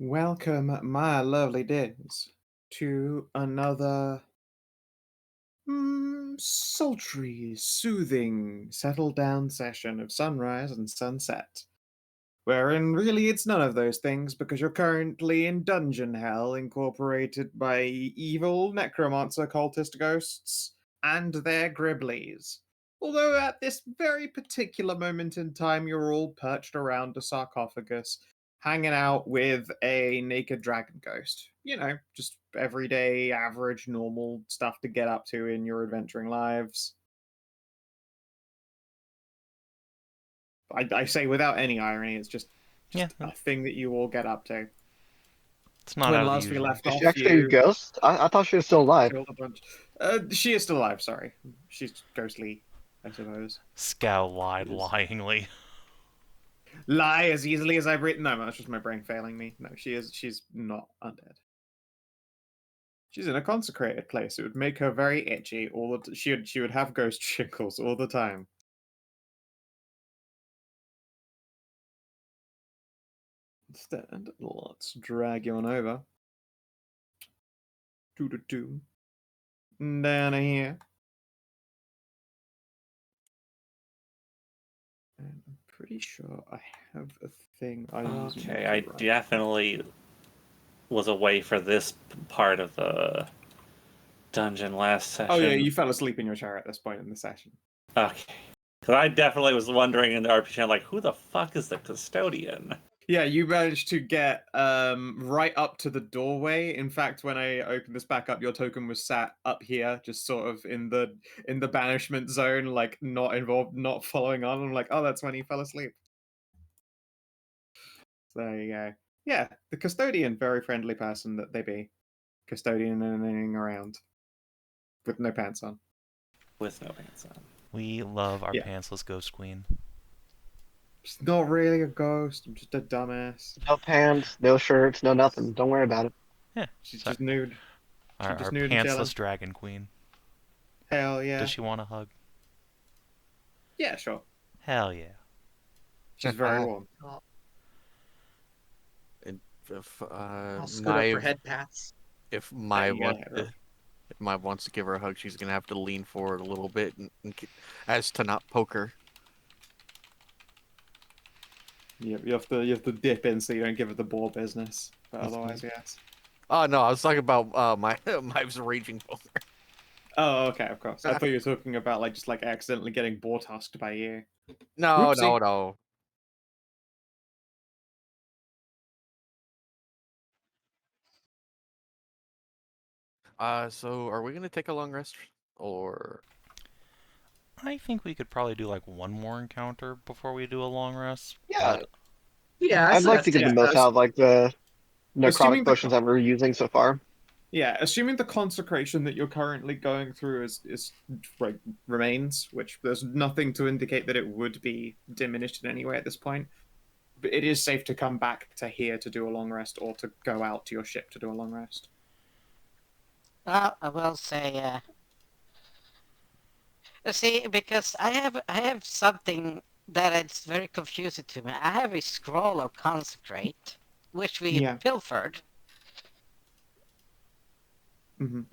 Welcome, my lovely digs, to another sultry, soothing, settled down session of sunrise and sunset. Wherein really it's none of those things because you're currently in dungeon hell, incorporated by evil necromancer cultist ghosts and their griblies. Although at this very particular moment in time, you're all perched around a sarcophagus, hanging out with a naked dragon ghost. You know, just everyday, average, normal stuff to get up to in your adventuring lives. I say without any irony, it's just Yeah, a thing that you all get up to. it's not When out of the last we usual. left Is off, she actually a you ghost? I thought she was still alive. killed a bunch. She is still alive. Sorry, she's ghostly, I suppose. Skow lied It is. lyingly. Lie as easily as I've written. No, that's just my brain failing me. No, she is. She's not undead. She's in a consecrated place. It would make her very itchy. She would have ghost shingles all the time. Instead, let's drag you on over. Doo-doo-doo. Down here. And I'm pretty sure I have a thing I use. Okay, I definitely was away for this part of the dungeon last session. Oh yeah, you fell asleep in your chair at this point in the session. Okay. Because I definitely was wondering in the RPG, like, who the fuck is the custodian? Yeah, you managed to get right up to the doorway. In fact, when I opened this back up, your token was sat up here, just sort of in the banishment zone, like not involved, not following on. I'm like, oh, that's when he fell asleep. So there you go. Yeah, the custodian, very friendly person that they be. Custodian and around. With no pants on. With no pants on. We love our Yeah. pantsless ghost queen. She's not really a ghost, I'm just a dumbass. No pants, no shirts, no nothing. Don't worry about it. Yeah, She's sorry. just nude. Our just nude and chilling. pantsless dragon queen. Hell yeah. Does she want a hug? Yeah, sure. Hell yeah. She's very warm. If I'll scoot up my for head pats. if my There you go, wants Hedrah. to, if my wants to give her a hug, she's gonna have to lean forward a little bit as to not poke her. You have to dip in so you don't give it the ball business. But otherwise, yes. Oh no, I was talking about my my raging poker. Oh, okay, of course. I thought you were talking about just accidentally getting boar tusked by you. No, Whoopsie. no. So are we gonna take a long rest, or? I think we could probably do like one more encounter before we do a long rest. Yeah, But Yeah, I'd like to get the most out of the Assuming necrotic the potions that we're using so far. Yeah, assuming the consecration that you're currently going through is remains, which there's nothing to indicate that it would be diminished in any way at this point. But it is safe to come back to here to do a long rest, or to go out to your ship to do a long rest. Well, I will say, see, because I have something that is very confusing to me. I have a scroll of consecrate, which we Yeah. pilfered, and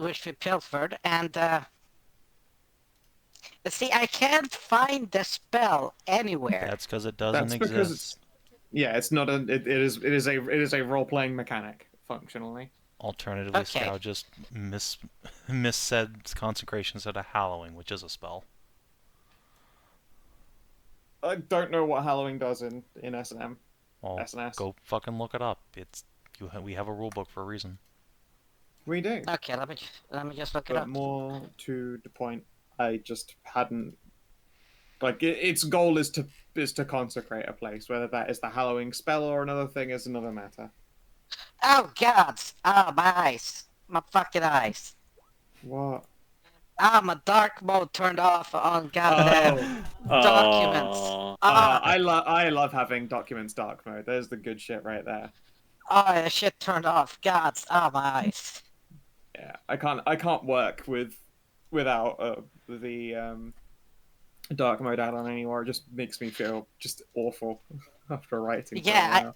see, I can't find the spell anywhere. that's because it doesn't That's because exist. it's not a. It is a role playing mechanic functionally. Alternatively, Okay. Skow just missaid consecration instead of hallowing, which is a spell. I don't know what hallowing does in S&M. Well, S&S. go fucking look it up. We have a rule book for a reason. We do. Okay, let me just look it But up. more to the point, I just hadn't its goal is to consecrate a place. Whether that is the hallowing spell or another thing is another matter. Oh God! Oh, my eyes, my fucking eyes. What? Ah, my dark mode turned off on goddamn documents. Oh. I love having documents dark mode. There's the good shit right there. Oh, shit turned off. God, oh my eyes. Yeah, I can't work without the dark mode add-on anymore. It just makes me feel just awful after writing. Yeah,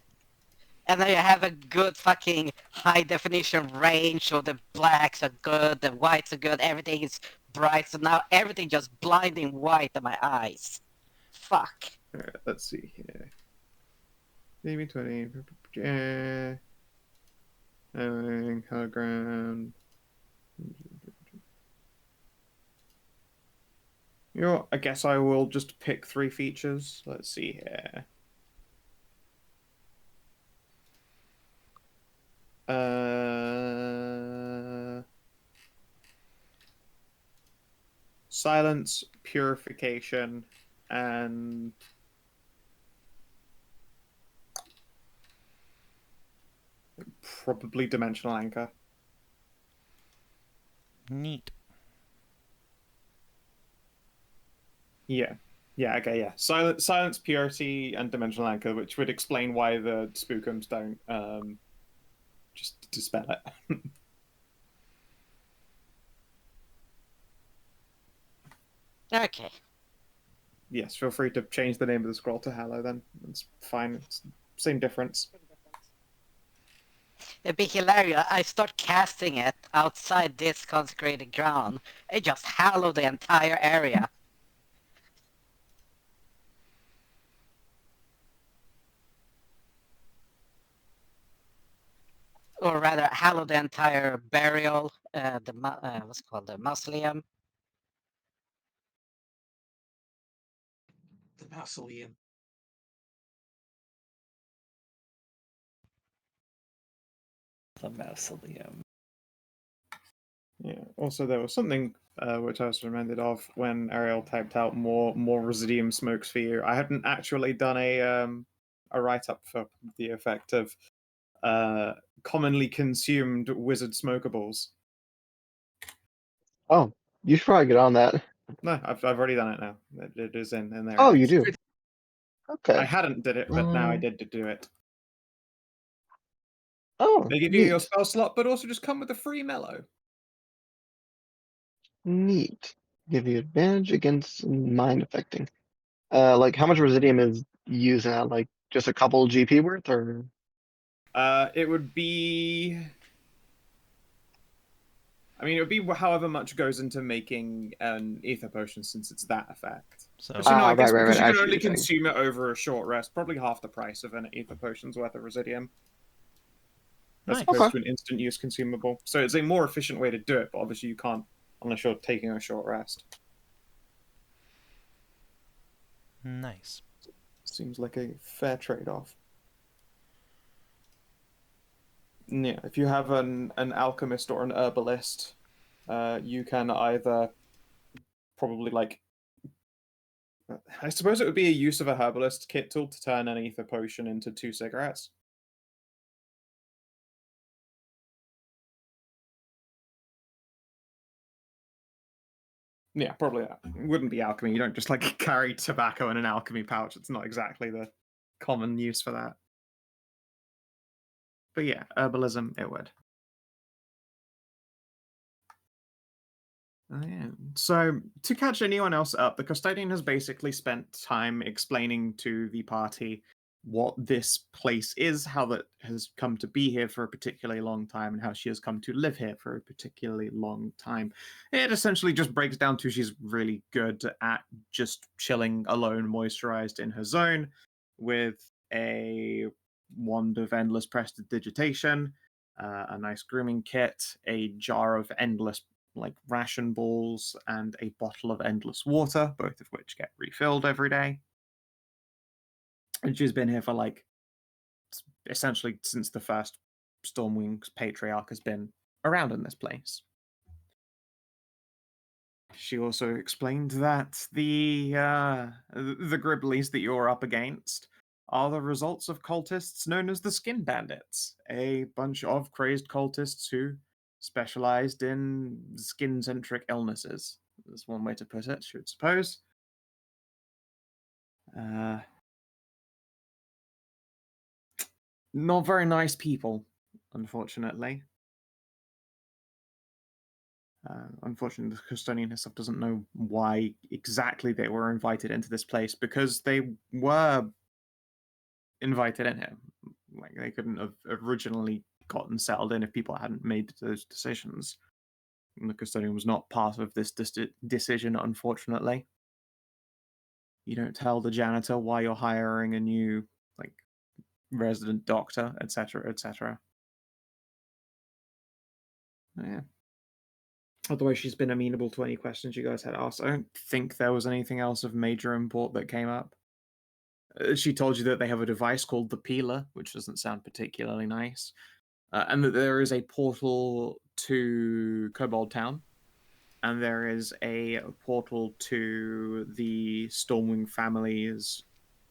And then you have a good fucking high definition range, so the blacks are good, the whites are good, everything is bright, so now everything just blinding white in my eyes. Fuck. Alright, let's see here. Maybe 20. Hologram. You know what? I guess I will just pick 3 features. Let's see here. Silence, purification, and probably dimensional anchor. Neat. Yeah. Yeah, okay, yeah. Silence, purity, and dimensional anchor, which would explain why the spookums don't just dispel it. Okay. Yes, feel free to change the name of the scroll to Hallow then. It's fine. It's same difference. It'd be hilarious. I start casting it outside this consecrated ground. It just hallow the entire area. Or rather, hallow the entire burial, what's it called, the mausoleum. The mausoleum. The mausoleum. Yeah. Also, there was something which I was reminded of when Ariel typed out more Residium smokes for you. I hadn't actually done a write up for the effect of commonly consumed wizard smokables. Oh, you should probably get on that. No, I've already done it now. It is in there. Oh, you do? I Okay. hadn't did it, but now I did do it. Oh, They give you your neat. spell slot, but also just come with a free mellow. Neat. Give you advantage against mind affecting. Like how much Residium is used now? Like just a couple GP worth, or? It would be. I mean, it would be however much goes into making an ether potion, since it's that effect. So Actually, no, I guess right. because you I can see what only you're saying. consume it over a short rest, probably half the price of an ether potion's worth of Residium, as nice. opposed Okay. to an instant use consumable. So it's a more efficient way to do it, but obviously you can't unless you're taking a short rest. Nice. Seems like a fair trade-off. Yeah, if you have an alchemist or an herbalist, you can either probably like. I suppose it would be a use of a herbalist kit tool to turn an ether potion into 2 cigarettes. Yeah, probably that. It wouldn't be alchemy. You don't just like carry tobacco in an alchemy pouch. It's not exactly the common use for that. But yeah, herbalism, it would. Oh, yeah. So, to catch anyone else up, the custodian has basically spent time explaining to the party what this place is, how that has come to be here for a particularly long time, and how she has come to live here for a particularly long time. It essentially just breaks down to she's really good at just chilling alone, moisturized in her zone, with a wand of endless prestidigitation, a nice grooming kit, a jar of endless like ration balls, and a bottle of endless water, both of which get refilled every day. And she's been here for like essentially since the first Stormwing's patriarch has been around in this place. She also explained that the Gribblies that you're up against are the results of cultists known as the Skin Bandits, a bunch of crazed cultists who specialized in skin-centric illnesses. That's one way to put it, I should suppose. Not very nice people, unfortunately. Unfortunately, the custodian herself doesn't know why exactly they were invited into this place, because they were invited in here. Like they couldn't have originally gotten settled in if people hadn't made those decisions. And the custodian was not part of this decision, unfortunately. You don't tell the janitor why you're hiring a new like resident doctor, etc., etc. Yeah. Otherwise, she's been amenable to any questions you guys had asked. I don't think there was anything else of major import that came up. She told you that they have a device called the Peeler, which doesn't sound particularly nice, and that there is a portal to Kobold Town, and there is a portal to the Stormwing family's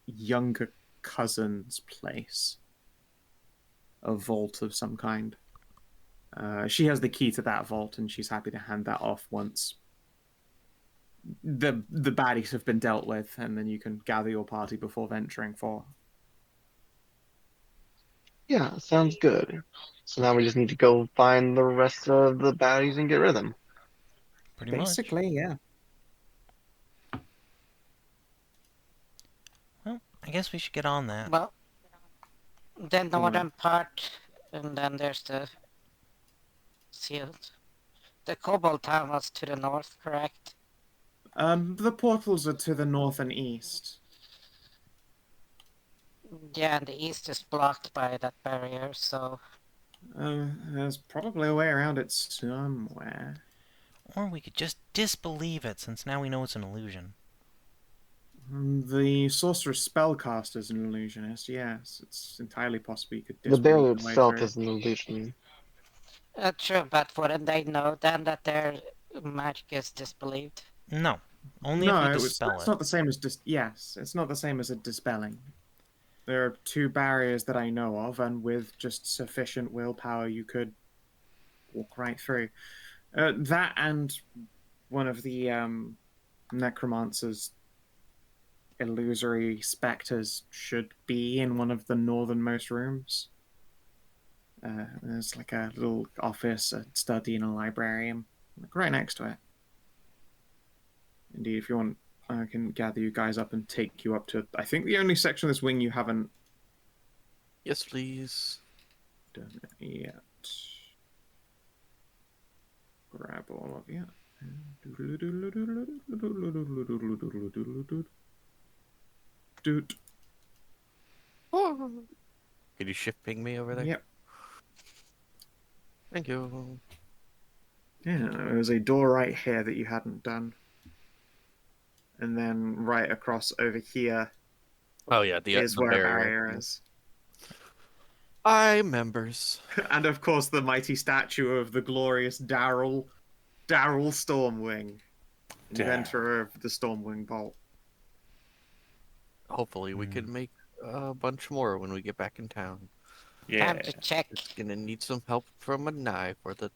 younger cousin's place, a vault of some kind. She has the key to that vault, and she's happy to hand that off once the baddies have been dealt with, and then you can gather your party before venturing forth. Yeah, sounds good. So now we just need to go find the rest of the baddies and get rid of them. Pretty much. Basically, yeah. Well, I guess we should get on that. Well, the northern part, and then there's the sealed. The Cobalt Town was to the north, correct? The portals are to the north and east. Yeah, and the east is blocked by that barrier, so... There's probably a way around it somewhere. Or we could just disbelieve it, since now we know it's an illusion. The sorcerer's spellcaster is an illusionist, yes. It's entirely possible you could The disbelieve barrier the way itself through. is an illusion. True, but wouldn't they know then that their magic is disbelieved? No. Only if we dispel it's it. not the same as yes, it's not the same as a dispelling. There are two barriers that I know of, and with just sufficient willpower, you could walk right through. That and one of the necromancer's illusory specters should be in one of the northernmost rooms. There's like a little office, a study, and a librarian, like right next to it. Indeed, if you want, I can gather you guys up and take you up to, I think, the only section of this wing you haven't Yes, please. done yet. Grab all of you. Doot. Could you shift ping me over there? Yep. Thank you. Yeah, there's a door right here that you hadn't done. And then right across over here Oh yeah, the is where a barrier. barrier is. I members. And of course the mighty statue of the glorious Daryl Stormwing, inventor of the Stormwing bolt. Hopefully we can make a bunch more when we get back in town. Yeah. Time to check. It's gonna need some help from Anai for the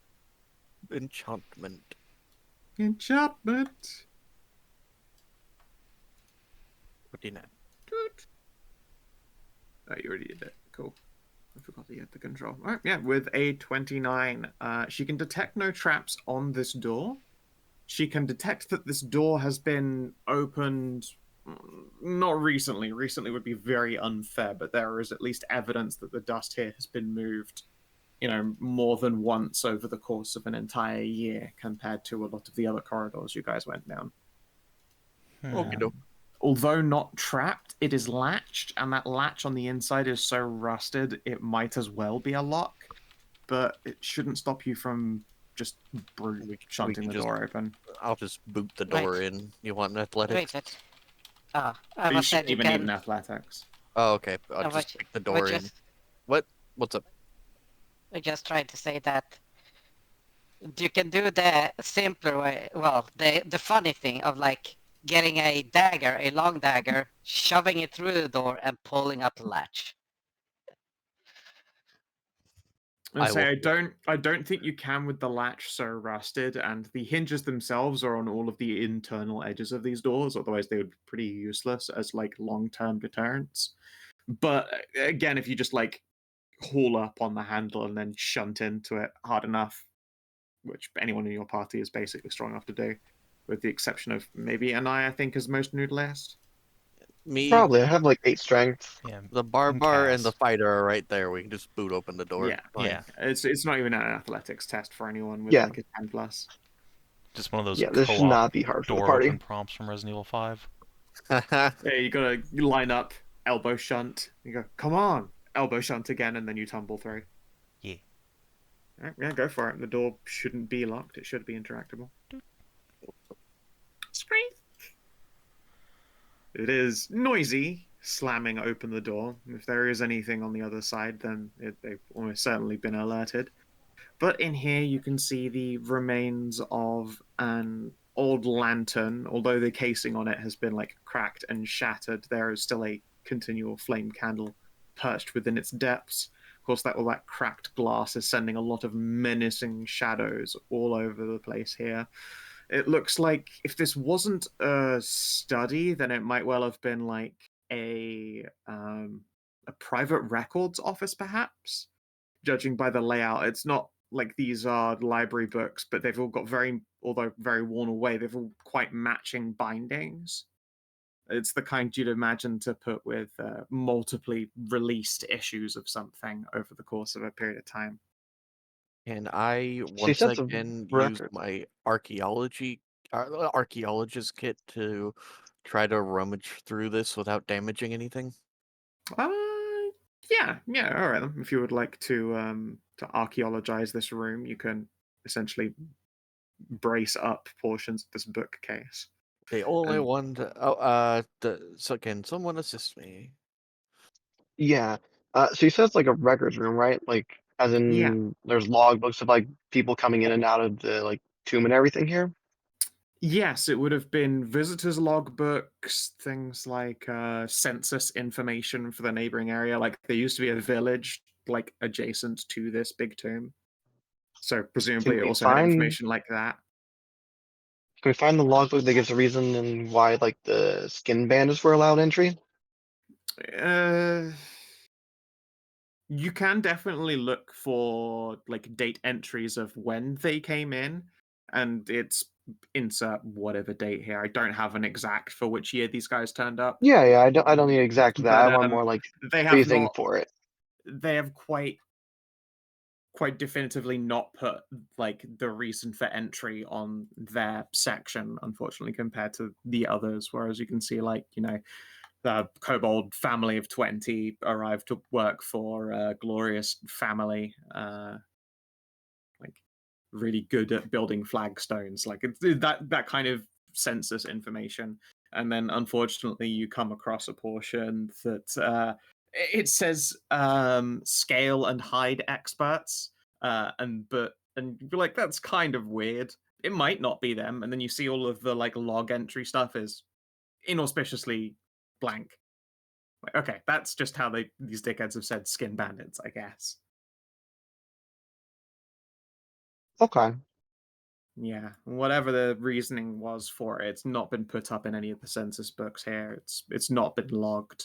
enchantment. Enchantment. What do you know? Doot. Oh, you already did it. Cool. I forgot that you had the control. Alright, yeah, with a 29. She can detect no traps on this door. She can detect that this door has been opened not recently. Recently would be very unfair, but there is at least evidence that the dust here has been moved, more than once over the course of an entire year compared to a lot of the other corridors you guys went down. Okey-doke. Although not trapped, it is latched, and that latch on the inside is so rusted it might as well be a lock, but it shouldn't stop you from just shunting the door open. I'll just boot the door in. You want an athletics? Wait, I But you was shouldn't saying you even need can... an athletics. Oh, okay. I'll No, just but- kick the door in. What? What's up? I just trying to say that you can do the simpler way. Well, the funny thing of like getting a dagger, a long dagger, shoving it through the door and pulling up the latch. I don't think you can with the latch so rusted, and the hinges themselves are on all of the internal edges of these doors, otherwise they would be pretty useless as like long-term deterrents. But again, if you just like haul up on the handle and then shunt into it hard enough, which anyone in your party is basically strong enough to do, with the exception of maybe Anai, I think, is most noodleist. Me, Probably. I have like 8 strength. Yeah. the barbar, and the Cass. fighter are right there. We can just boot open the door. Yeah, Fine. Yeah. it's not even an athletics test for anyone with Yeah. like a 10+. Just one of those Yeah, this should co-op not be hard for the door party. open prompts from Resident Evil 5. Yeah, you gotta line up, elbow shunt. You go, come on, elbow shunt again, and then you tumble through. Yeah. Alright, yeah, go for it. The door shouldn't be locked. It should be interactable. Scream. It is noisy, slamming open the door. If there is anything on the other side, then they've almost certainly been alerted. But in here, you can see the remains of an old lantern. Although the casing on it has been like cracked and shattered, there is still a continual flame candle perched within its depths. Of course, all that cracked glass is sending a lot of menacing shadows all over the place here. It looks like if this wasn't a study, then it might well have been like a private records office, perhaps. Judging by the layout, it's not like these are library books, but they've all got although very worn away, they've all quite matching bindings. It's the kind you'd imagine to put with multiply released issues of something over the course of a period of time. Can I She once sets a again use record. my archaeologist kit to try to rummage through this without damaging anything? Uh, yeah, all right. Then. If you would like to archaeologize this room, you can essentially brace up portions of this bookcase. The only And one to, so can someone assist me? Yeah. So you said it's like a records room, right? Like, as yeah, in, there's logbooks of like people coming in and out of the like tomb and everything here. yes, it would have been visitors' logbooks, things like census information for the neighboring area. Like there used to be a village like adjacent to this big tomb, so Can presumably it we also had find information like that. can we find the logbook that gives a reason and why like the skin bandits were allowed entry? Uh, you can definitely look for like date entries of when they came in, and it's insert whatever date here. I don't have an exact for which year these guys turned up, Yeah, I don't need exact that. I but want more like they have reasoning not. for it. They have quite definitively not put like the reason for entry on their section, unfortunately, compared to the others. Whereas you can see, like, the kobold family of 20 arrived to work for a glorious family, like really good at building flagstones, like it's that kind of census information. And then unfortunately you come across a portion that it says scale and hide experts, and you're like, that's kind of weird. It might not be them. And then you see all of the like log entry stuff is inauspiciously blank. Like, okay, that's just how these dickheads have said skin bandits, I guess. Okay. Yeah, whatever the reasoning was for it, it's not been put up in any of the census books here. It's not been logged.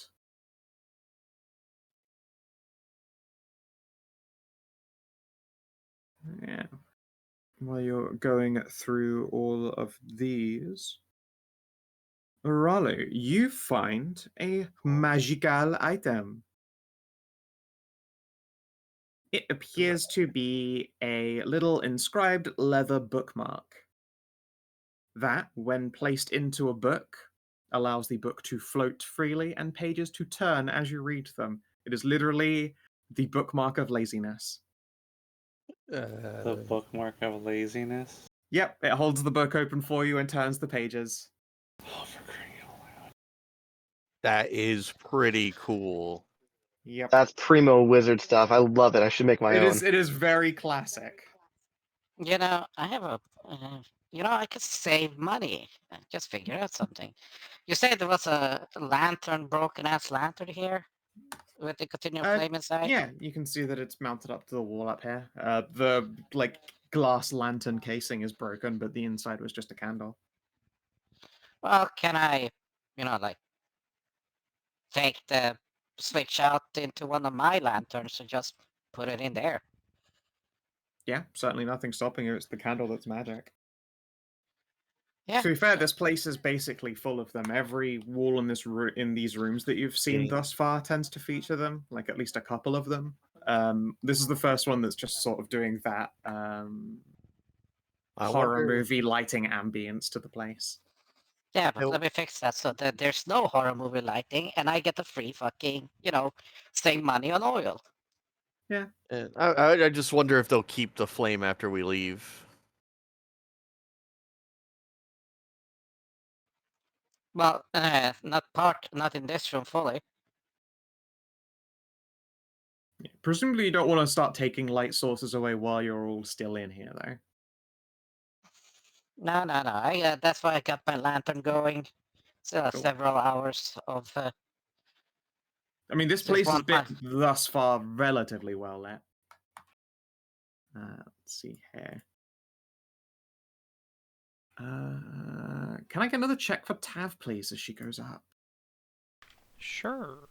Yeah. While you're going through all of these, Ralu, you find a magical item. It appears to be a little inscribed leather bookmark. That, when placed into a book, allows the book to float freely and pages to turn as you read them. It is literally the bookmark of laziness. The bookmark of laziness. Yep, it holds the book open for you and turns the pages. Oh, for crying out loud. That is pretty cool. Yep. That's primo wizard stuff. I love it. I should make my It own. is very classic. I have I could save money. I just figured out something. You said there was a lantern, broken ass lantern here with the continual flame inside. Yeah, you can see that it's mounted up to the wall up here. The like glass lantern casing is broken, but the inside was just a candle. Well, can I, like take the switch out into one of my lanterns and just put it in there? Yeah, certainly nothing stopping you. It's the candle that's magic. Yeah. To be fair, this place is basically full of them. Every wall in in these rooms that you've seen thus far tends to feature them, like at least a couple of them. This is the first one that's just sort of doing that horror wonder- movie lighting ambience to the place. Yeah, but Nope. let me fix that so that there's no horror movie lighting, and I get the free fucking, save money on oil. And I just wonder if they'll keep the flame after we leave. Well, not in this room fully. Presumably, you don't want to start taking light sources away while you're all still in here, though. No. That's why I got my lantern going. Still have Cool. several hours of. I mean, this Just place has one been pass. thus far relatively well lit. Let's see here. Can I get another check for Tav, please, as she goes up? Sure.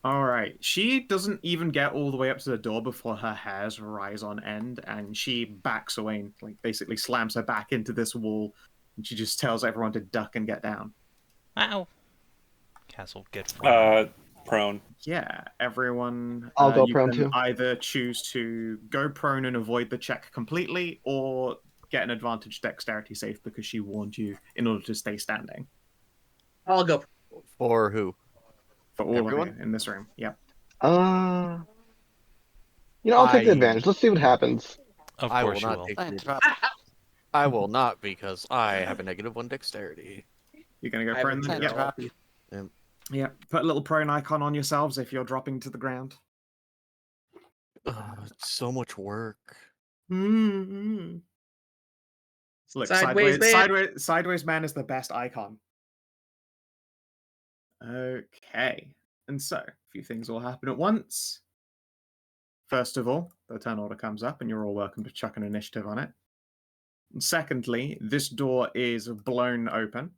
All right. She doesn't even get all the way up to the door before her hairs rise on end, and she backs away and basically slams her back into this wall, and she just tells everyone to duck and get down. Ow. Castle, get Prone. Yeah, everyone. I'll go you prone can too. either choose to go prone and avoid the check completely, or get an advantage dexterity save because she warned you in order to stay standing. I'll go. For who? For all Everyone? of you in this room. Yep. I'll take the advantage. Let's see what happens. Of I will course you not will. take I the drop. I will not because I have a -1 dexterity. You're gonna go I prone haven't then? I Yep. drop. Yeah. Put a little prone icon on yourselves if you're dropping to the ground. It's so much work. Mm-hmm. Look, Sideways man. sideways man is the best icon. Okay. And so, a few things will happen at once. First of all, the turn order comes up, and you're all welcome to chuck an initiative on it. And secondly, this door is blown open.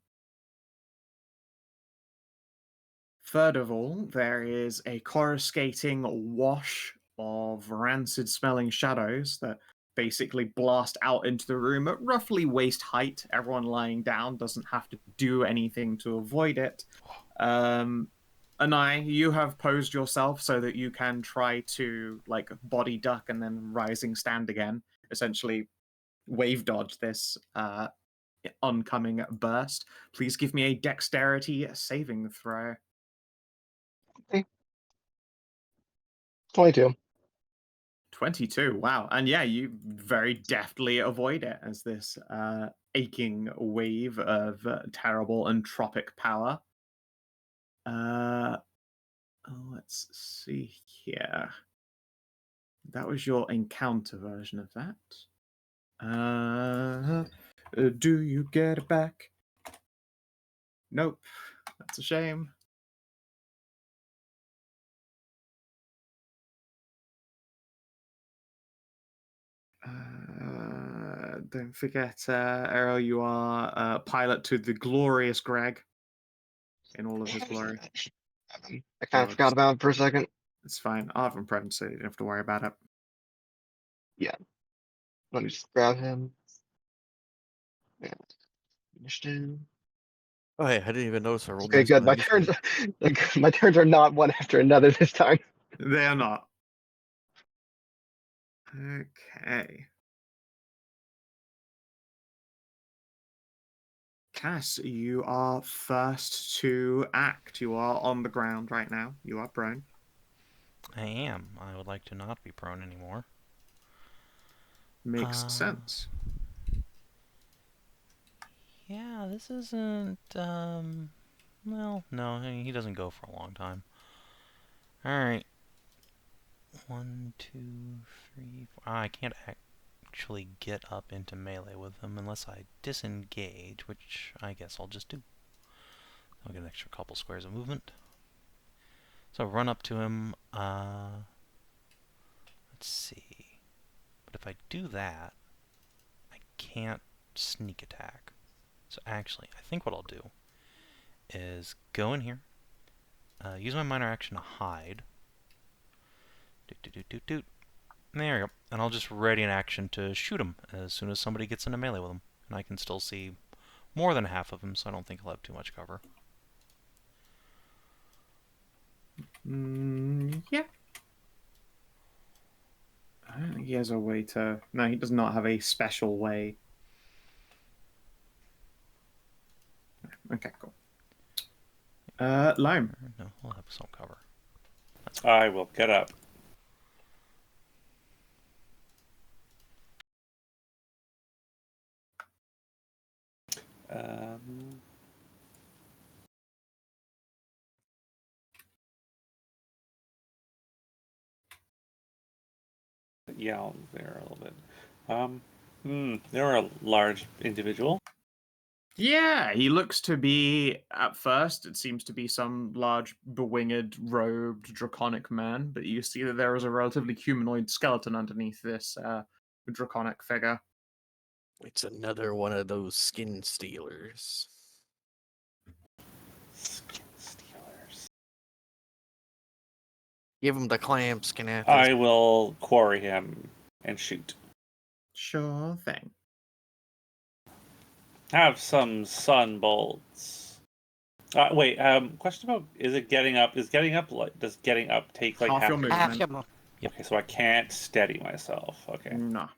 Third of all, there is a coruscating wash of rancid-smelling shadows that basically blast out into the room at roughly waist height. Everyone lying down doesn't have to do anything to avoid it. Anai, you have posed yourself so that you can try to body duck and then rising stand again. Essentially, wave dodge this oncoming burst. Please give me a dexterity saving throw. 22. 22. Wow. And yeah, you very deftly avoid it as this aching wave of terrible entropic power. Let's see here. That was your encounter version of that. Do you get it back? Nope. That's a shame. Don't forget, Arrow, you are pilot to the glorious Greg in all of his glory. I kind of forgot about it for a second. It's fine. I'll have him present, so you don't have to worry about it. Yeah. Let me just grab him. Yeah. Initiative. Oh, hey, I didn't even notice I rolled Okay, nice good. on My initiative. turns, my turns are not one after another this time. They are not. Okay. Cass, you are first to act. You are on the ground right now. You are prone. I am. I would like to not be prone anymore. Makes sense. Yeah, this isn't, well, no, I mean, he doesn't go for a long time. Alright. 1, 2, 3, 4. I can't actually get up into melee with him unless I disengage, which I guess I'll just do. I'll get an extra couple squares of movement. So run up to him, let's see. But if I do that, I can't sneak attack. So actually, I think what I'll do is go in here, use my minor action to hide. There you go. And I'll just ready an action to shoot him as soon as somebody gets into melee with him. And I can still see more than half of him, so I don't think he'll have too much cover. Yeah. I don't think he has a way to... No, he does not have a special way. Okay, cool. Loam. No, he'll have some cover. I will get up. Yeah, there a little bit. They're a large individual. Yeah, he looks to be, at first, it seems to be some large, bewinged, robed, draconic man, but you see that there is a relatively humanoid skeleton underneath this draconic figure. It's another one of those skin stealers. Skin stealers. Give him the clamps, Kinathis. I will quarry him and shoot. Sure thing. Have some sun bolts. Wait. Question about: is it getting up? Is getting up like? Does getting up take like Half your movement. Half your move. Yep. Okay, so I can't steady myself. Okay. No.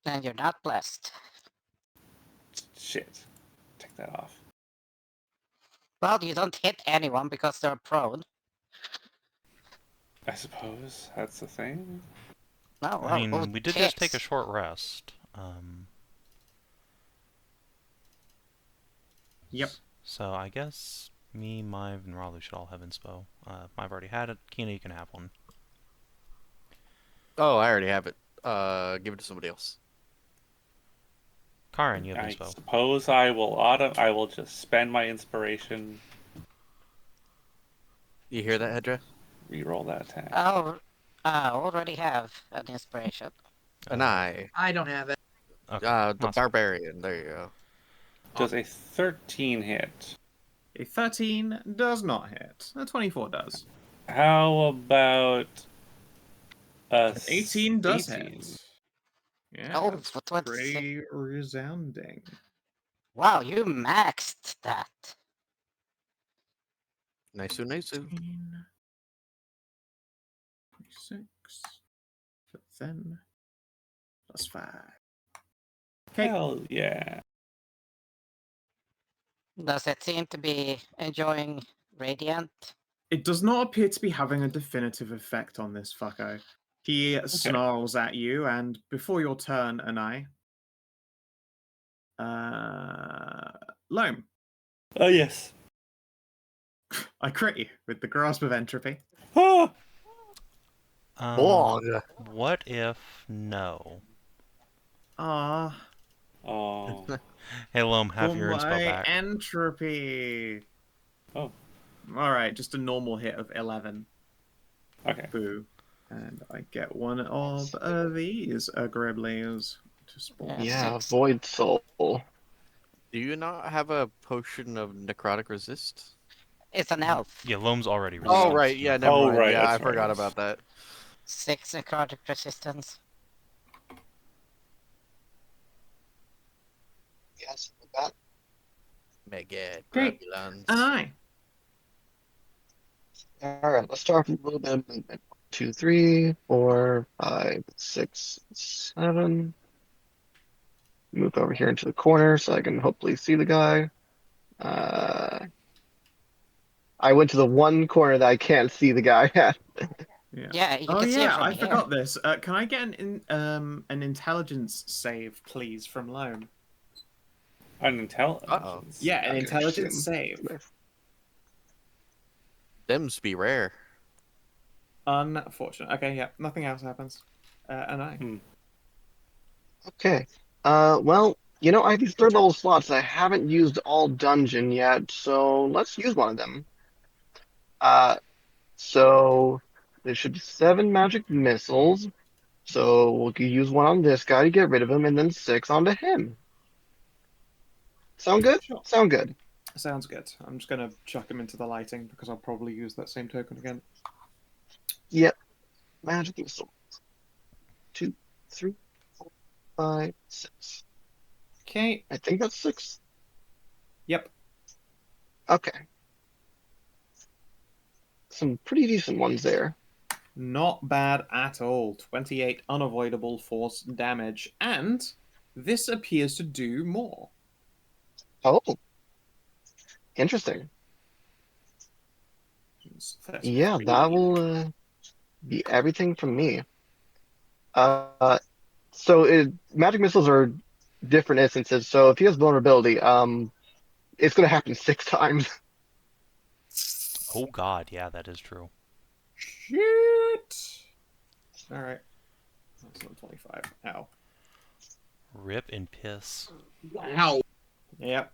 And you're not blessed. Shit. Take that off. Well, you don't hit anyone because they're prone. I suppose that's the thing. No, well, I mean, who we did just take a hits? short rest. Yep. So I guess me, Mive, and Ralu should all have inspo. Mive already had it. Kina, you can have one. Oh, I already have it. Give it to somebody else. Karin, you have I inspo. suppose I will just spend my inspiration. You hear that, Hedrah? Reroll that attack. Oh, I already have an inspiration. Anai. I don't have it. Okay. The Awesome. Barbarian. There you go. Does a 13 hit? A 13 does not hit. A 24 does. How about a 18 does 18? hit. Yeah, Oh, that's what was pretty resounding. Wow, you maxed that. Nice. 18, 26, but then plus 5. Okay. Hell yeah. Does it seem to be enjoying Radiant? It does not appear to be having a definitive effect on this fucko. He snarls at you, and before your turn, Anai, Loam, Oh, yes. I crit you with the Grasp of Entropy. Ah! Long. What if no? Ah, Oh. Hey, Loam, have for your inspo my back. entropy. Oh. Alright, just a normal hit of 11. Okay. Boo. And I get one of these Gribblies to spawn. Yeah, Six. Void Soul. Do you not have a potion of necrotic resist? It's an elf. Yeah, Loam's already Oh, resistant. right. Yeah, never Oh, mind. right, Yeah, I that's forgot right. about that. 6 necrotic resistance. Yes, that. Mega Great. Grabulans. Anai. Alright, let's start with a little bit of movement. 2, 3, 4, 5, 6, 7. Move over here into the corner so I can hopefully see the guy. I went to the one corner that I can't see the guy at. Yeah, you Oh can see it yeah, from I here. forgot this. Can I get an intelligence save, please, from Loam? An intelligence. Uh-oh. Yeah, an Okay, intelligence shoot. save. Them's be rare. Unfortunate. Okay, yeah, nothing else happens. Anai. Okay. Well, I have these third level slots. I haven't used all dungeon yet, so let's use one of them. So there should be 7 magic missiles. So we'll use one on this guy to get rid of him, and then 6 onto him. Sound good? Sure. Sound good. Sounds good. I'm just gonna chuck him into the lighting because I'll probably use that same token again. Yep. Magic missile. 2, 3, 4, 5, 6. Okay. I think that's 6. Yep. Okay. Some pretty decent ones there. Not bad at all. 28 unavoidable force damage, and this appears to do more. Oh. Interesting. It's Yeah, 33. that will be everything from me. So magic missiles are different instances. So if he has vulnerability, it's going to happen 6 times. Oh god, yeah, that is true. Shit. All right. That's not 25. Ow. Rip and piss. Wow. Yep.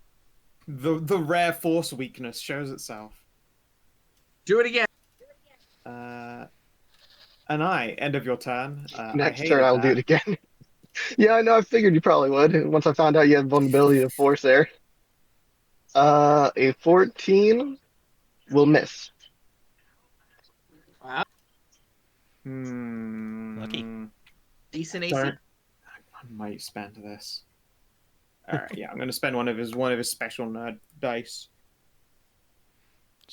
The rare force weakness shows itself. Do it again. Anai, end of your turn. I Next hated turn, I will do that. it again. Yeah, I know. I figured you probably would. Once I found out you had vulnerability to force there. A 14 will miss. Wow. Lucky. Decent AC. Don't. I might spend this. All right, yeah, I'm going to spend one of his special nerd dice.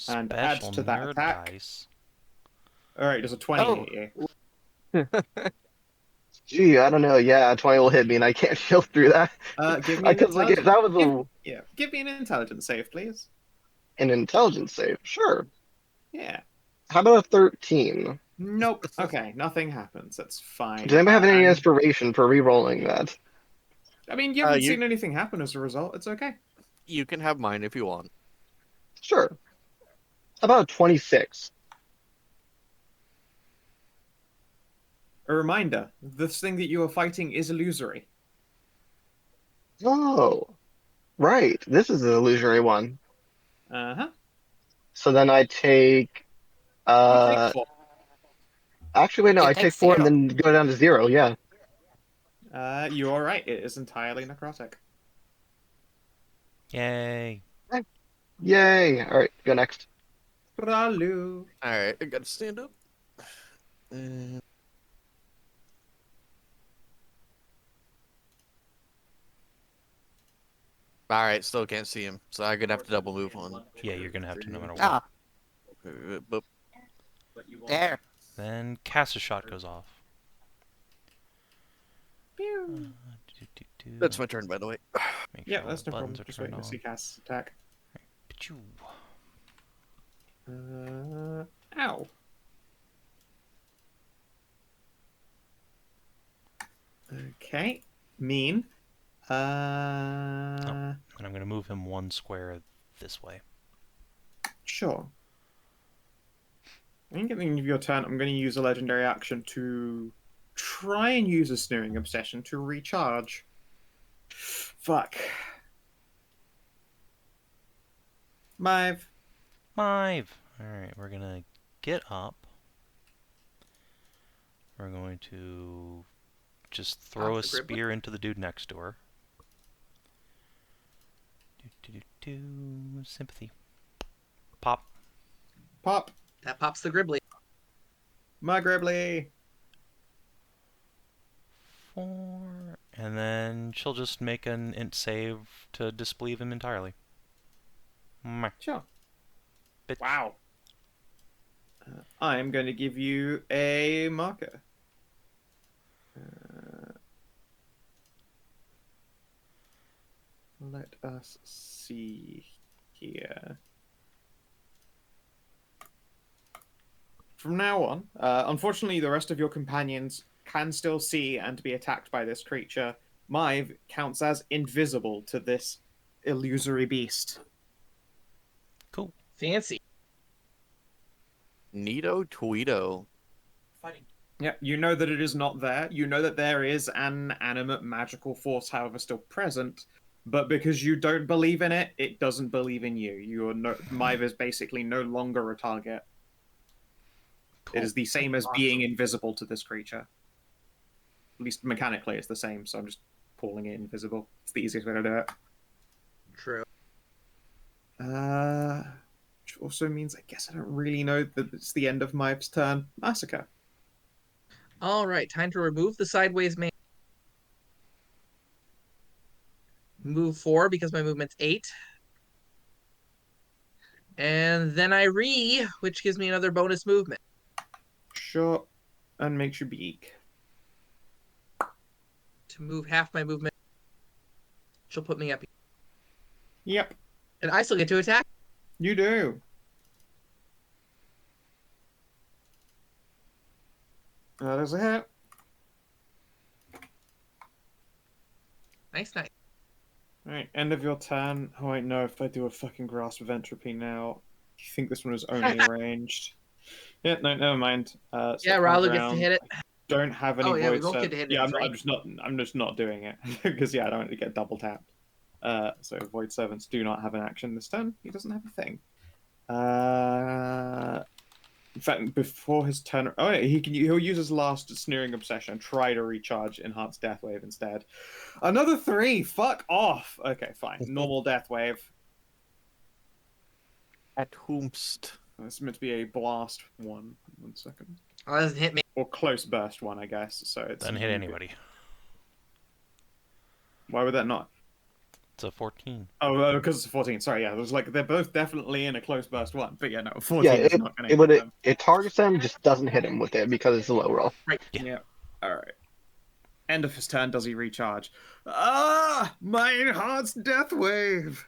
And add Special to that nerd attack. dice. All right, does a 20 Oh. hit you? Gee, I don't know. Yeah, 20 will hit me, and I can't shield through that. Give me an Because like intelligence. that was Give me an intelligence save, please. an intelligence save. Sure. Yeah. How about a 13? Nope. Okay, nothing happens. That's fine. Does anybody have any And- inspiration for re-rolling that? I mean, you haven't you- seen anything happen as a result. It's okay. You can have mine if you want. Sure. How about a 26? A reminder: this thing that you are fighting is illusory. Oh, right. This is an illusionary one. Uh-huh. So then I take You take 4. actually wait, no, You I take take 4 and 0. then go down to 0, yeah. You are right. It is entirely necrotic. Yay. Yay. All right, go next. Ralu. Alright, I gotta stand up. And... Alright, still can't see him, so I'm gonna have to double move on. Yeah, you're gonna have to no matter what. Ah, But there. Then cast a shot goes off. Pew. that's my turn, by the way. Make Yeah, sure all that's the no problem. buttons are Just turned waiting to see on. Cass attack. Pachoo. Ow. Okay. Mean. And I'm gonna move him 1 square this way. Sure. I think at the end of your turn, I'm going to use a legendary action to try and use a Sneering Obsession to recharge. Fuck. Mive. Alright, we're gonna get up. We're going to just throw a the grip spear into the dude next to her. Sympathy. Pop. Pop. That pops the Gribbly. My Gribbly. 4. And then she'll just make an int save to disbelieve him entirely. Mwah. Sure. Bitch. Wow. I'm going to give you a marker. Let us see here. From now on, unfortunately, the rest of your companions can still see and be attacked by this creature. Mive counts as invisible to this illusory beast. Cool. Fancy. Neato Tweedo. Fighting. Yeah, you know that it is not there. You know that there is an animate magical force, however, still present. But because you don't believe in it, it doesn't believe in you. Mive is basically no longer a target. Cool. It is the same as being invisible to this creature. At least mechanically, it's the same. So I'm just calling it invisible. It's the easiest way to do it. True. Which also means I guess I don't really know that it's the end of Myve's turn. Masika. All right, time to remove the sideways man. Move 4 because my movement's 8. And then I which gives me another bonus movement. Sure. And makes you beak. To move half my movement, she'll put me up. Yep. And I still get to attack. You do. That is a hit. Nice. Alright, end of your turn. Oh wait, no, if I do a fucking Grasp of Entropy now, you think this one is only ranged? Yeah, no, never mind. So Yeah, it comes Ralu gets to around. hit it. I don't have any Oh, yeah, we void both serve. get to hit it, Yeah, that's right. I'm just not doing it because yeah, I don't want to get double tapped. So void servants do not have an action this turn. He doesn't have a thing. In fact, before his turn, oh yeah, he'll use his last sneering obsession and try to recharge enhanced death wave instead. Another 3. Fuck off. Okay, fine. Normal death wave. At whomst. It's meant to be a blast one. 1 second. Oh, that doesn't hit me. Or close burst one, I guess. So it's Doesn't hit anybody. Why would that not? It's a 14. Oh, because it's a 14. Sorry, yeah. It was like they're both definitely in a close burst one. But yeah, no, 14 Yeah, is not going to hit them. it targets them, just doesn't hit him with it because it's a low roll. Right. Yeah. Alright. End of his turn, does he recharge? Ah! My enhanced death wave!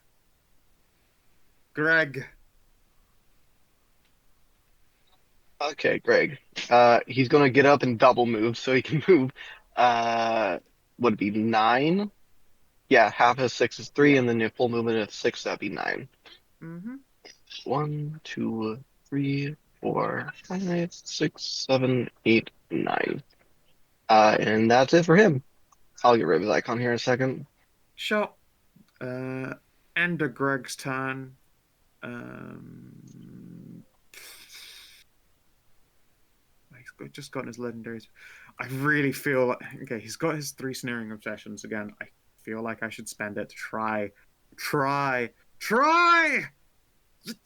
Greg. Okay, Greg. He's gonna get up and double move, so he can move. Would it be 9? Yeah, half of 6 is 3, and then your full movement of 6, that'd be 9. Mm-hmm. 1, 2, 3, 4, 5, 6, 7, 8, 9. And that's it for him. I'll get rid of his icon here in a second. Sure. End of Greg's turn. He's just gotten his legendaries. I really feel like, okay, he's got his 3 snaring obsessions again. I feel like I should spend it to try.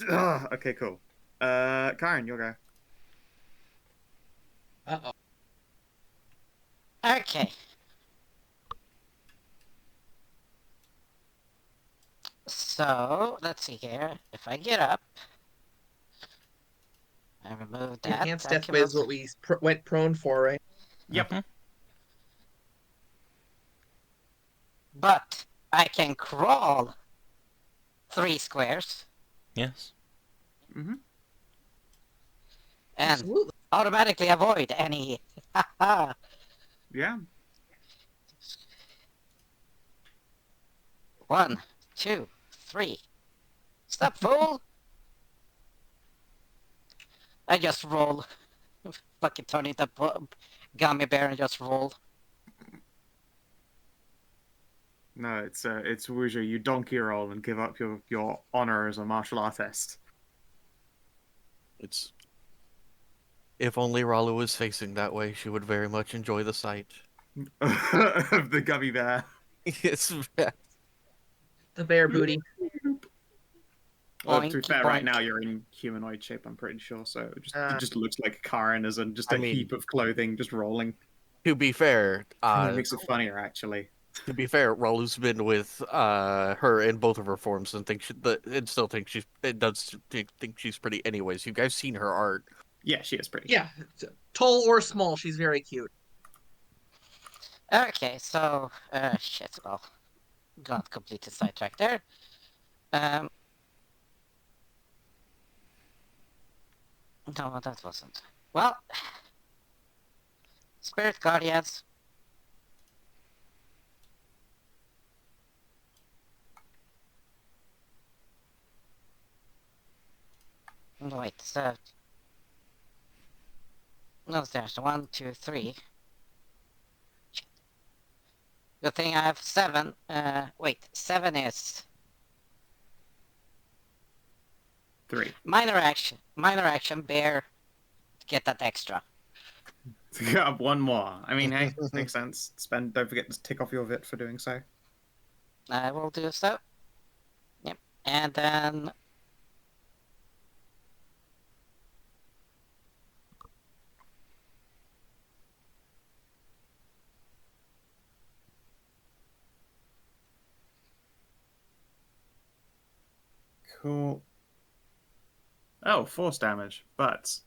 Ugh, okay, cool. Karin, you'll go. Uh-oh. Okay. So, let's see here. If I get up, I remove that. Enhanced I death can wave is also- what we went prone for, right? Yep. Mhm. But I can crawl 3 squares Yes. Mm-hmm. and Absolutely. automatically avoid any. Yeah. 1, 2, 3. Stop, fool! I just roll. Fucking turn into gummy bear and just roll. No, it's Wuja. You donkey roll and give up your honor as a martial artist. It's. If only Ralu was facing that way, she would very much enjoy the sight. Of the gummy bear. It's. The bear booty. Well, to be Oink, fair, right oink. now you're in humanoid shape, I'm pretty sure, so it Uh, just looks like Karin is in just I a mean- heap of clothing just rolling. To be fair, That makes it funnier, actually. Ralu's been with her in both of her forms and still think she's pretty. Anyways, you guys seen her art? Yeah, she is pretty. yeah. Tall or small, she's very cute. Okay, so, shit, well, got completely sidetracked there. No, that wasn't. Well, Spirit Guardians. Wait, so... No, there's 1, 2, 3. Good thing I have 7. Wait, 7 is... 3. Minor action, bear, get that extra. So you got one more. I mean, hey, makes sense. Don't forget to tick off your VIT for doing so. I will do so. And then Cool. Oh, force damage, but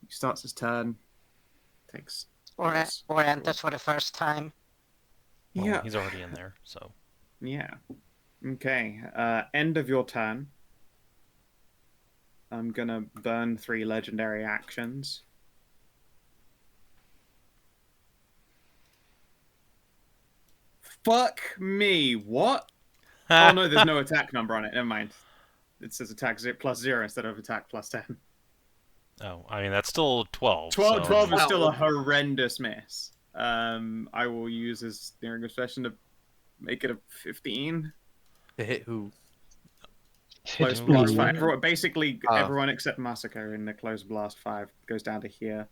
he starts his turn. Takes or those or four. enters for the first time. Well, Yeah. he's already in there, so. Yeah. Okay. End of your turn. I'm gonna burn 3 legendary actions. Fuck me. What? Oh no, there's no attack number on it. Never mind. It says attack +0 instead of attack +10. Oh, I mean, that's still 12. 12, so, 12 I mean, is still a horrendous miss. I will use his Sneering Obsession to make it a 15. To hit who? Close Ooh. blast 5. Basically, Ah. everyone except Masika in the close blast 5 goes down to here.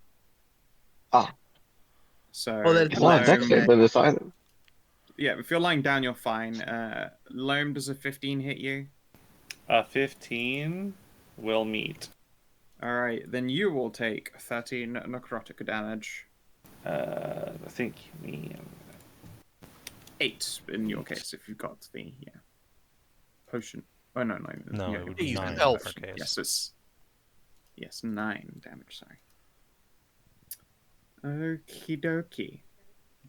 Ah. So, Oh, that's It's not a dex Loam. save with this either. yeah, if you're lying down, you're fine. Loam, does a 15 hit you? A 15 will meet. Alright, then you will take 13 necrotic damage. I think you mean 8 in your case, if you've got the potion. Oh, no. No, yeah, it would be He's 9 in elf. our case. Yes, it's... Yes, 9 damage, sorry. Okie dokie.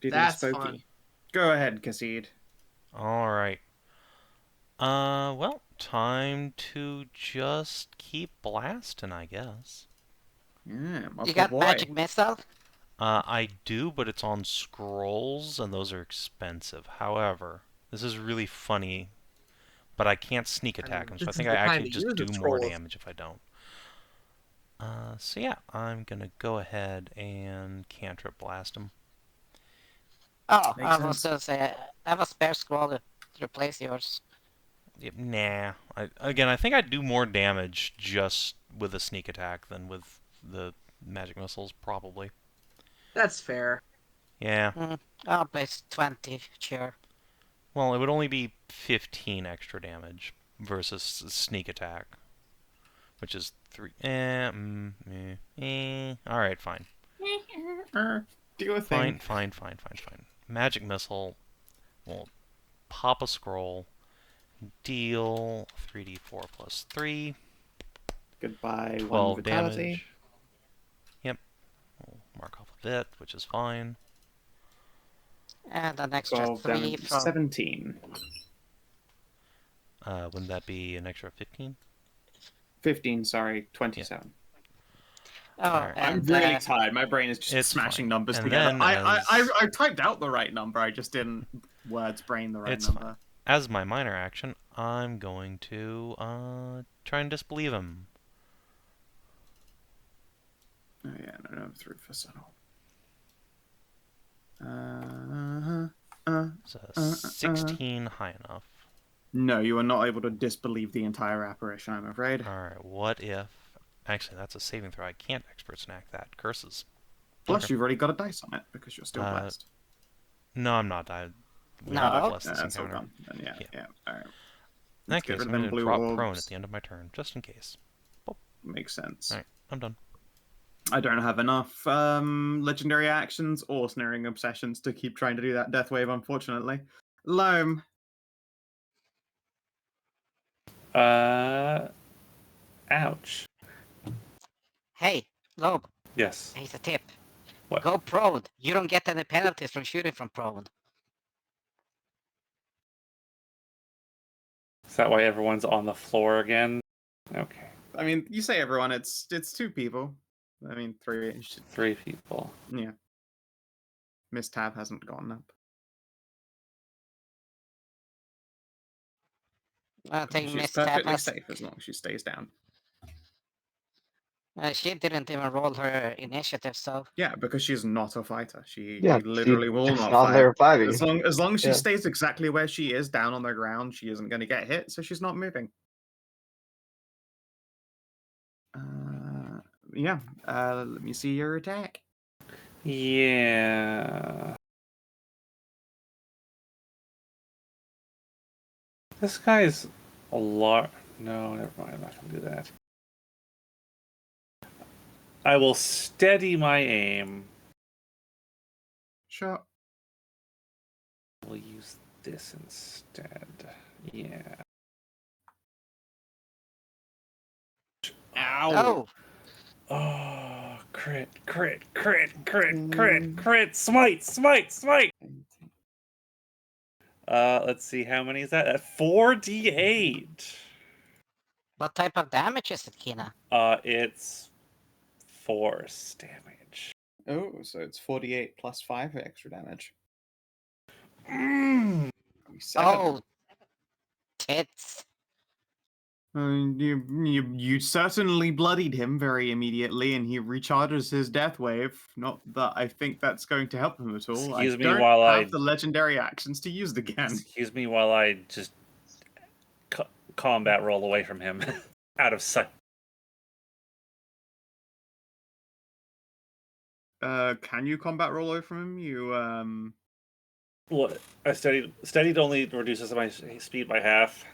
That's Spooky. fun. Go ahead, Khassid. Alright. Well, time to just keep blasting, I guess. Yeah, my You got boy. magic missile? I do, but it's on scrolls, and those are expensive. However, this is really funny, but I can't sneak attack him, so I This think is I the time actually to just use the do more scrolls. damage if I don't. So yeah, I'm gonna go ahead and cantrip blast him. Oh, Makes I was sense. gonna say I have a spare scroll to replace yours. Yep, nah. Again, I think I do more damage just with a sneak attack than with the magic missiles, probably. That's fair. Yeah. I'll place 20, sure. Well, it would only be 15 extra damage versus sneak attack, which is 3. Alright, fine. Do a thing. Fine. Magic missile will pop a scroll, deal 3d4 plus 3, Goodbye, 1 12 vitality. damage. Yep. We'll mark off a bit, which is fine. And an extra 12 3 damage. from 17. Wouldn't that be an extra 15? 15, sorry. 27. Oh, Alright. I'm and really tired. My brain is just It's smashing fine. numbers And together. then I typed out the right number. I just didn't words brain the right It's number. fine. As my minor action, I'm going to try and disbelieve him. Oh yeah, no, 3 for Subtle. So 16 high enough. No, you are not able to disbelieve the entire apparition, I'm afraid. Alright, what if... Actually, that's a saving throw. I can't expert snack that. Curses. Plus, Okay. you've already got a dice on it because you're still Uh, blessed. No, I'm not. We No. haven't Oh, blessed this That's all encounter. gone. Then yeah. Alright. In that Let's get case, rid I'm of them going to blue drop prone at orbs. the end of my turn, just in case. Makes sense. Alright, I'm done. I don't have enough legendary actions or snaring obsessions to keep trying to do that death wave, unfortunately. Loam. Ouch. hey, Loam, Yes. here's a tip. What? Go prone. You don't get any penalties from shooting from prone. Is that why everyone's on the floor again? Okay. I mean, you say everyone, it's 2 people. I mean, 3. 3 people. Yeah. Miss Tab hasn't gone up. I think She's Miss Tab perfectly has... safe as long as she stays down. She didn't even roll her initiative, so... Yeah, because she's not a fighter. She Yeah, literally will she's not not fight. there fighting. As long as she Yeah. stays exactly where she is, down on the ground, she isn't going to get hit, so she's not moving. Yeah. Let me see your attack. Yeah. This guy's a lot. No, never mind. I'm not going to do that. I will steady my aim. Sure. We'll use this instead. Yeah. Oh, Oh, crit. Smite. Let's see, how many is that? At 4d8. what type of damage is it, Kina? It's force damage. Oh, so it's 48 plus 5 extra damage. Mm. 7. Oh, tits. You certainly bloodied him very immediately, and he recharges his death wave. Not that I think that's going to help him at all. Excuse I me don't while have I- the legendary actions to use again. Excuse me while I just combat roll away from him. Out of sight. Can you combat roll away from him? What? I steadied only reduces my speed by half.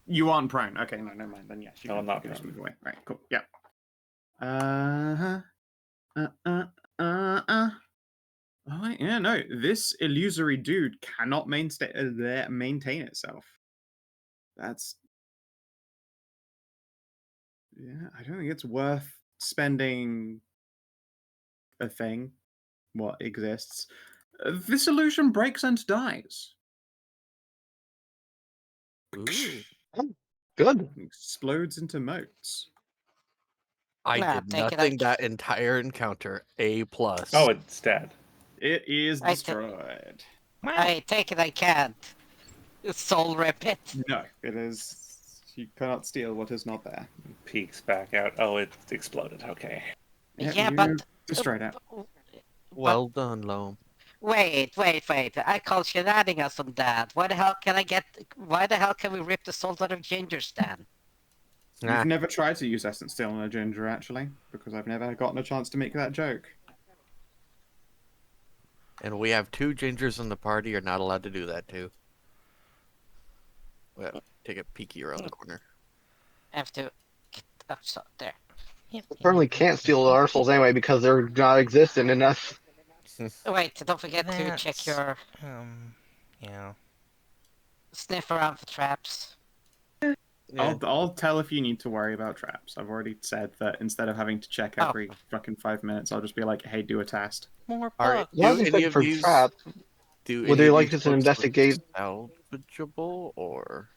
You aren't prone. Okay, no, never mind. Then yes, you No, can, I'm not you can just prone. move away. Right, cool. Yeah. Oh, wait, yeah, no. This illusory dude cannot maintain itself. That's... Yeah, I don't think it's worth spending a thing, what exists. This illusion breaks and dies. Ooh. Good. Explodes into motes. I Nah, did take it nothing out. that entire encounter. A+. Oh, it's dead. It is I destroyed. I take it I can't. Soul rip it. No, it is... You cannot steal what is not there. Peeks back out. Oh, it exploded. Okay. Yeah, you but destroyed it. Well done, Loam. wait. I call shenanigans on that. Why the hell can we rip the souls out of Ginger's then? You've never tried to use Essence Steel on a Ginger, actually, because I've never gotten a chance to make that joke. And we have 2 gingers in the party. You're not allowed to do that too. Well, take a peeky around the corner. I have to get up so there. Apparently can't steal our souls anyway because they're not existent enough. Wait, don't forget to check That's- your Yeah. sniff around for traps. Yeah. I'll tell if you need to worry about traps. I've already said that instead of having to check Oh. every fucking 5 minutes, I'll just be like, hey, do a test. More All right. bugs. Why Do is any it of for these trap? do Would any they of like these to books look investigate? salvageable or?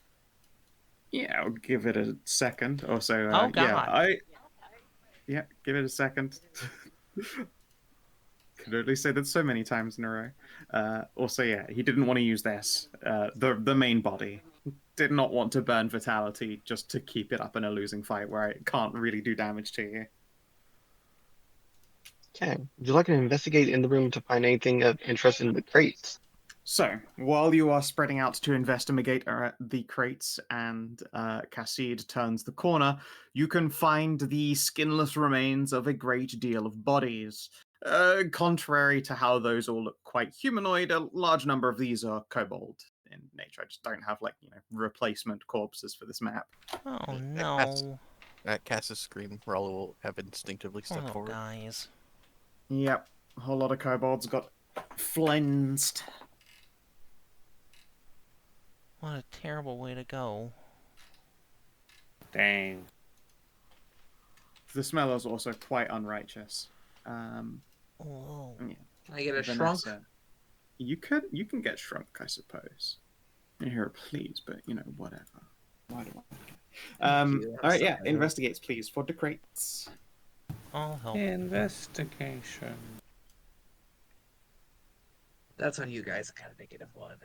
Yeah, I'll give it a second or so. Oh, Yeah, God. Yeah, give it a second. Could only say that so many times in a row. Also, yeah, he didn't want to use this. The main body did not want to burn Vitality just to keep it up in a losing fight where it can't really do damage to you. Okay. Would you like to investigate in the room to find anything of interest in the crates? So, while you are spreading out to investigate the crates and Khassid turns the corner, you can find the skinless remains of a great deal of bodies. Contrary to how those all look quite humanoid, a large number of these are kobold in nature. I just don't have, replacement corpses for this map. Oh no. At Cass's scream, Ralu will have instinctively Poor stepped little forward. guys. Yep, a whole lot of kobolds got flensed. What a terrible way to go. Dang. The smell is also quite unrighteous. Oh. Yeah. Can I get a shrunk? Vanessa, you can get shrunk, I suppose. Here, please, but whatever. Why do I? you. All right, yeah. Sorry. Investigates, please, for the crates. I'll help. Investigation. That's on you guys. I gotta make it a one.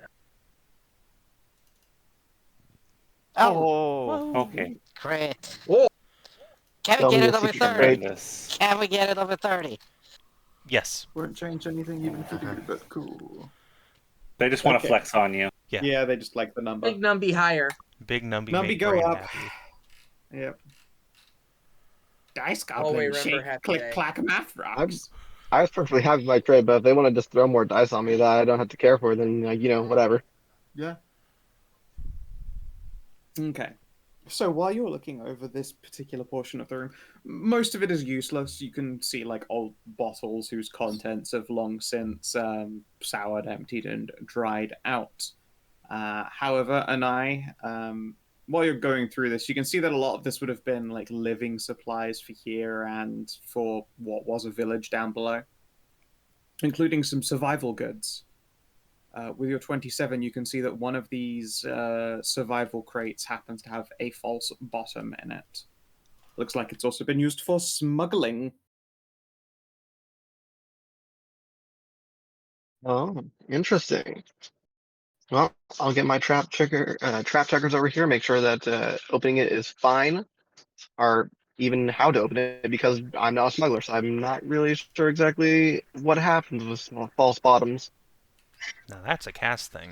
Oh, Okay. great. Whoa. Can we Tell get me it if over you can 30? This. Can we get it over 30? Yes. Won't change anything even for you, but cool. They just want to Okay. flex on you. Yeah. Yeah, they just like the number. Big numby higher. Big Numby Numby, made go Brain up. happy. Yep. Dice Always goblin, remember shake, happy click, day. clack, math rocks. I was perfectly happy with my trade, but if they want to just throw more dice on me that I don't have to care for, then whatever. Yeah. Okay. So while you're looking over this particular portion of the room, most of it is useless. You can see like old bottles whose contents have long since soured, emptied, and dried out. However, Anai, while you're going through this, you can see that a lot of this would have been like living supplies for here and for what was a village down below, including some survival goods. With your 27, you can see that one of these survival crates happens to have a false bottom in it. Looks like it's also been used for smuggling. Oh, interesting. Well, I'll get my trap checkers over here, make sure that opening it is fine, or even how to open it, because I'm not a smuggler, so I'm not really sure exactly what happens with false bottoms. Now that's a cast thing.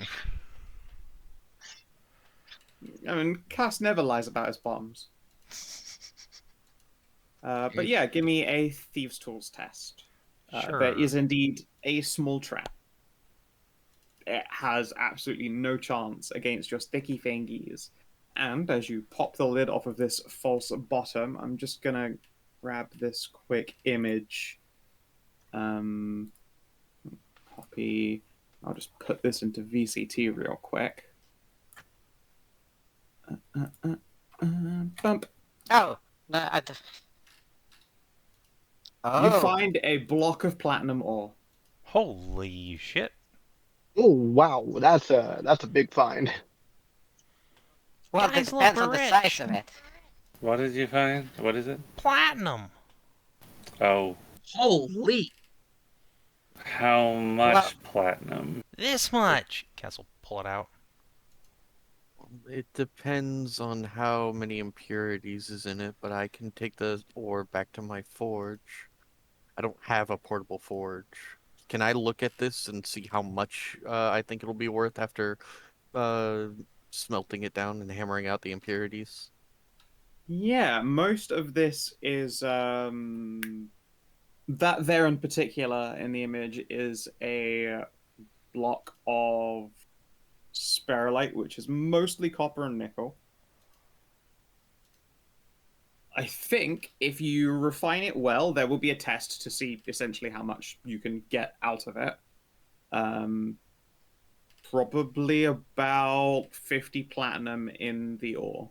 I mean, Cass never lies about his bottoms. But yeah, give me a Thieves' Tools test. Sure. There is indeed a small trap. It has absolutely no chance against your sticky fingies. And as you pop the lid off of this false bottom, I'm just gonna grab this quick image. Copy. I'll just put this into VCT real quick. Bump. Oh, no, You oh, find a block of platinum ore. Holy shit. Oh wow, that's a big find. well, Guys, it look, depends we're on the rich. size of it. What did you find? What is it? Platinum. Oh, Holy. how much platinum? This much. Castle, pull it out. It depends on how many impurities is in it, but I can take the ore back to my forge. I don't have a portable forge. Can I look at this and see how much I think it'll be worth after uh, smelting it down and hammering out the impurities? Yeah, most of this is that there in particular in the image is a block of sparolite, which is mostly copper and nickel. I think if you refine it well, there will be a test to see essentially how much you can get out of it. Probably about 50 platinum in the ore.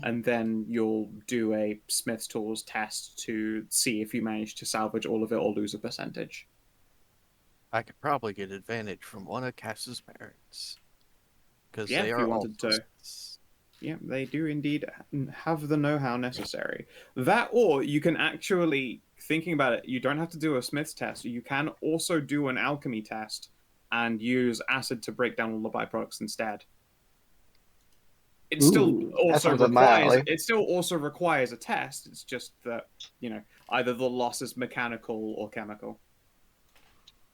And then you'll do a Smith's Tools test to see if you manage to salvage all of it or lose a percentage. I could probably get advantage from one of Cass's parents. Because Yeah, they if are you wanted also... to. Yeah, they do indeed have the know-how necessary. That, or you can actually, thinking about it, you don't have to do a Smith's test. You can also do an alchemy test and use acid to break down all the byproducts instead. It still Ooh, that also sounds up my requires alley. it still also requires a test. It's just that, either the loss is mechanical or chemical.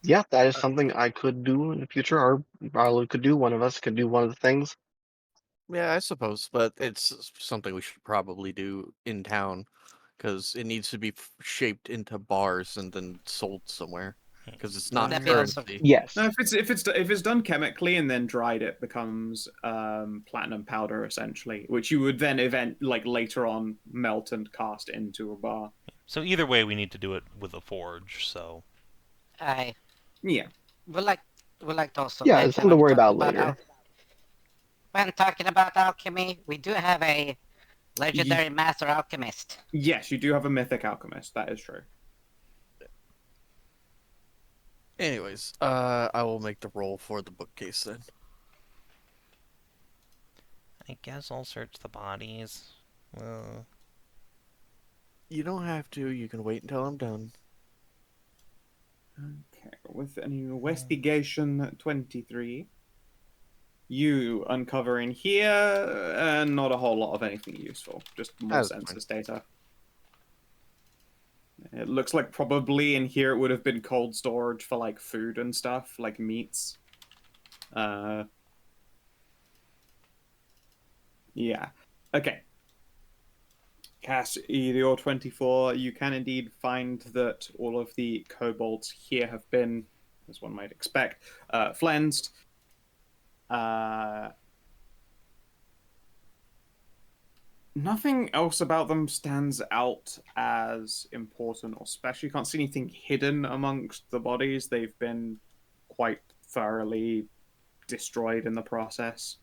Yeah, that is something I could do in the future, or Ralu could do. One of us could do one of the things. Yeah, I suppose, but it's something we should probably do in town. Because it needs to be shaped into bars and then sold somewhere. Because it's Would not that be also? currency. Yes. Now, if it's done chemically and then dried, it becomes platinum powder essentially, which you would then later on melt and cast into a bar. So either way, we need to do it with a forge, so... I Yeah. would like to also Yeah, it's mention something to when worry talking about about later. when talking about alchemy, we do have a legendary master alchemist. Yes, you do have a mythic alchemist. That is true. Anyways, I will make the roll for the bookcase then. I guess I'll search the bodies. You don't have to. You can wait until I'm done. Okay, with an investigation 23, you uncover in here not a whole lot of anything useful, just more That's fine. census data. It looks like probably in here it would have been cold storage for like food and stuff, like meats. Yeah. Okay. Cass, your 24, you can indeed find that all of the kobolds here have been, as one might expect, flensed. Nothing else about them stands out as important or special. You can't see anything hidden amongst the bodies. They've been quite thoroughly destroyed in the process.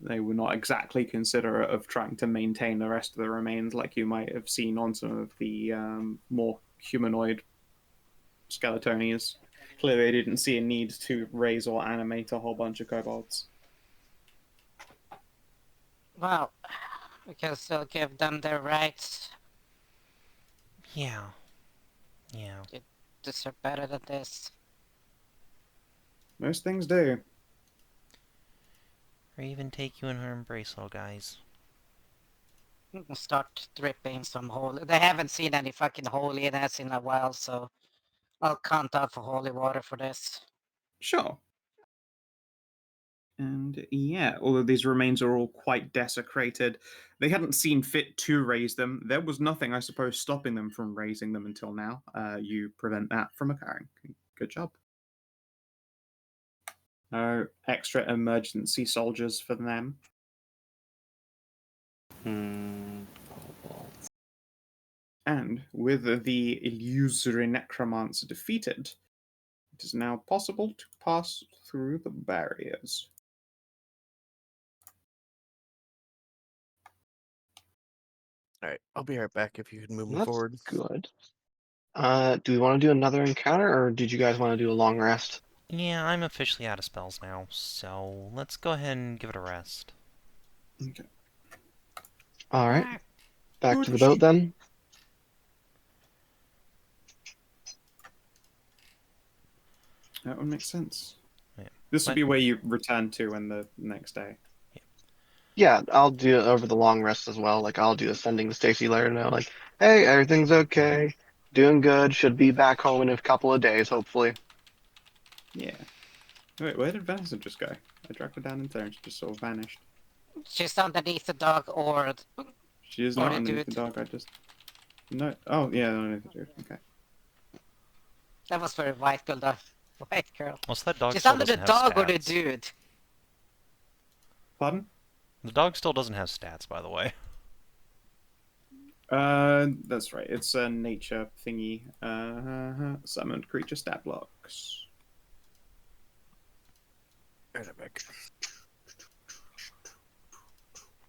They were not exactly considerate of trying to maintain the rest of the remains like you might have seen on some of the more humanoid Skeletonians. Clearly they didn't see a need to raise or animate a whole bunch of kobolds. Well, we can still give them their rights. Yeah. Yeah. You deserve better than this. Most things do. Or even take you in her embrace, little guys. Start dripping some holy. They haven't seen any fucking holiness in a while, so I'll count out for holy water for this. Sure. And yeah, although these remains are all quite desecrated, they hadn't seen fit to raise them. There was nothing, I suppose, stopping them from raising them until now. You prevent that from occurring. Good job. No extra emergency soldiers for them. Kobolds. And with the illusory necromancer defeated, it is now possible to pass through the barriers. Alright, I'll be right back if you could move me That's forward. good. Do we want to do another encounter, or did you guys want to do a long rest? Yeah, I'm officially out of spells now, so let's go ahead and give it a rest. Okay. All right, back Good to the boat sheep. then. That would make sense. Yeah. This would be where you return to in the next day. Yeah, I'll do it over the long rest as well. Like I'll do a sending to Stacy, let her know, like, hey, everything's okay, doing good, should be back home in a couple of days, hopefully. Yeah. Wait, where did Vanessa just go? I dragged her down in there and she just sort of vanished. She's underneath the dog or She is Or not did underneath the it- dog, I just... No. Oh, yeah, underneath the dude. Okay. that was very white girl. The white girl. Well, so that dog She's still under the doesn't have dog or the stats. dude. Pardon? The dog still doesn't have stats, by the way. That's right. It's a nature thingy. Summoned creature stat blocks. Alright, I'm back.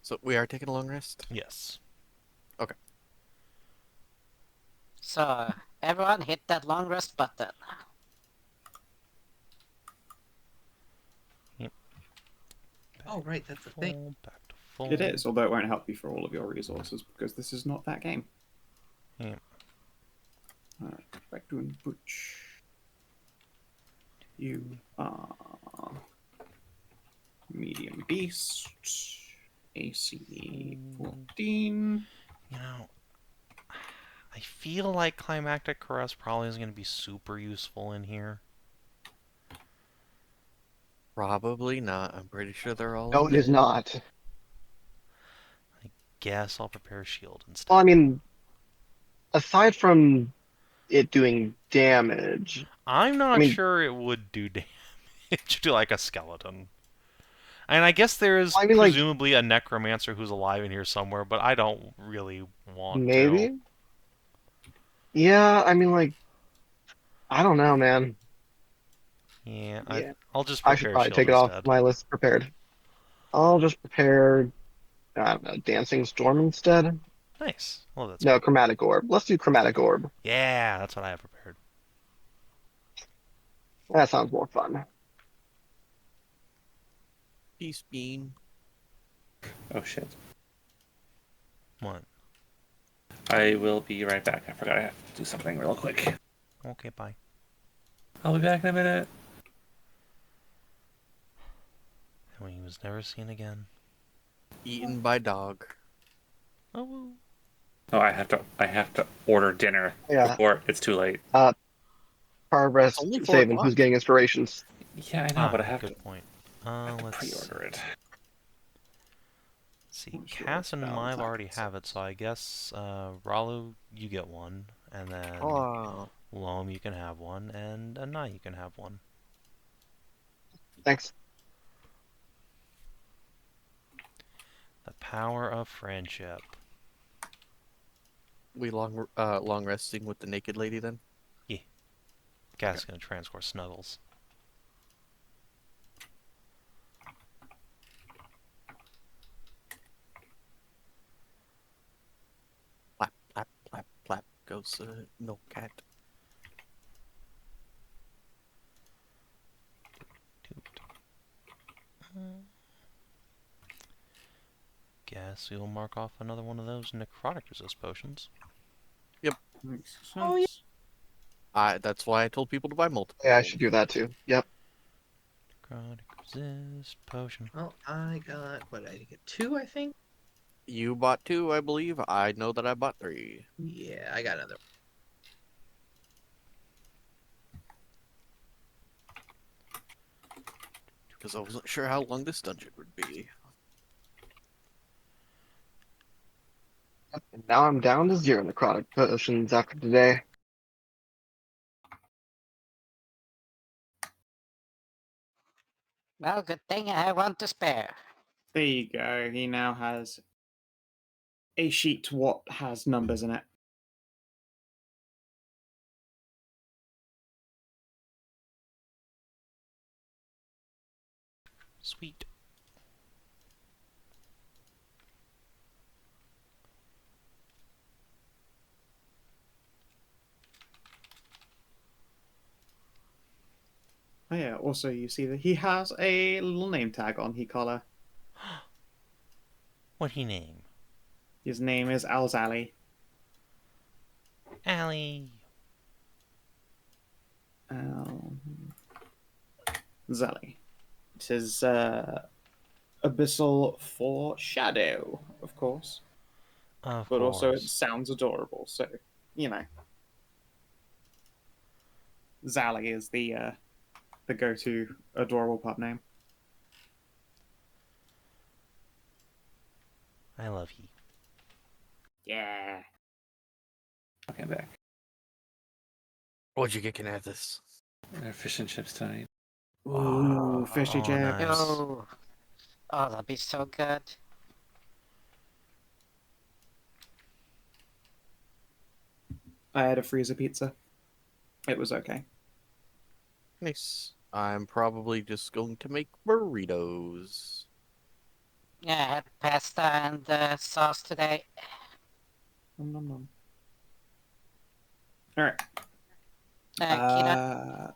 So we are taking a long rest? Yes. So everyone hit that long rest button. Oh, right, that's the thing. Back to full. It is, although it won't help you for all of your resources because this is not that game. Yeah. Alright, back to Butch. You are medium beast, AC 14. You know, I feel like Climactic Caress probably is going to be super useful in here. Probably not. I'm pretty sure they're all No, it is undead. not. Guess I'll prepare a shield instead. Well, I mean, aside from it doing damage, I'm not mean- sure it would do damage to like a skeleton. And I guess there is I mean, like- presumably a necromancer who's alive in here somewhere, but I don't really want maybe? to. Yeah, I mean, like, I don't know, man. Yeah, Yeah. I'll just I prepare should a probably shield take it instead. off my list prepared. I'll just prepare, I don't know, Dancing Storm instead? Nice. Well, that's No, Chromatic Orb. Let's do Chromatic Orb. Yeah, that's what I have prepared. That sounds more fun. Peace bean. Oh shit. What? I will be right back. I forgot I have to do something real quick. Okay, bye. I'll be back in a minute. And he was never seen again. Eaten by dog. Oh, well. Oh, I have to order dinner Yeah. before it's too late. Progress Only 4 Savin, o'clock. who's getting inspirations. Yeah, I know, but I have good to point. Let's pre-order it. see. I'm sure Cass and it's Live already balanced. have it, so I guess Ralu, you get one, and then Oh, Loam, you can have one, and Anai, you can have one. Thanks. The power of friendship. We long resting with the naked lady then? Yeah. Gas gonna transport Snuggles. Plap, plap, plap, plap goes no cat. Guess we will mark off another one of those necrotic resist potions. Makes sense. Oh, yeah. That's why I told people to buy multiple. Yeah, I should do that too. Yep. Necrotic resist potion. Well, I got, what, I get 2, I think? You bought 2, I believe. I know that I bought 3. Yeah, I got another. Because I wasn't sure how long this dungeon would be. And now I'm down to 0 necrotic potions after today. Well, good thing I have one to spare. There you go. He now has a sheet what has numbers in it. Sweet. Oh yeah, also you see that he has a little name tag on his collar. What he name? His name is Alzali. Allie. Zali. It is Abyssal for Shadow, of course. Of But course. also it sounds adorable, so, you know. Zali is the go-to adorable pub name. I love he. Yeah. Okay, I'm back. What'd you get, Kinathis? They're fish and chips tonight. Ooh, fishy oh, chips. nice. Oh, that'd be so good. I had a freezer pizza. It was okay. Nice. I'm probably just going to make burritos. Yeah, I had pasta and sauce today. Nom, nom, nom. All right. Kina,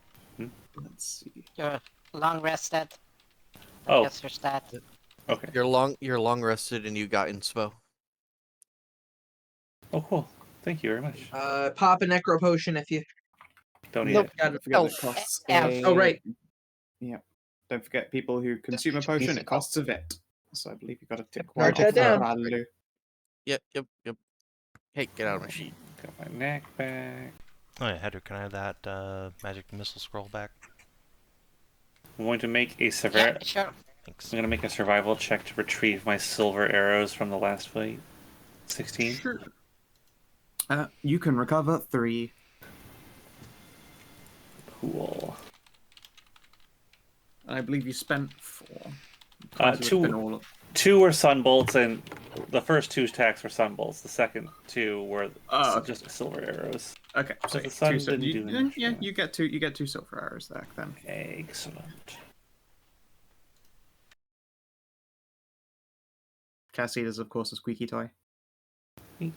Let's see. you're long rested. I Oh. guess your stat. Okay. You're long rested and you got inspo. Oh, cool. Thank you very much. Pop a necro potion if you. Don't need Nope. it. Got Don't forget that it Elf. costs Elf. a... Oh, right. Yep. Don't forget people who consume a potion, it costs a bit. So I believe you got to tick one Mark that off for down. Ralu. Yep. Hey, get out of my sheet. Got my neck back. Oh yeah, Hedrah, can I have that magic missile scroll back? I'm going to make a Yeah, sure. Thanks. I'm going to make a survival check to retrieve my silver arrows from the last fight. 16. Sure. You can recover 3. Cool. And I believe you spent 4. Two were sunbolts, and the first 2 attacks were sunbolts. The second 2 were okay. just silver arrows. Okay, so the sun 2 didn't do much, yeah, yeah. you get 2 silver arrows back then. Excellent. Khassid is of course a squeaky toy. Sweet.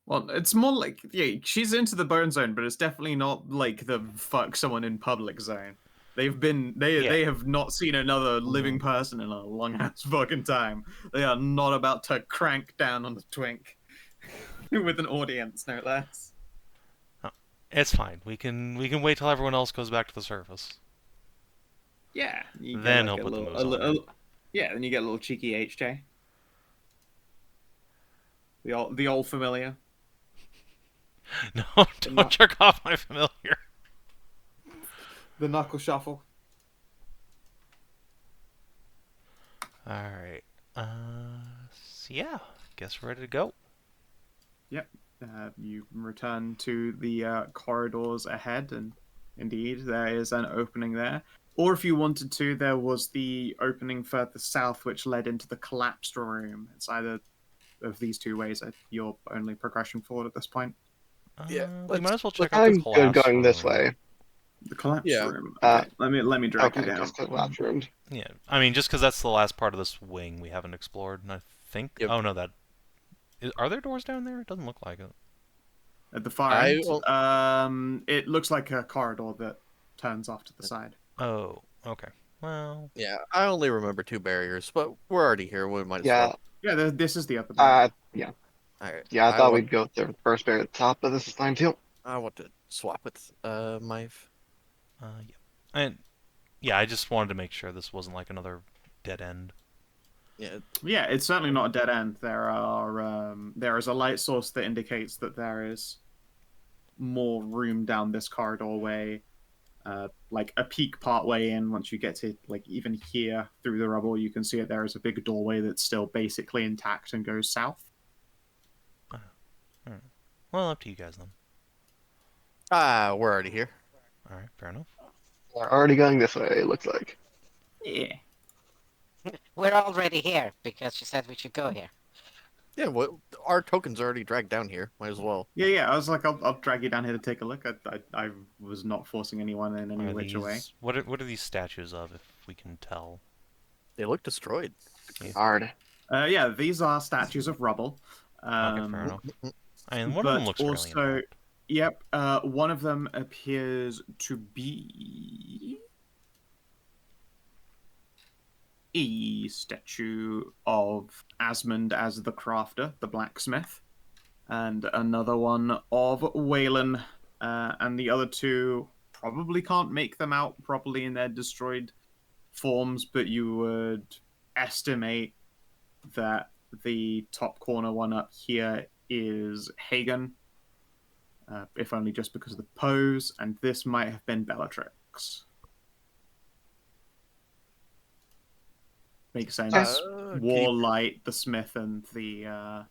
Well, it's more like, yeah, she's into the bone zone, but it's definitely not like the fuck someone in public zone. They have not seen another living person in a long ass fucking time. They are not about to crank down on the twink with an audience, no less. Oh, it's fine. We can wait till everyone else goes back to the surface. Yeah. You Then get, he'll put the moves little, on. yeah, then you get a little cheeky HJ. The old familiar. No, don't jerk off my familiar. The knuckle shuffle. Alright. So yeah, guess we're ready to go. Yep. You return to the corridors ahead, and Indeed, there is an opening there. Or if you wanted to, there was the opening further south, which led into the collapsed room. It's either of these two ways your only progression forward at this point. Yeah, We might as well check let's- out the I'm good collapse going this room. way. The collapsed Yeah. room. Okay, let me drag you Okay, down. just the last room. Yeah, I mean, just because that's the last part of this wing we haven't explored, and I think... Yep. Oh, no, are there doors down there? It doesn't look like it. At the far I end, will- it looks like a corridor that turns off to the side. Oh, okay. Well... Yeah, I only remember 2 barriers, but we're already here. We might as Yeah. well. Yeah, this is the other barrier. Yeah. All right. Yeah, I thought we'd go with the first bear at the top, but this is fine too. I want to swap with my. yeah. And yeah, I just wanted to make sure this wasn't like another dead end. Yeah. Yeah, it's certainly not a dead end. There is a light source that indicates that there is more room down this corridor way. Like a peak part way in, once you get to like even here through the rubble, you can see it. There is a big doorway that's still basically intact and goes south. Alright. Well, up to you guys then. We're already here. All right, fair enough. We're already going this way, it looks like. Yeah. We're already here because she said we should go here. Yeah, well, our tokens are already dragged down here. Might as well. Yeah. I was like, I'll drag you down here to take a look. I was not forcing anyone in any Are which way. What are these statues of, if we can tell? They look destroyed. Hard. Yeah, these are statues of rubble. Okay, fair enough. I mean, one of them looks fairly intact. Yep, one of them appears to be a statue of Asmund as the crafter, the blacksmith, and another one of Waylon, and the other two probably can't make them out properly in their destroyed forms, but you would estimate that the top corner one up here is Hagen, if only just because of the pose, and this might have been Bellatrix. Makes sense. Warlight, the Smith, and the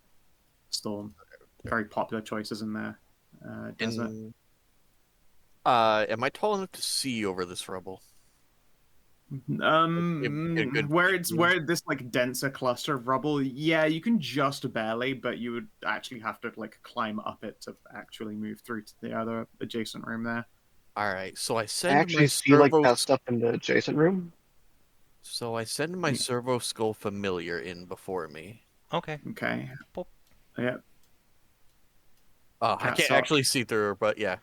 Storm. Very popular choices in there. Desert. Am I tall enough to see over this rubble? Where this like denser cluster of rubble, yeah, you can just barely, but you would actually have to like climb up it to actually move through to the other adjacent room there. All right, so I I send actually my see like servo. that stuff in the adjacent room. So I send my servo skull familiar in before me. Okay. Okay. Boop. Yeah. I can't actually see through her, but yeah.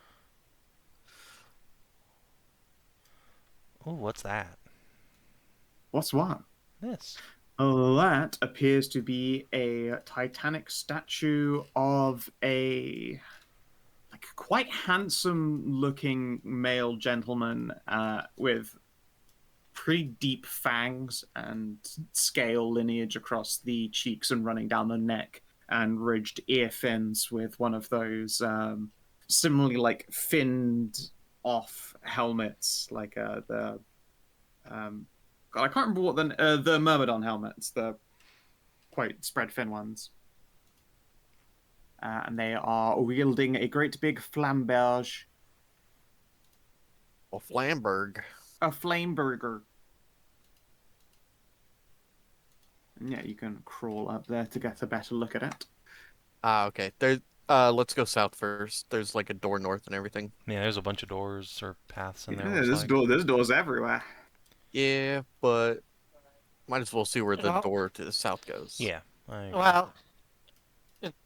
Ooh, what's that? What's what? This. That appears to be a titanic statue of a like quite handsome-looking male gentleman with pretty deep fangs and scale lineage across the cheeks and running down the neck, and ridged ear fins with one of those similarly like finned off helmets, like the God, I can't remember what the Myrmidon helmets, the quite spread fin ones. And they are wielding a great big flamberge. Well, Flamberg. A flameburger. And yeah, you can crawl up there to get a better look at it. Okay. Let's go south first. There's like a door north and everything. Yeah, there's a bunch of doors or paths in there. Yeah, there's doors everywhere. Yeah, but might as well see where the door to the south goes. Yeah. Well,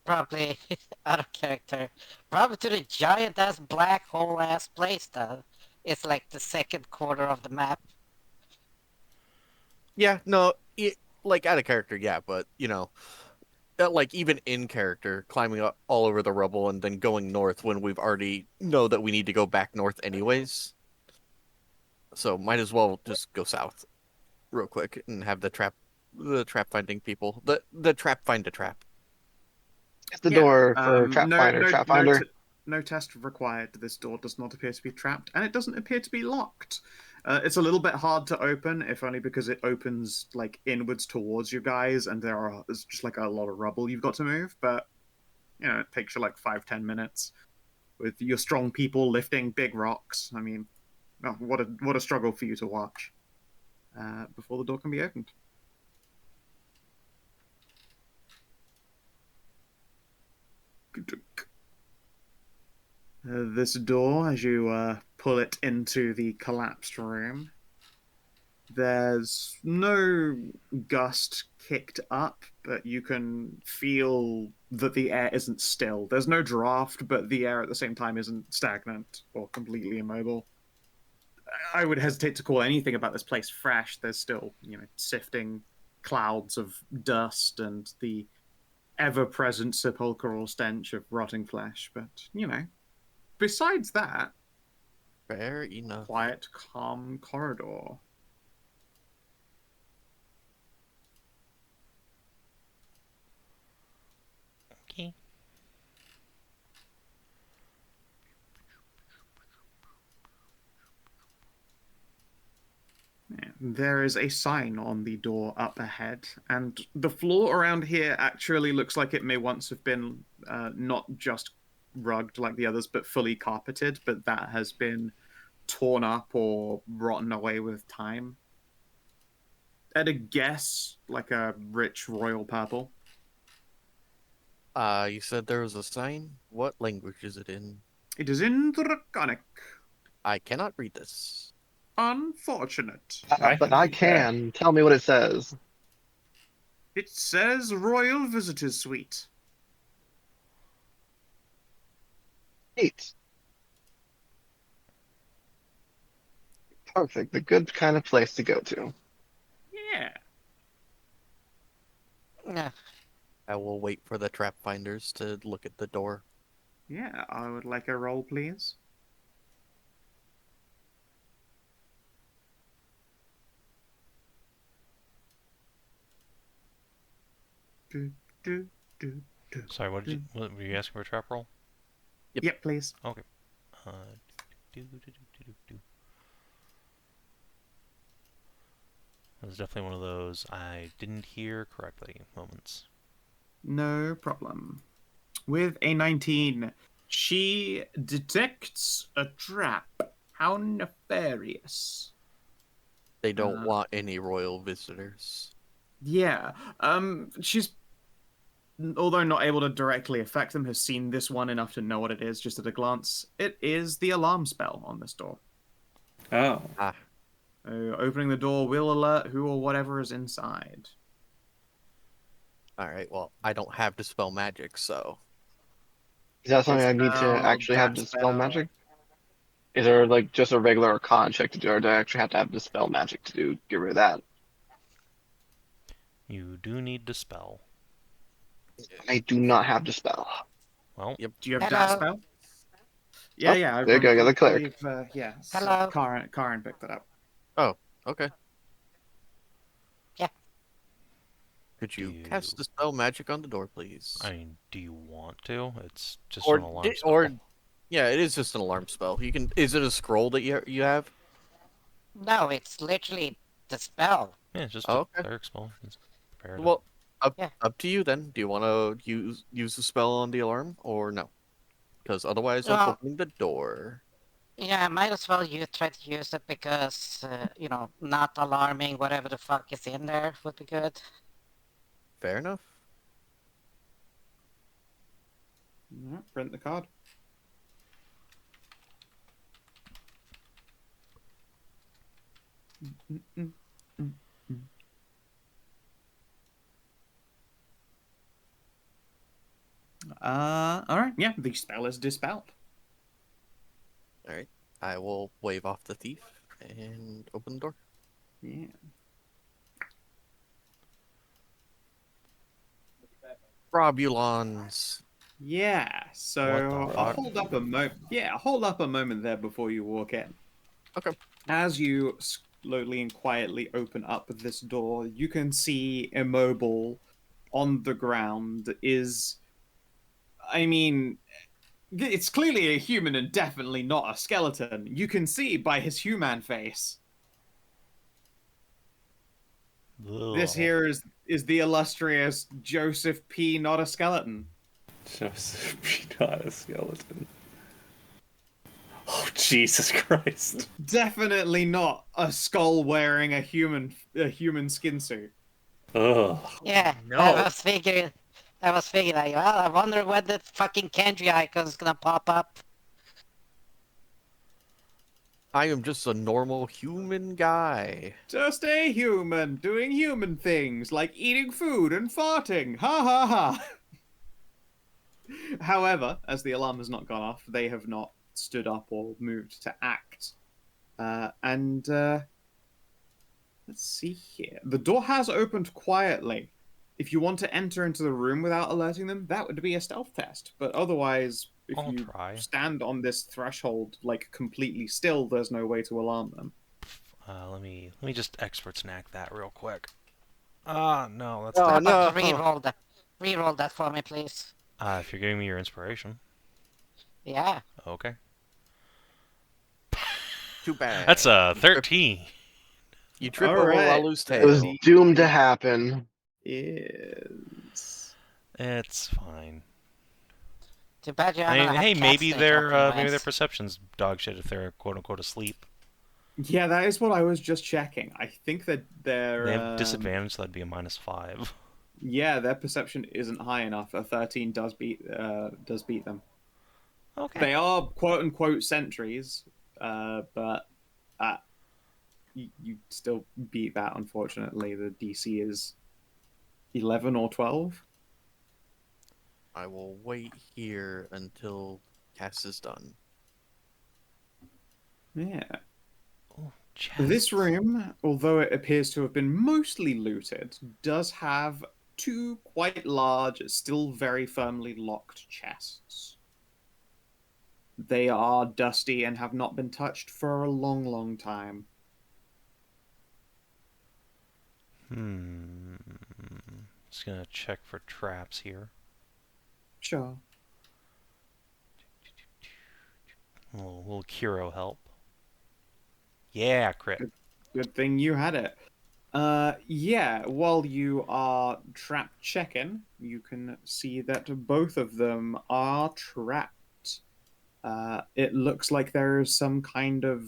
probably out of character. Probably to the giant ass black hole ass place though. It's like the second quarter of the map. Yeah, no, like out of character, yeah, but you know, like even in character, climbing up all over the rubble and then going north when we've already know that we need to go back north anyways. So might as well just go south real quick and have the trap finding people. The trap find a trap. It's the door for trap finder. No test required. This door does not appear to be trapped, and it doesn't appear to be locked. It's a little bit hard to open, if only because it opens like inwards towards you guys, and there's just like a lot of rubble you've got to move. But you know, it takes you like 5-10 minutes. with your strong people lifting big rocks. I mean, oh, what a struggle for you to watch before the door can be opened. This door, as you pull it into the collapsed room, there's no gust kicked up, but you can feel that the air isn't still. There's no draft, but the air at the same time isn't stagnant or completely immobile. I would hesitate to call anything about this place fresh. There's still, sifting clouds of dust and the ever-present sepulchral stench of rotting flesh. But, besides that, Fair enough. quiet, calm corridor. Okay. Yeah, there is a sign on the door up ahead, and the floor around here actually looks like it may once have been not just rugged like the others, but fully carpeted, but that has been torn up or rotten away with time. At a guess, like a rich royal purple. You said there was a sign? What language is it in? It is in Draconic. I cannot read this. Unfortunate. But I can. Tell me what it says. It says Royal Visitors Suite. 8. Perfect. The good kind of place to go to. Yeah. Nah. I will wait for the trap finders to look at the door. Yeah, I would like a roll, please. Sorry, what were you asking for a trap roll? Yep, please. Okay. Do, do, do, do, do, do. That was definitely one of those I didn't hear correctly moments. No problem. With a 19, she detects a trap. How nefarious. They don't want any royal visitors. Yeah. She's, although not able to directly affect them, has seen this one enough to know what it is just at a glance. It is the alarm spell on this door. Oh. Opening the door will alert who or whatever is inside. Alright, well, I don't have Dispel Magic, so... Is that something I need to Dispel actually have that Dispel spell. Magic? Is there like just a regular Arcane check to do, or do I actually have to have Dispel Magic to get rid of that? You do need Dispel. I do not have Dispel. Well, Yep. Do you have Hello. that spell? Yeah, Oh, yeah. there you go, I got the Cleric. Yeah. Hello. Karin picked it up. Oh, okay. Yeah. Could you Do cast you- Dispel Magic on the door, please? I mean, do you want to? It's just Or an alarm di- spell. or- Yeah, it is just an alarm spell. You can. Is it a scroll that you have? No, it's literally the spell. Yeah, it's just Oh, a okay. cleric spell. It's prepared. Well, Yeah. up to you then. Do you want to use the spell on the alarm or no? Because otherwise, I'm opening the door. Yeah, might as well you try to use it because, not alarming whatever the fuck is in there would be good. Fair enough. Yeah, print the card. All right. Yeah, the spell is dispelled. All right. I will wave off the thief and open the door. Yeah. Robulons. Yeah. So What the fuck? hold up a moment. Yeah, hold up a moment there before you walk in. Okay. As you slowly and quietly open up this door, you can see immobile on the ground is. I mean, it's clearly a human and definitely not a skeleton. You can see by his human face. This Ugh. here is the illustrious Joseph P. Not a skeleton. Joseph P. Not a skeleton. Oh, Jesus Christ. Definitely not a skull wearing a human skin suit. Ugh. Yeah, No. I was figuring, like, well, I wonder when the fucking Kendry icon's gonna pop up. I am just a normal human guy. Just a human doing human things like eating food and farting. Ha ha ha. However, as the alarm has not gone off, they have not stood up or moved to act. Let's see here. The door has opened quietly. If you want to enter into the room without alerting them, that would be a stealth test. But otherwise, if I'll you try. stand on this threshold like completely still, there's no way to alarm them. Let me just expert snack that real quick. No, that's Oh, How about no. reroll that for me, please? if you're giving me your inspiration. Yeah. Okay. Too bad. That's a 13. You trip All over right. Ralu's It was tail. doomed to happen. Is It's fine. Too bad you're I gonna mean, have hey, cats maybe to jump in your maybe their ass. perception's dog shit if they're quote unquote asleep. yeah, that is what I was just checking. I think that They have disadvantage, so that'd be a -5. yeah, their perception isn't high enough. A 13 does beat them. Okay. They are quote unquote sentries, but you still beat that. Unfortunately, the DC is 11 or 12. I will wait here until Cass is done. Yeah. Oh, This chests. room, although it appears to have been mostly looted, does have two quite large, still very firmly locked chests. They are dusty and have not been touched for a long, long time. Just gonna check for traps here. Sure. A little Kiro help. Yeah, crit. Good thing you had it. Yeah, while you are trap checking, you can see that both of them are trapped. It looks like there is some kind of.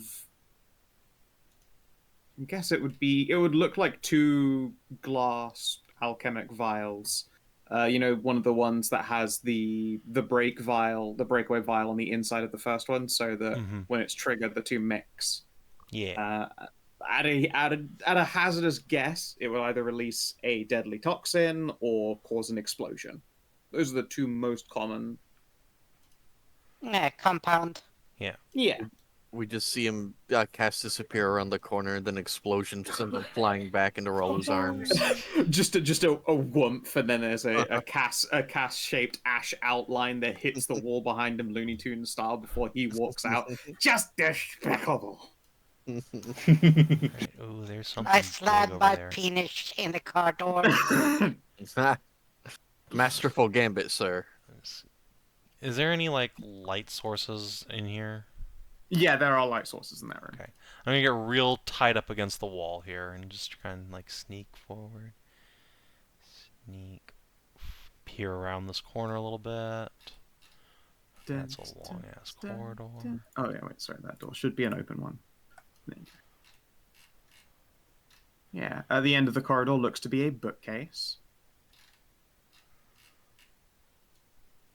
I guess it would look like two glass alchemic vials. One of the ones that has the breakaway vial on the inside of the first one, so that when it's triggered, the two mix. Yeah. At a hazardous guess, it will either release a deadly toxin or cause an explosion. Those are the two most common. Yeah, compound. Yeah. Yeah. We just see him Cass disappear around the corner, and then explosion send him flying back into Ralu's arms. just a whoomph, and then there's a cast shaped ash outline that hits the wall behind him, Looney Tunes style, before he walks out. Just despicable. Right. Ooh, there's something I big slammed over my there. penis in the car door. Masterful gambit, sir. Is there any like light sources in here? Yeah, there are light sources in that room. Okay. I'm gonna get real tight up against the wall here and just try and like sneak forward. Sneak. Peer around this corner a little bit. That's a long ass corridor. Oh yeah, wait, sorry, that door should be an open one. Yeah, at the end of the corridor looks to be a bookcase.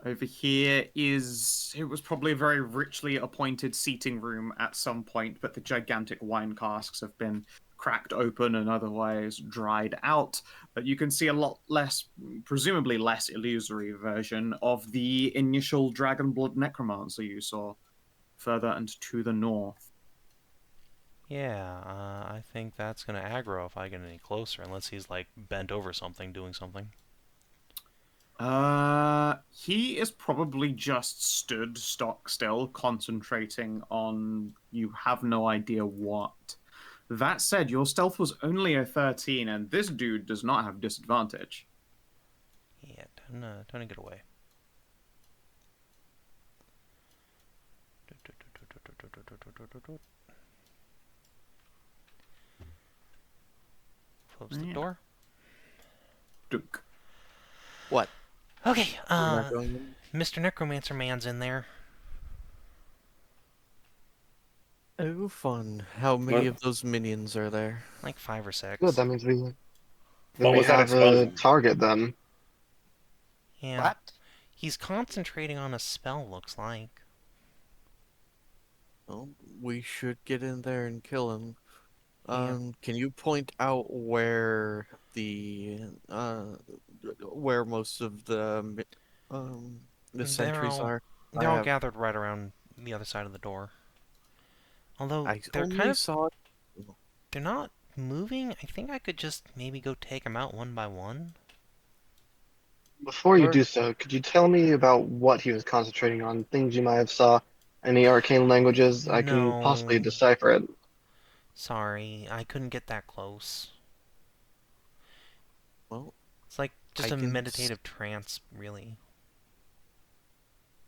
Over here it was probably a very richly appointed seating room at some point, but the gigantic wine casks have been cracked open and otherwise dried out. But you can see a lot less, presumably less illusory version of the initial Dragonblood Necromancer you saw further and to the north. Yeah, I think that's gonna aggro if I get any closer, unless he's like bent over something, doing something. He is probably just stood stock still, concentrating on you have no idea what. That said, your stealth was only a 13, and this dude does not have disadvantage. Yeah, time to get away. Close the door. Duke. What? Okay, We're not going in? Mr. Necromancer Man's in there. Oh, fun. How many of those minions are there? Like 5 or 6. Good, that means What we was that have a explosion? target then. Yeah. What? He's concentrating on a spell, looks like. Well, we should get in there and kill him. Yeah. Can you point out where where most of the sentries are? They're all gathered right around the other side of the door. Although I they're only saw it. they're not moving. I think I could just maybe go take them out one by one. Before you Or do so, could you tell me about what he was concentrating on? Things you might have saw? Any arcane languages? I can possibly No. decipher it. Sorry, I couldn't get that close. well, It's like just I a can meditative trance, really.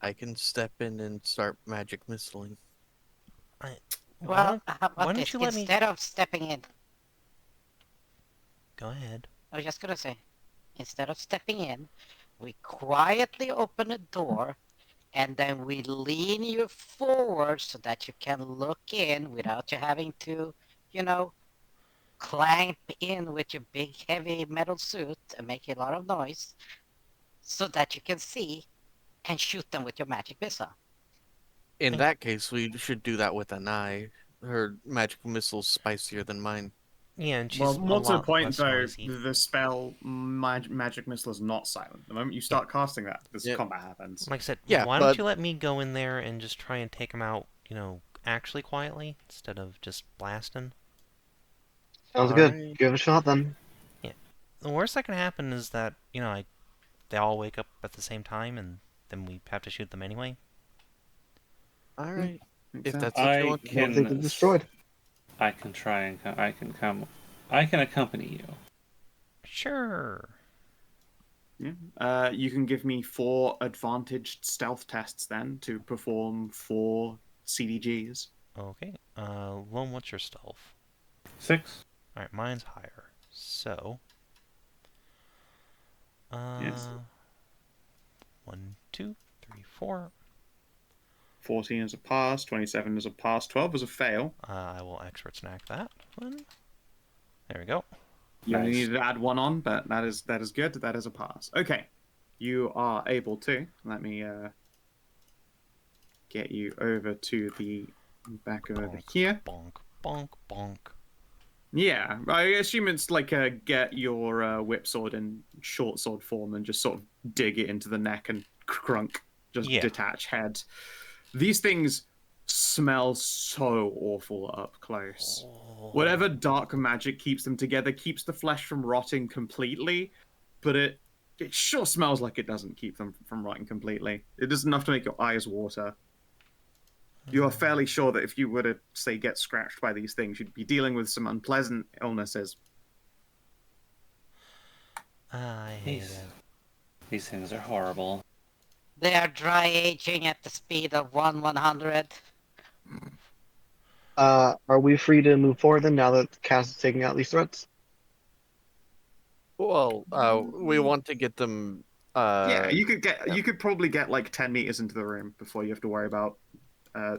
I can step in and start magic missiling. Why Well, how why about don't this? you let me Instead of stepping in, go ahead? I was just gonna say, instead of stepping in, we quietly open a door and then we lean you forward so that you can look in without you having to, you know, clamp in with your big heavy metal suit and make a lot of noise so that you can see and shoot them with your magic missile. In Okay. that case, we should do that with Anai. Her magic missile's spicier than mine. Yeah, and she's Well, a more to the lot point less though, noisy. the spell magic missile is not silent. The moment you start casting that, this Yep. combat happens. Like I said, Yeah, why don't but you let me go in there and just try and take them out, actually quietly instead of just blasting? Sounds good. Alright. Give it a shot then. Yeah. The worst that can happen is that, they all wake up at the same time and then we have to shoot them anyway. Alright. Makes If sense. that's what you I want to do. Don't think they're destroyed. I can try and I can come. I can accompany you. Sure. Yeah. You can give me 4 advantaged stealth tests then to perform 4 CDGs. Okay. Loam, what's your stealth? 6. Alright, mine's higher. So, Yes. 1, 2, 3, 4. 14 is a pass, 27 is a pass, 12 is a fail. I will expert snack that one. There we go. You only Nice. needed to add 1 on, but that is good. That is a pass. Okay. You are able to. Let me get you over to the back over Bonk, here. bonk, bonk, bonk. Yeah, I assume it's like get your whip sword in short sword form and just sort of dig it into the neck and crunk, just Yeah. detach head. These things smell so awful up close. Oh. Whatever dark magic keeps them together keeps the flesh from rotting completely, but it sure smells like it doesn't keep them from rotting completely. It is enough to make your eyes water. You are fairly sure that if you were to, say, get scratched by these things, you'd be dealing with some unpleasant illnesses. I hate it. These things are horrible. They are dry aging at the speed of 1/100. Are we free to move forward then now that Cass is taking out these threats? Well, we want to get them. Yeah, you could probably get like 10 meters into the room before you have to worry about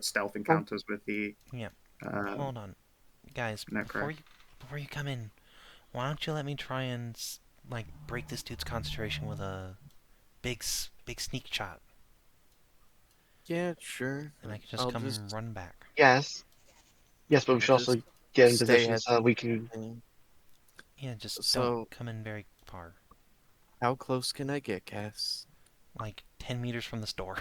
stealth encounters with the. Yeah. Uh, Hold on, guys. Necro. Before you come in, why don't you let me try and break this dude's concentration with a big sneak shot, Yeah, sure. and I can just I'll come just- run back. Yes. Yes, but we should also get in stay position at so we can. Yeah, just So- don't come in very far. How close can I get, Cass? Like 10 meters from this door.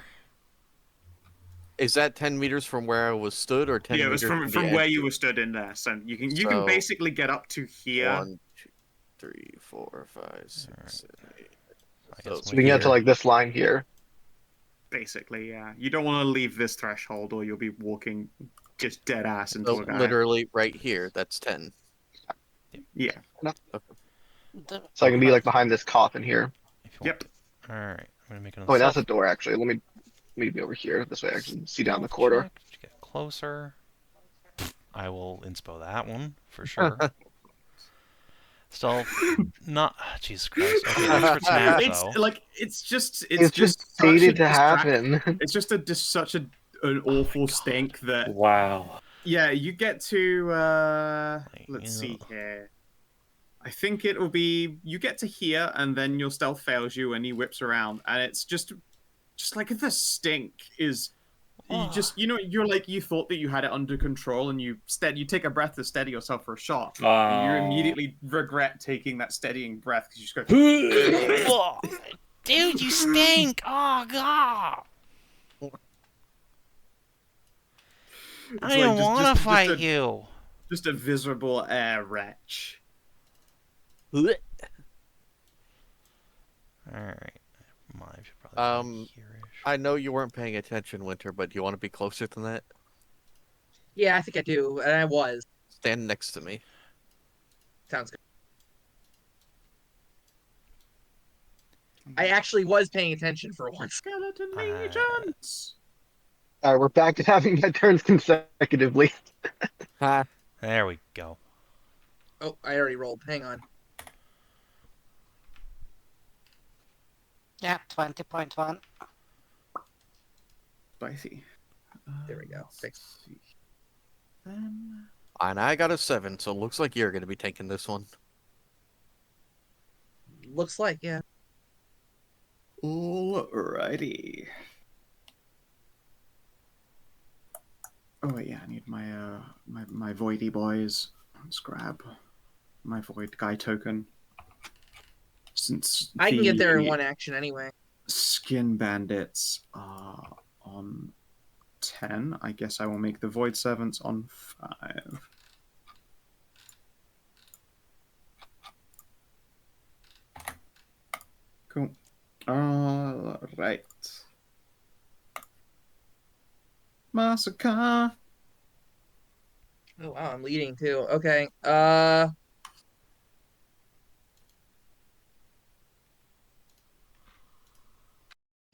Is that 10 meters from where I was stood, or 10 Yeah, it was meters from the where you exit? were stood in there. So you can So, basically get up to here. 1, 2, 3, 4, 5, 6, Alright. 7, 8. I So guess it's So we can get to here. like this line here. Basically, yeah. You don't want to leave this threshold, or you'll be walking just dead ass into So a guy. literally right here. That's 10. Yeah. So I can be like behind this coffin here. If you Yep. want. Alright, I'm gonna make another Oh, wait, that's a self door actually. Let me be over here. This way I can see down the corridor. check to get closer. I will inspo that one for sure. Still, not Jesus Christ. Okay, expert snap It's though. like it's just Fated to happen. It's just such an awful stink that Wow. Yeah, you get to Like, let's you see know. here. I think it'll be you get to here, and then your stealth fails you, and he whips around, and it's just like the stink is. You Oh. just you're like you thought that you had it under control, and you take a breath to steady yourself for a shot. Oh. And you immediately regret taking that steadying breath because you just go. Oh, dude, you stink! Oh god! I don't even want to fight you. Just a miserable air wretch. Alright. Mine should probably be here-ish. I know you weren't paying attention, Winter, but do you want to be closer than that? Yeah, I think I do, and I was. Stand next to me. Sounds good. I actually was paying attention for once. Skeleton legions. All right, we're back to having my turns consecutively. There we go. Oh, I already rolled. Hang on. Yeah, 20.1. Spicy. There we go. Let's Fix. see. Then And I got a 7, so it looks like you're going to be taking this one. Looks like, yeah. alrighty. Oh wait, yeah, I need my my voidy boys. Let's grab my void guy token. Since I can get there in the one action anyway. skin bandits are on 10, I guess I will make the void servants on 5. Cool. All right. Masika. Oh wow, I'm leading too. Okay.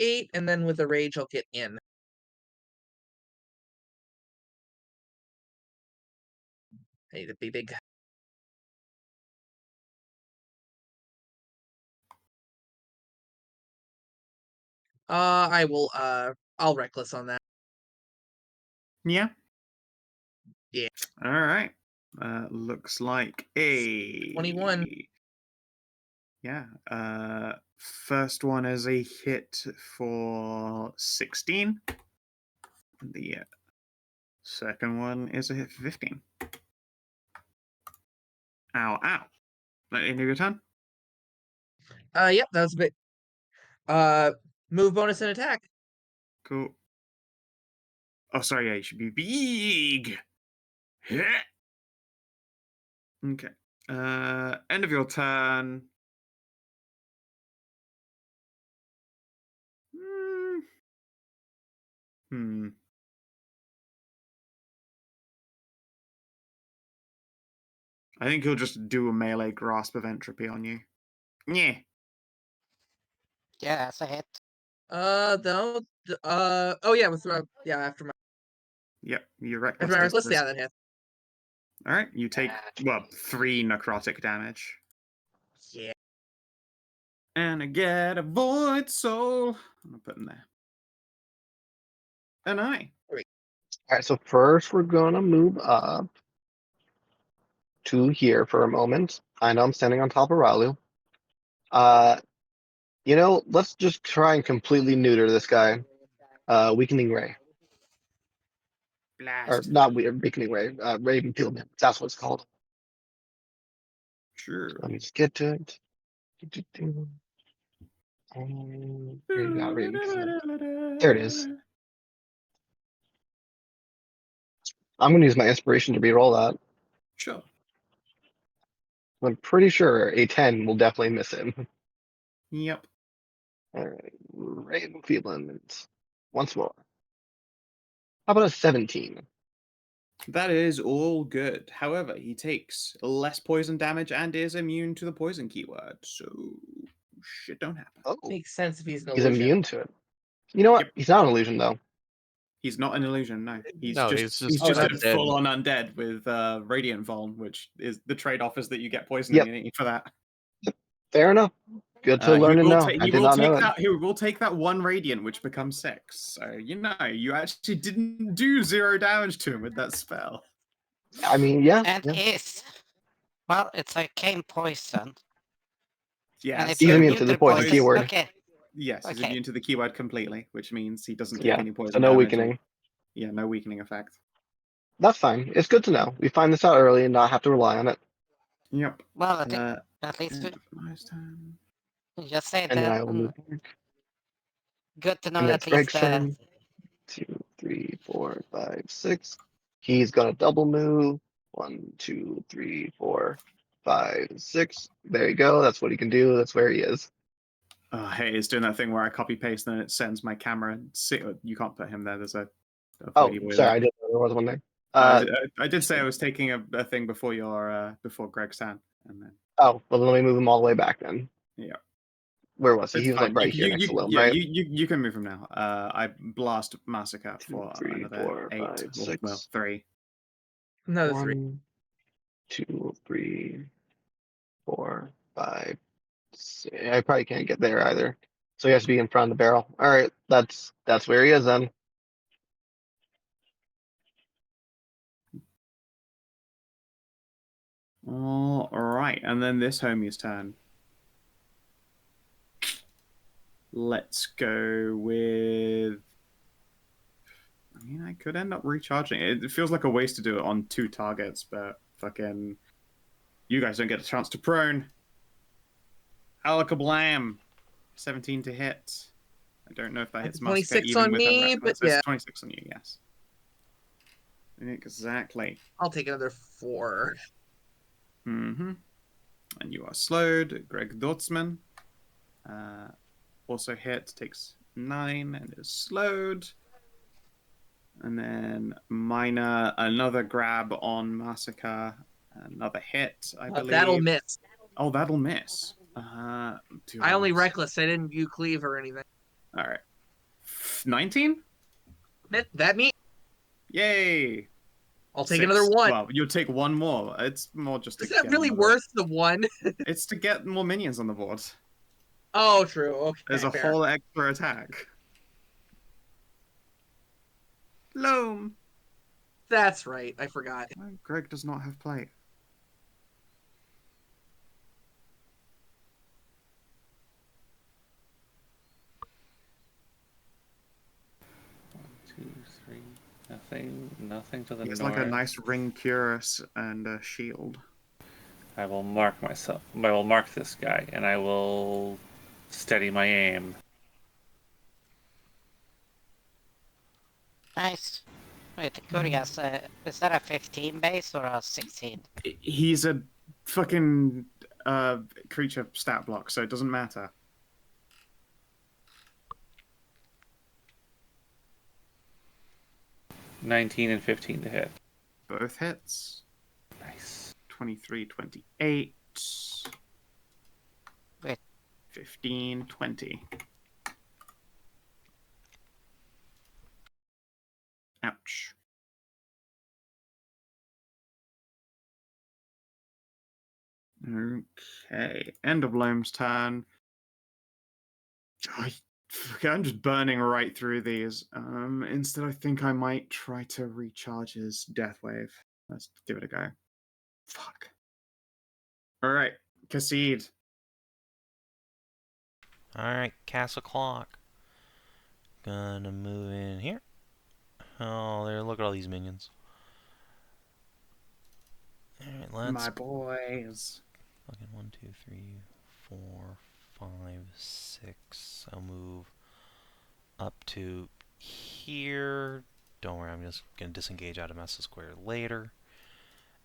8, and then with the rage I'll get in. I need to be big. I will I'll reckless on that. Yeah. Yeah. All right. Looks like a 21. Yeah. First one is a hit for 16. The second one is a hit for 15. Ow, ow. End of your turn? Yep, that was a bit. Move, bonus, and attack. Cool. Oh, sorry, yeah, you should be big. Okay. End of your turn. I think he'll just do a melee grasp of entropy on you. Yeah. Yeah, that's a hit. No. Oh yeah, with yeah, after my Yep, you reckless. after my reckless, yeah, that hit. All right, you take 3 necrotic damage. Yeah. And I get a void soul. I'm gonna put in there. Anai. All right, so first we're gonna move up to here for a moment. I know I'm standing on top of Ralu. Let's just try and completely neuter this guy. Weakening Ray. Or Blast. not Weakening Ray, Raven Fieldman. That's what it's called. Sure. Let me just get to it. Where you got Raven Fieldman? There it is. I'm gonna use my inspiration to reroll that. Sure. I'm pretty sure a 10 will definitely miss him. Yep. All right, Raven Fieldman once more. How about a 17? That is all good. However, he takes less poison damage and is immune to the poison keyword, so shit don't happen. Oh, Makes sense if he's an he's illusion. immune to it. You know what? Yep. He's not an illusion though. He's not an illusion, no. He's No, just he's a undead. full-on undead with Radiant Vuln, which is the trade-off is that you get poison Yep. immunity for that. Fair enough. Good to learn and know. I did not know it. He will take that 1 radiant, which becomes 6. So you actually didn't do 0 damage to him with that spell. I mean, yeah. And yeah. well, it's arcane poison. Yeah, And it's He's so immune to the poison keyword. Okay. Yes, he's Okay. immune to the keyword completely, which means he doesn't take Yeah. any poison So no damage. weakening. Yeah, no weakening effect. That's fine. It's good to know. We find this out early and not have to rely on it. Yep. Well, I think at least Nice time. we just say And then that. I will move back. Good to know And at that's least Greg's turn. 2, 3, 4, 5, 6. He's gonna double move. 1, 2, 3, 4, 5, 6. There you go. That's what he can do. That's where he is. Hey, it's doing that thing where I copy paste and then it sends my camera. You can't put him there. There's a Oh, floaty boy sorry, there. I didn't know there was one there. I did say I was taking a thing before before Greg's turn, and then. Oh, well, let me move him all the way back then. Yeah. Where was he? It's He was fine. like right here next to Loam, right? You can move him now. I blast Masika 2, for 3, another 4, 8. 5, Well, 6. 3. Another 3. 1, 2, 3, 4, 5. I probably can't get there either. So he has to be in front of the barrel. All right, that's where he is then. All right, and then this homie's turn. Let's go with. I mean, I could end up recharging. It feels like a waste to do it on 2 targets, but fucking, you guys don't get a chance to prone. Alakablam, 17 to hit. I don't know if that hits Masika 26 even on with me, a but it's yeah. 26 on you, yes. Exactly. I'll take another 4. Mm-hmm. And you are slowed. Greg Dotsman also hit, takes 9 and is slowed. And then Minor, another grab on Masika, another hit, I believe. That'll miss. Oh, that'll miss. I only reckless. I didn't do cleave or anything. All right. 19? That me. Yay! I'll take 6. another 1. Well, you'll take 1 more. It's more just to Is that get really another... worth the 1? It's to get more minions on the board. Oh, true. Okay. There's a fair. whole extra attack. Loam! That's right. I forgot. Greg does not have plate. Nothing to the It's north. like a nice ring cuirass and a shield. I will mark myself. I will mark this guy, and I will steady my aim. Nice. Wait, curious. Is that a 15 base or a 16? He's a fucking creature stat block, so it doesn't matter. $19 and $15 to hit. Both hits. Nice. 23, 28. Wait. 15, 20. Ouch. Okay. End of Loam's turn. I'm just burning right through these. Instead, I think I might try to recharge his Death Wave. Let's give it a go. Fuck. Alright. Khassid. Alright, Castle Clock. Gonna move in here. Oh, there, look at all these minions. Alright, let's... My boys. Fucking 1, 2, 3, 4, 5, 6. I'll move up to here. Don't worry, I'm just gonna disengage out of Mesa Square later.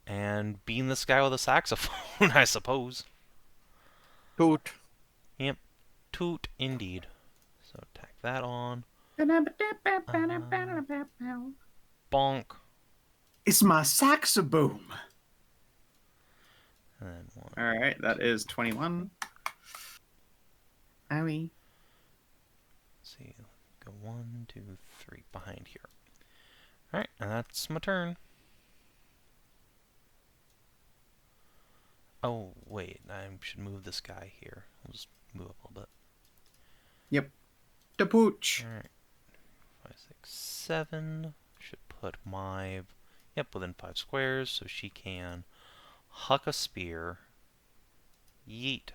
And beam this guy with a saxophone, I suppose. Toot. Yep, toot indeed. So tack that on. Bonk. It's my saxoboom. And then 1. Alright, that is 21. Owie. Let's see, go 1, 2, 3 behind here. Alright, and that's my turn. Oh, wait, I should move this guy here. I'll just move up a little bit. Yep. The pooch. Alright. 5, 6, 7. Should put my... Yep, within 5 squares, so she can huck a spear. Yeet.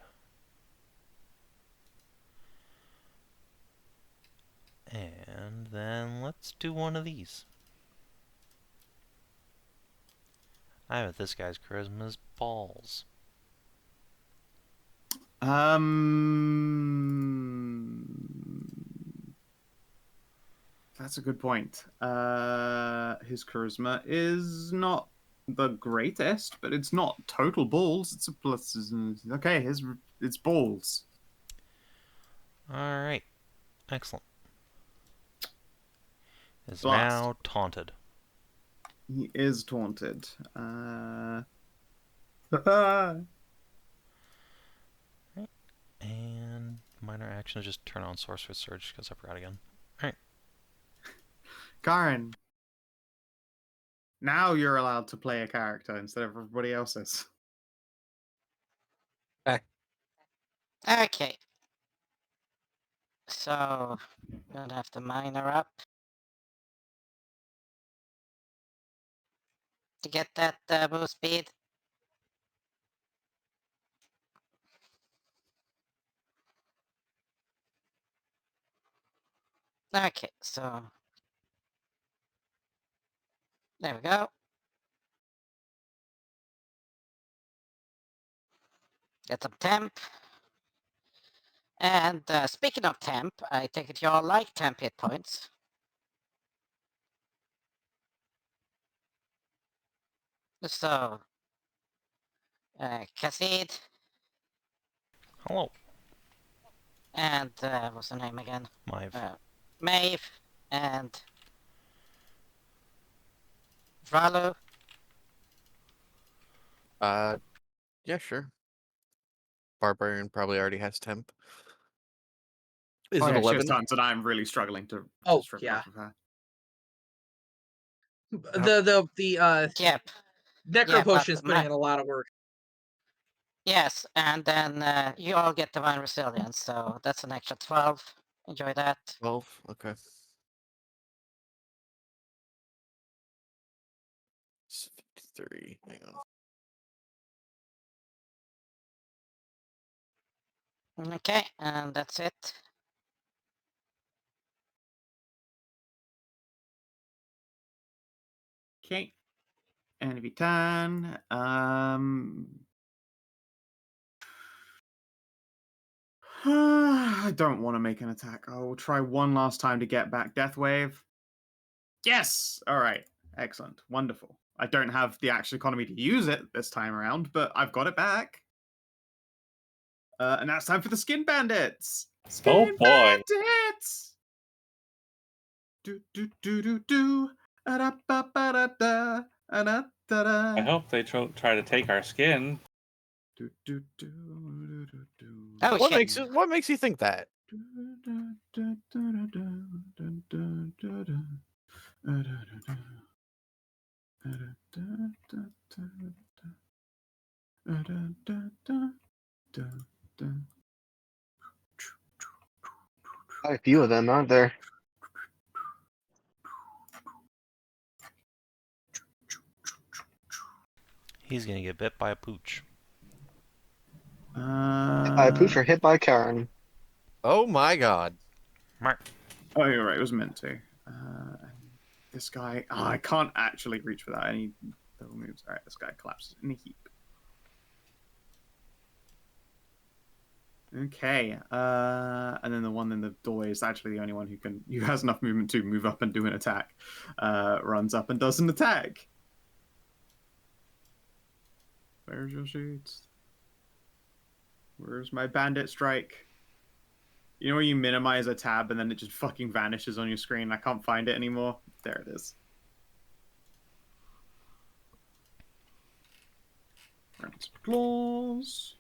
And then let's do one of these. I bet this guy's charisma is balls. That's a good point. His charisma is not the greatest, but it's not total balls. It's a plus. Okay, it's balls. All right, excellent. Is Blast. now taunted. He is taunted. And minor action is just turn on Sorcerer's Surge because I forgot again. Alright. Karin. Now you're allowed to play a character instead of everybody else's. Okay. So, gonna have the miner up. To get that move speed. Okay, so... There we go. Get some temp. And speaking of temp, I take it you all like temp hit points. So, Khassid Hello. and what's the name again? Maeve. Maeve and Ralu. Yeah, sure. Barbarian probably already has temp. Is it She has 11? tons, and I'm really struggling to Oh, strip it yeah. off of her. The Yep. Necro Yeah, but Potion is putting in a lot of work. Yes, and then you all get Divine Resilience, so that's an extra 12. Enjoy that. 12? Okay. It's 53. Hang on. Okay, and that's it. Okay. Enemy turn. I don't want to make an attack. I will try one last time to get back Death Wave. Yes! Alright. Excellent. Wonderful. I don't have the actual economy to use it this time around, but I've got it back. And now it's time for the Skin Bandits! Skin boy. Bandits! Do do do do do. Da-da-ba-ba-da-da. Da-da-da-da. I hope they try to take our skin. Do, do, do, do, do, do. Oh, What shit. makes you think that? Quite a few of them, aren't there? He's gonna get bit by a pooch. Hit by a pooch or hit by Karin. Oh my god. Mark. Oh, you're right. It was meant to. This guy. Oh, I can't actually reach without any double moves. All right, this guy collapses in a heap. Okay. And then the one in the doorway is actually the only one who has enough movement to move up and do an attack. Runs up and does an attack. Where's your sheets? Where's my bandit strike? You know where you minimize a tab and then it just fucking vanishes on your screen? I can't find it anymore. There it is. Rounds of claws.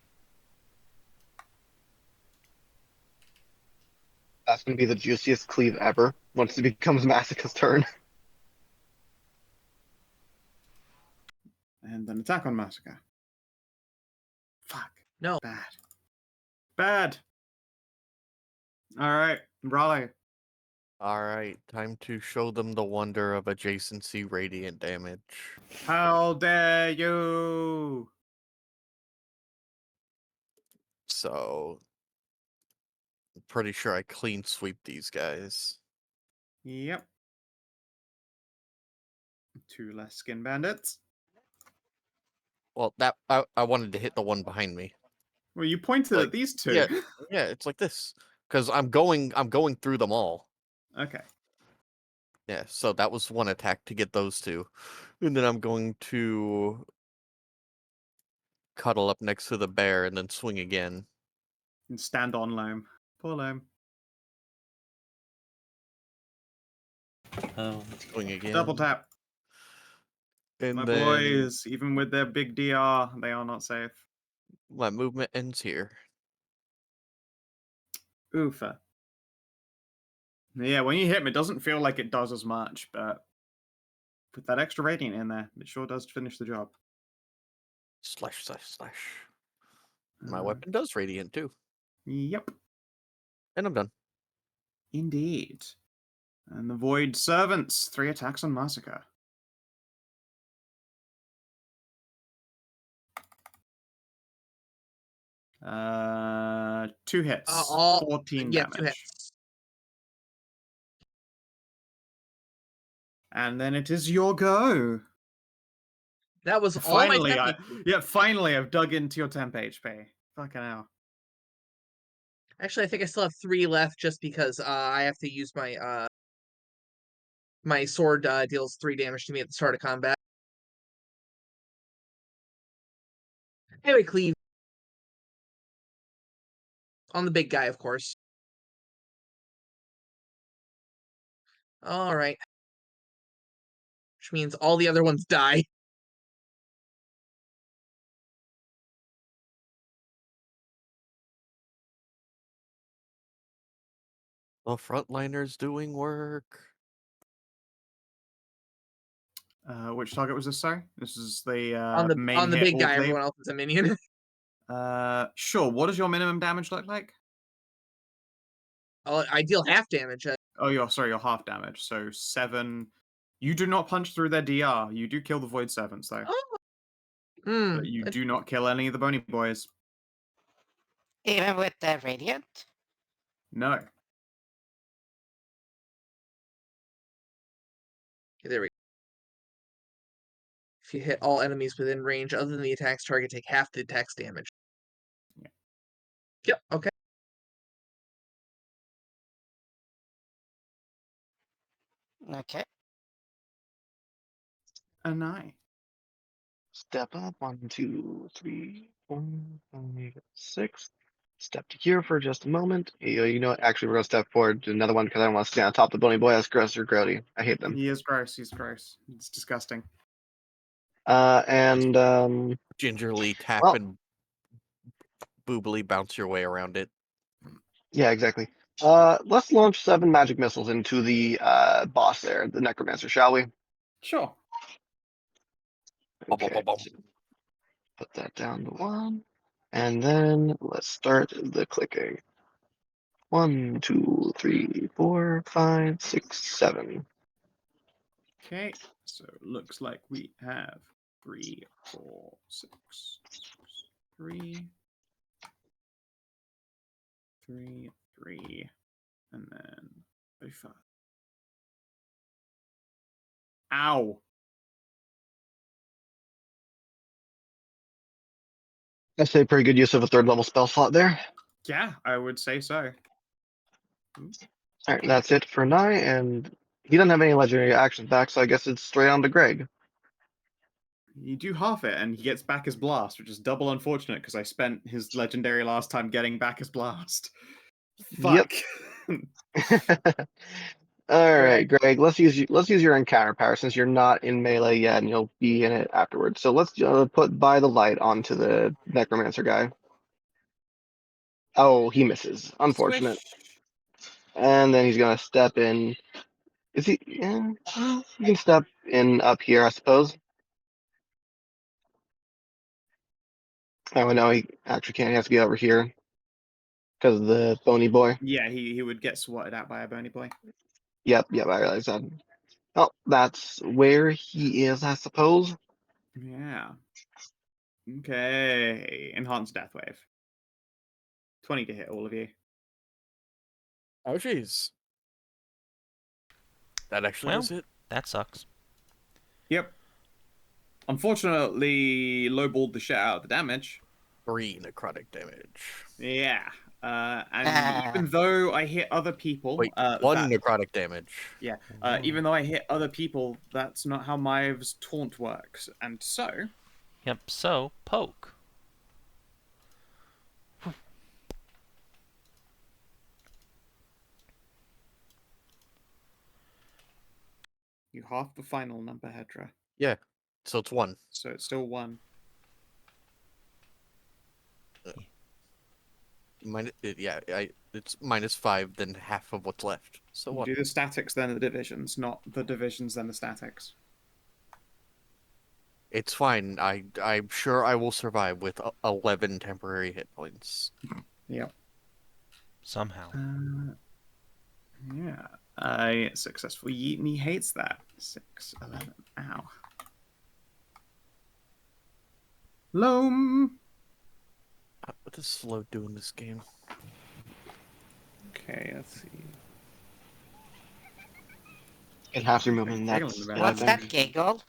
That's gonna be the juiciest cleave ever once it becomes Masika's turn. And then attack on Masika. Fuck. No. Bad. Bad. All right, Raleigh. Alright, time to show them the wonder of adjacency radiant damage. How dare you? So, I'm pretty sure I clean sweep these guys. Yep. 2 less skin bandits. Well, I wanted to hit the one behind me. Well, you pointed Like, at these 2. Yeah, yeah, it's like this. Because I'm going through them all. Okay. Yeah, so that was one attack to get those 2. And then I'm going to cuddle up next to the bear and then swing again. And stand on Loam. Poor Loam. Oh, Swing again. Double tap. And My then boys, even with their big DR, they are not safe. my movement ends here. Oofa. Yeah, when you hit me, it doesn't feel like it does as much, but with that extra radiant in there, it sure does finish the job. Slash, slash, slash. My Uh, weapon does radiant too. Yep, And I'm done. indeed. And the Void Servants, 3 attacks on Masika. Uh, 2 hits, 14 yeah, 2 damage. hits. And then it is your go. That was all my Finally, temp. finally I've dug into your temp HP. Fucking hell. Actually, I think I still have 3 left just because I have to use my my sword deals 3 damage to me at the start of combat. Anyway, cleave on the big guy, of course. All right, which means all the other ones die. The frontliner's doing work. Which target was this, sorry? This is the main on the hit big all guy, cleave? everyone else is a minion. Sure. What does your minimum damage look like? I deal half damage. Oh, your half damage. So 7. You do not punch through their DR. You do kill the Void Servants, though. But you do not kill any of the Bony Boys. Even with the radiant? No. There we go. If you hit all enemies within range other than the attack's target, take half the attack's damage. Yeah. Yep, okay. Okay. Anai. Step up. 1, 2, 3, 4, 5, 6. Step to here for just a moment. You know what? Actually, we're gonna step forward to another one because I don't want to stand on top of the bony boy. That's gross or grody. I hate them. He is gross. He's gross. It's disgusting. And Gingerly tap well, and boobily bounce your way around it. yeah, exactly. Let's launch 7 magic missiles into the boss there, the necromancer, shall we? Sure. Okay. Put that down to 1. And then let's start the clicking. 1, 2, 3, 4, 5, 6, 7. Okay. So it looks like we have 3, 4, 6, 3, 3, 3, and then 5. Ow. I say pretty good use of a 3rd level spell slot there. Yeah, I would say so. Alright, that's it for Nye, and he doesn't have any legendary actions back, so I guess it's straight on to Greg. You do half it, and he gets back his blast, which is double unfortunate because I spent his legendary last time getting back his blast. Fuck. Yep. Alright, Greg, let's use your encounter power since you're not in melee yet and you'll be in it afterwards. So let's put by the light onto the necromancer guy. Oh, he misses. Unfortunate. Swish. And then he's gonna step in. Is he? Yeah, he can step in up here, I suppose. Oh no, he actually can't. He has to be over here. Because of the bony boy. Yeah, he would get swatted out by a bony boy. Yep, I realize that. Oh, that's where he is, I suppose. Yeah. Okay. Enhanced Death Wave. 20 to hit all of you. Oh, jeez. That actually Well. does it. That sucks. Yep. Unfortunately, lowballed the shit out of the damage. 3 necrotic damage. Yeah. And even though I hit other people, Wait, 1 necrotic damage. Yeah. Even though I hit other people, that's not how Myve's taunt works. And so. Yep. So poke. You half the final number, Hedrah. Yeah. So it's 1. So it's still 1. It's -5, then half of what's left. So what? Do the statics, then the divisions, not the divisions, then the statics. It's fine. I'm sure I will survive with 11 temporary hit points. Yep. Somehow. Yeah. I successful yeet, and he hates that. 6, 11. Ow. Loam. What does slow do in this game? Okay, let's see. It has your movement. Giggling about What's it. that giggle?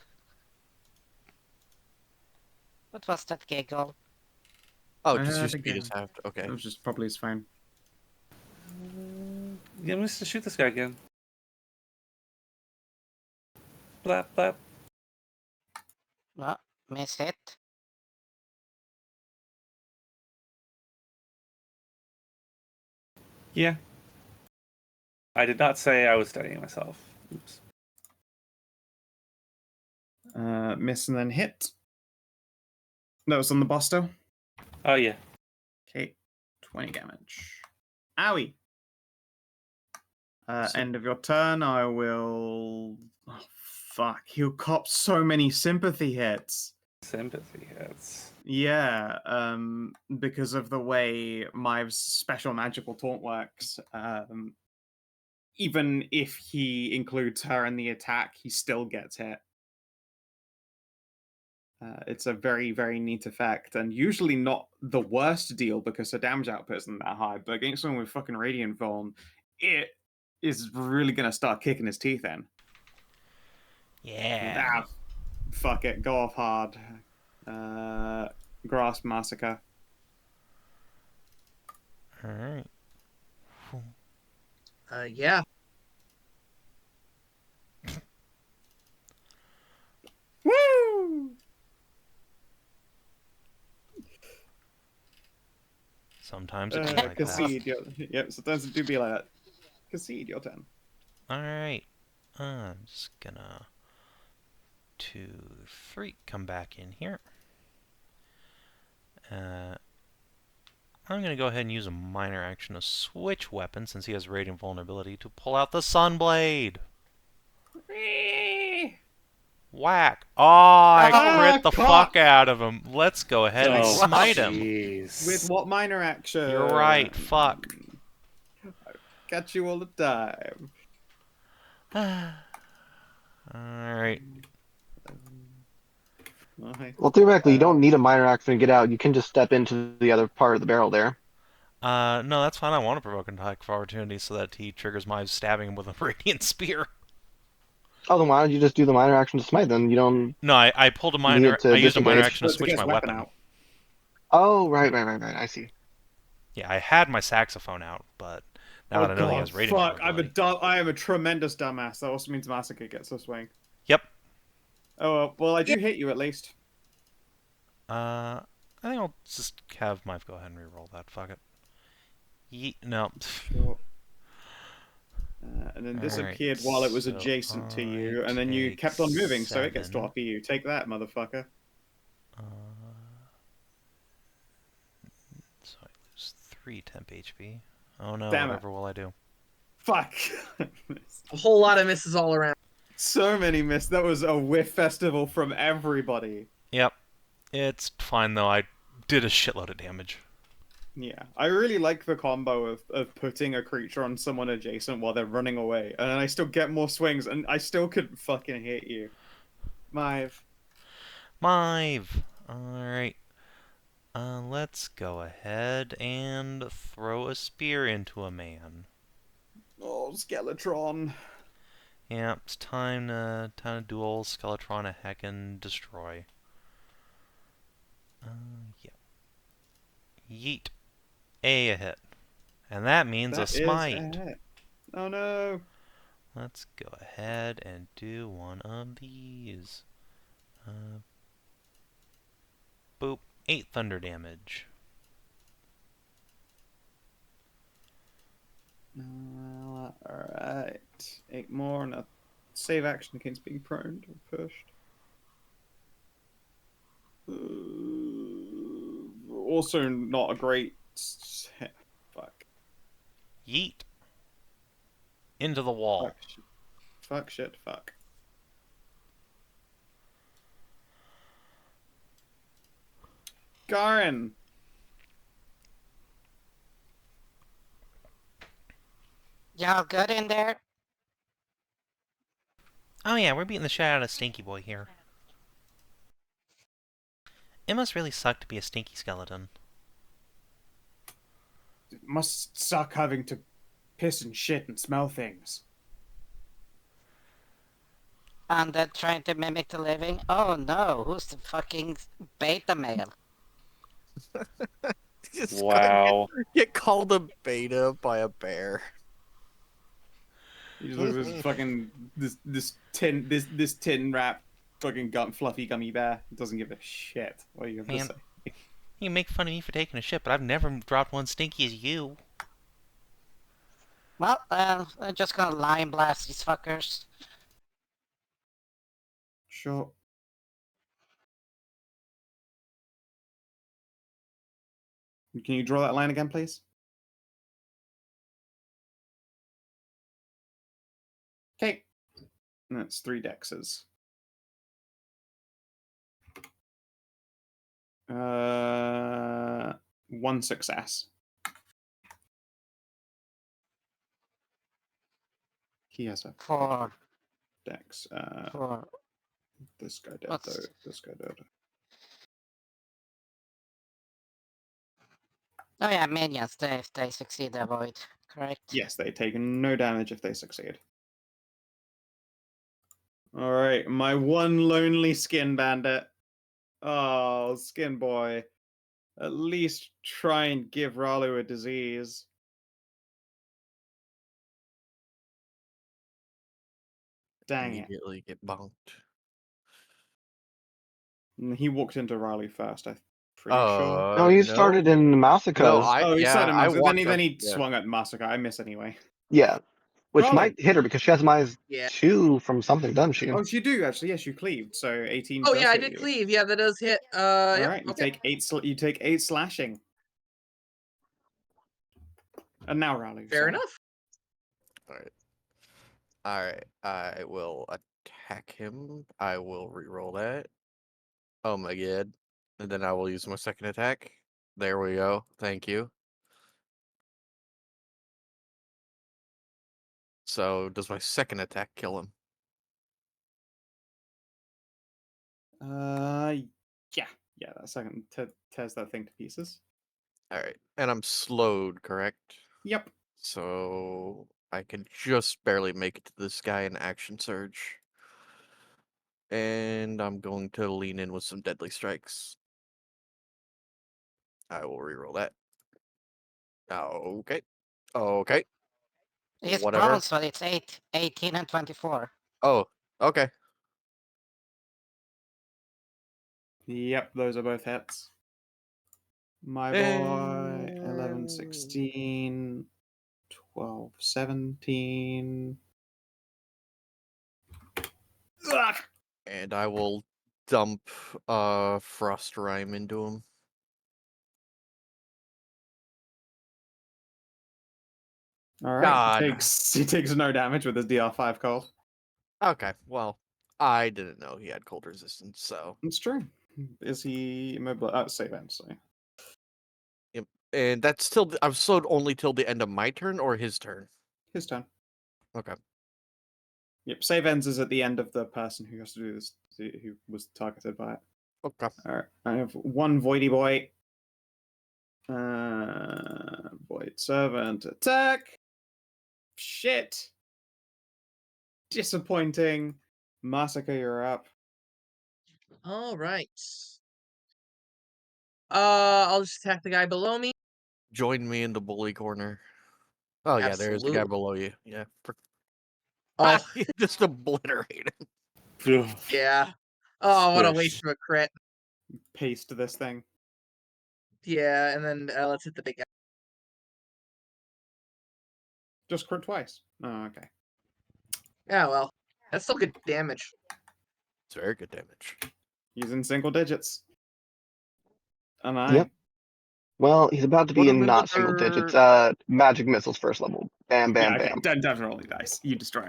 What was that giggle? Oh, I just your heard speed is again. halved. Okay. It was just probably his phone. Yeah, I'm going to shoot this guy again. Blap, blap. No, miss it. Yeah. I did not say I was studying myself. Oops. Miss and then hit. That was on the boss still. Oh, yeah. Okay. 20 damage. Owie. End of your turn, I will... Oh, fuck. He'll cop so many sympathy hits. Sympathy hits. Yeah, because of the way my special magical taunt works. Even if he includes her in the attack, he still gets hit. It's a very, very neat effect, and usually not the worst deal because the damage output isn't that high, but against someone with fucking Radiant Form, it is really going to start kicking his teeth in. Yeah. Ah, fuck it, go off hard. Grasp Masika. Alright. Yeah. Woo! Sometimes it's like that. Khassid, yep, sometimes it do be like that. Khassid, your turn. Alright. I'm just gonna 2, 3 come back in here. I'm gonna go ahead and use a minor action to switch weapons since he has Radiant Vulnerability to pull out the Sunblade. Whack! Oh, I crit the fuck out of him. Let's go ahead and Oh, smite him. jeez. With what minor action? You're right, fuck. Catch you all the time. Alright. Well, theoretically, you don't need a minor action to get out. You can just step into the other part of the barrel there. No, that's fine. I want to provoke an attack of opportunity so that he triggers my stabbing him with a Radiant Spear. Oh, then why don't you just do the minor action to smite then? You don't... No, I pulled a minor... to I used a minor disengage. action to switch my weapon. out. Oh, right. I see. Yeah, I had my saxophone out, but now that I know he has Radiant fuck, Vulnerability... I am a tremendous dumbass. That also means Masika gets a swing. Yep. Oh, well, I do hit you at least. I think I'll just have Mike go ahead and reroll that. Fuck it. No. Sure. And then this Alright, appeared while it was so adjacent to you, I and then you take kept on moving, so it gets to 7. offer you. Take that, motherfucker. So I lose 3 temp HP. Oh no, Damn it. whatever will I do? Fuck! A whole lot of misses all around. So many missed. That was a whiff festival from everybody. Yep. It's fine though, I did a shitload of damage. Yeah, I really like the combo of putting a creature on someone adjacent while they're running away, and then I still get more swings, and I still could fucking hit you. Mive. Mive! Alright. Let's go ahead and throw a spear into a man. Oh, Skeletron. Yeah, it's time to duel Skeletron a heckin' destroy. Yeah. Yeet. A hit. And that means a That is a smite. hit. Oh no. Let's go ahead and do one of these. Boop. 8 thunder damage. Alright. 8 more and a save action against being prone or pushed. Also not a great... Fuck. Yeet. Into the wall. Fuck shit, fuck. Karin! Y'all good in there? Oh yeah, we're beating the shit out of Stinky Boy here. It must really suck to be a stinky skeleton. It must suck having to piss and shit and smell things. And then trying to mimic the living? Oh no, who's the fucking beta male? Just Wow. get called a beta by a bear. You just look at this fucking this tin wrap fucking fluffy gummy bear. It doesn't give a shit what you have to Man. say. You can make fun of me for taking a shit, but I've never dropped one stinky as you. Well, I'm just gonna line blast these fuckers. Sure. Can you draw that line again, please? Okay. That's 3 dexes. One success. He has a 4. dex. 4. This guy dead What's- though. This guy dead. Oh yeah, minions, they succeed the avoid, correct? Yes, they take no damage if they succeed. Alright, my one lonely skin bandit. Oh, skin boy. At least try and give Ralu a disease. Dang it. Immediately get bonked. He walked into Ralu first, I'm pretty sure. No, he started in Masika's. No, He started I Masika, walked then up, he yeah. swung at Masika. I miss anyway. Yeah. Which Ralu. might hit her because she has minus Yeah. 2 from something, doesn't she? Oh, you do actually. Yes, you cleaved. So 18. Oh does yeah, I hit did you. cleave. Yeah, that does hit. All Yep, right, you okay. take 8. You take 8 slashing. And now Ralu. Fair sorry. enough. Alright, I will attack him. I will reroll that. Oh my god. And then I will use my second attack. There we go. Thank you. So, does my second attack kill him? Yeah, that second tears that thing to pieces. Alright. And I'm slowed, correct? Yep. So, I can just barely make it to this guy in action surge. And I'm going to lean in with some deadly strikes. I will reroll that. Okay. Okay. It's Whatever. bronze, so it's 18 and 24. Oh, okay. Yep, those are both hits. My boy, 11, 16, 12, 17. Ugh! And I will dump Frost Rime into him. All right, God. he takes no damage with his DR5 cold. Okay, well, I didn't know he had cold resistance, so It's true. Is he immobile? Savin, so. yep. And that's still I've slowed only till the end of my turn or his turn. His turn. Okay. Yep, save ends is at the end of the person who has to do this, who was targeted by it. Okay. Alright, I have one Voidy Boy. Void Servant attack. Shit. Disappointing. Masika, you're up. All right. I'll just attack the guy below me. Join me in the bully corner. Oh yeah, there's the guy Absolutely. below you. Yeah. Oh, You just obliterated him. yeah. Oh, what a Squish. waste of a crit. Paste this thing. Yeah, and then let's hit the big guy. Just crit twice. Oh, okay. Yeah, well, that's still good damage. It's very good damage. He's in single digits. Anai. Yep. Well, he's about to be Put in him in not the single digits. dirt. Magic missiles first level. Bam, bam, Yeah, okay. bam. Definitely dice. You destroy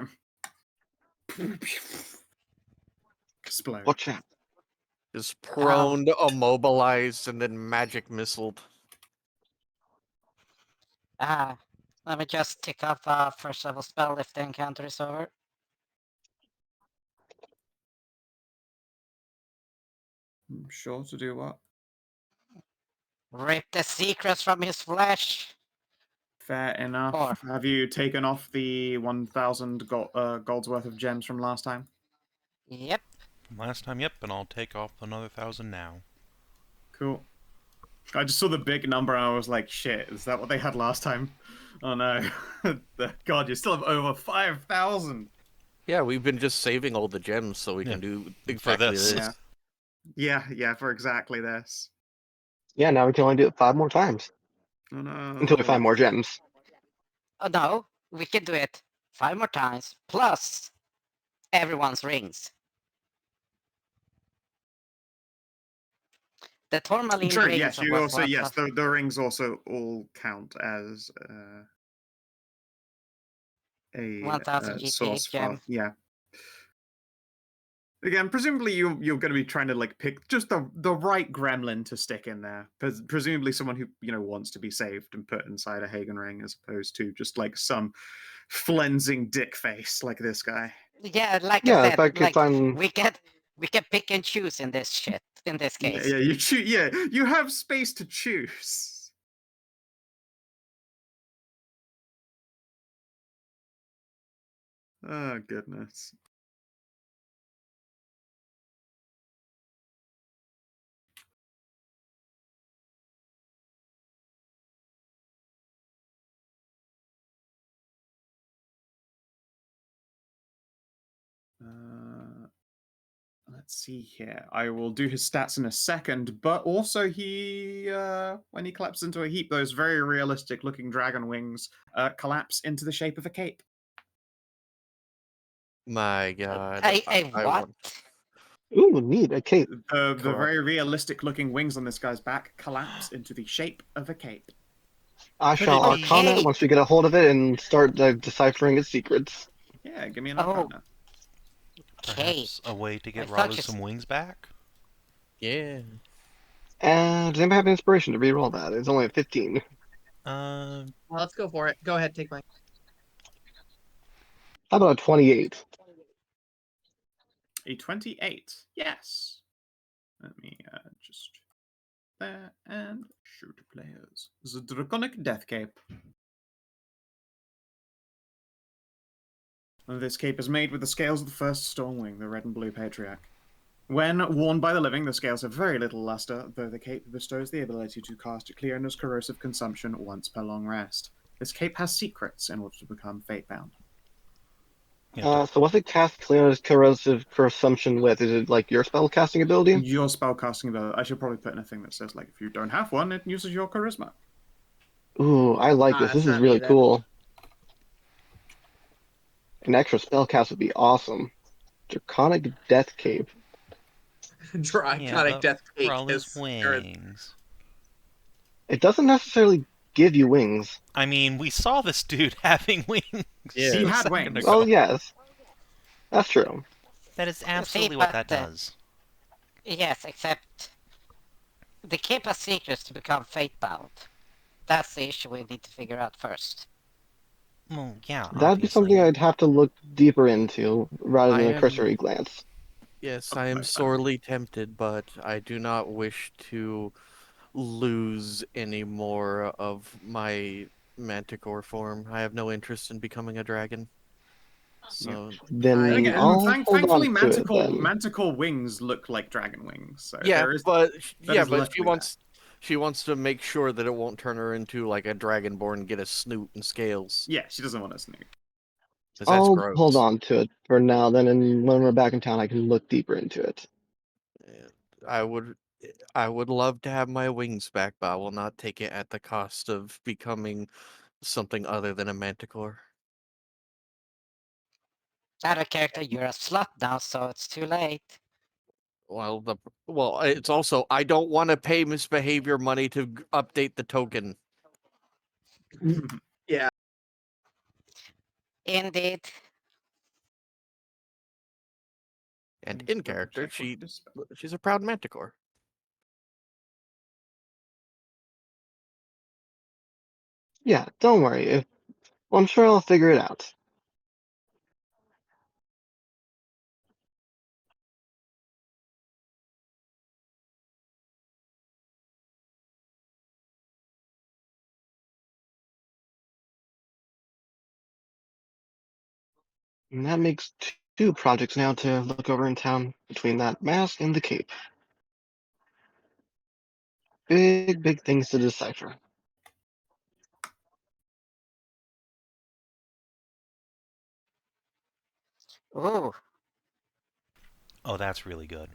him. Explode. Watch out. Is prone, immobilized, and then magic missiled. Let me just tick off first level spell if the encounter is over. Sure to do what? Rip the secrets from his flesh. Fair enough. Or- Have you taken off the 1,000 gold's worth of gems from last time? Yep. Last time, yep, and I'll take off another 1,000 now. Cool. I just saw the big number and I was like, shit, is that what they had last time? Oh no. God, you still have over 5,000. Yeah, we've been just saving all the gems so we Yeah. can do exactly this. this. Yeah, for exactly this. Yeah, now we can only do it 5 more times Oh no. until we find more gems. Oh no, we can do it 5 more times, plus everyone's rings. The tourmaline True, rings yes, you was also, what yes, the rings also all count as a 1000 GP source gem. for, yeah. Again, presumably you're going to be trying to like pick just the right gremlin to stick in there. Presumably someone who wants to be saved and put inside a Hagen ring, as opposed to just like some flensing dick face like this guy. Yeah, like Yeah, I if I said, could like find- we can pick and choose in this shit. In this case. Yeah, you choose. Yeah, you have space to choose. Oh goodness. Let's see here. I will do his stats in a second, but also he, when he collapses into a heap, those very realistic looking dragon wings collapse into the shape of a cape. My god. I I what? want- Ooh, neat, a cape. The Correct. very realistic looking wings on this guy's back collapse into the shape of a cape. I Could shall it be- Arcana Hey! once we get a hold of it and start deciphering its secrets. Yeah, give me an Oh. Arcana. Okay. Perhaps a way to get I thought Ralu you some wings back? Yeah. And does anybody have inspiration to reroll that? It's only a 15. Well, let's go for it. Go ahead, take mine. How about a 28? A 28. Yes. Let me just there and shoot players. The Draconic Death Cape. This cape is made with the scales of the first Stormwing, the red and blue patriarch. When worn by the living, the scales have very little luster, though the cape bestows the ability to cast Clearness Corrosive Consumption once per long rest. This cape has secrets in order to become fate-bound. Yeah, So what's it cast Clearness Corrosive Consumption with? Is it like your spell casting ability? Your spellcasting ability. I should probably put in a thing that says, like, if you don't have one, it uses your charisma. Ooh, I like this. that's This is not me really then. cool. An extra spell cast would be awesome. Draconic Death Cape. Draconic Death Cake Ralu's is wings. It doesn't necessarily give you wings. I mean, we saw this dude having wings. Yeah. He a had second wings. ago. Oh, yes. That's true. That is absolutely what that but, does. Yes, except the cape has secrets to become fate-bound. That's the issue we need to figure out first. Well, yeah, That'd be something obviously. I'd have to look deeper into rather I than a am cursory glance. Yes, I Something am like that. sorely tempted, but I do not wish to lose any more of my manticore form. I have no interest in becoming a dragon. So Then Again, I'll hold Thankfully, on to it then. manticore wings look like dragon wings, so yeah, there is but that is she luckily wants to make sure that it won't turn her into like a dragonborn and get a snoot and scales. Yeah, she doesn't want to snoot. 'Cause that's I'll gross. hold on to it for now. Then, and when we're back in town, I can look deeper into it. Yeah, I would love to have my wings back, but I will not take it at the cost of becoming something other than a manticore. Out of character, you're a slut now, so it's too late. Well, it's also I don't want to pay misbehavior money to update the token. yeah. Indeed. And Let's in double character, check what dispel. she's a proud manticore. Yeah, don't worry. Well, I'm sure I'll figure it out. And that makes two projects now to look over in town between that mask and the cape. Big things to decipher. Ooh. Oh, that's really good.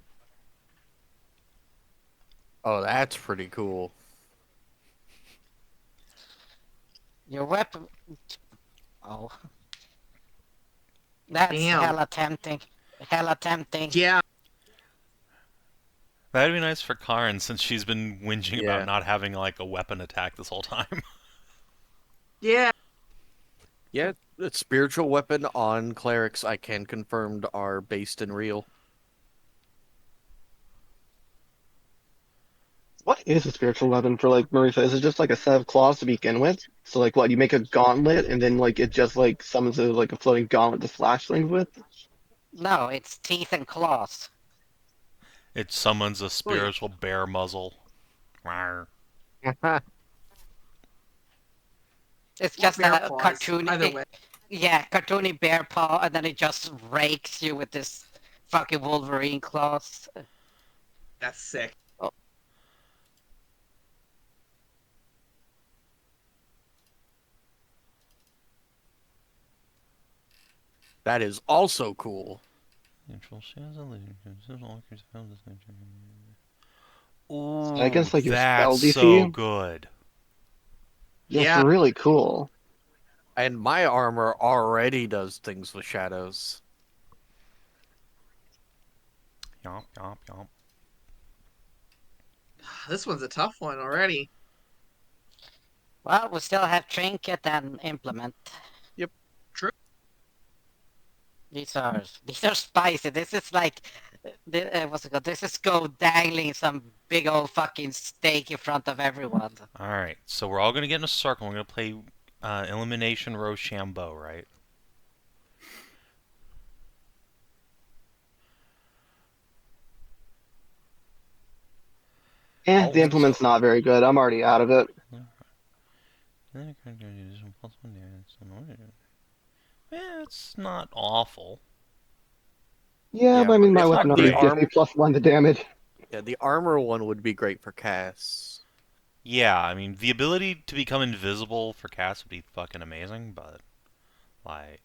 Oh, that's pretty cool. Your weapon. Oh. That's Damn. hella tempting. Hella tempting. Yeah. That'd be nice for Karin since she's been whinging Yeah. about not having like a weapon attack this whole time. Yeah. Yeah, the spiritual weapon on clerics I can confirm are based in real. What is a spiritual weapon for like Marisa? Is it just like a set of claws to begin with? So like what, you make a gauntlet and then like it just like summons like a floating gauntlet to slash things with? No, it's teeth and claws. It summons a Oh, yeah. spiritual bear muzzle. Rawr. It's Or just bear a paws, cartoony. either way. Yeah, cartoony bear paw, and then it just rakes you with this fucking Wolverine claws. That's sick. That is also cool. I Ooh, guess like your spell that's so DC. good. That's Yeah. really cool. And my armor already does things with shadows. Yomp, yomp, yomp. This one's a tough one already. Well, we still have trinket and implement. Yep. True. These are spicy. This is like what's it called? This is go dangling some big old fucking steak in front of everyone. Alright, so we're all going to get in a circle. We're going to play Elimination Rochambeau, right? The implement's not very good. I'm already out of it. Yeah, it's not awful. Yeah, Yeah, but I mean, my it's weapon not the already gives me +1 to damage. Yeah, the armor one would be great for casts. Yeah, I mean, the ability to become invisible for cast would be fucking amazing, but, like,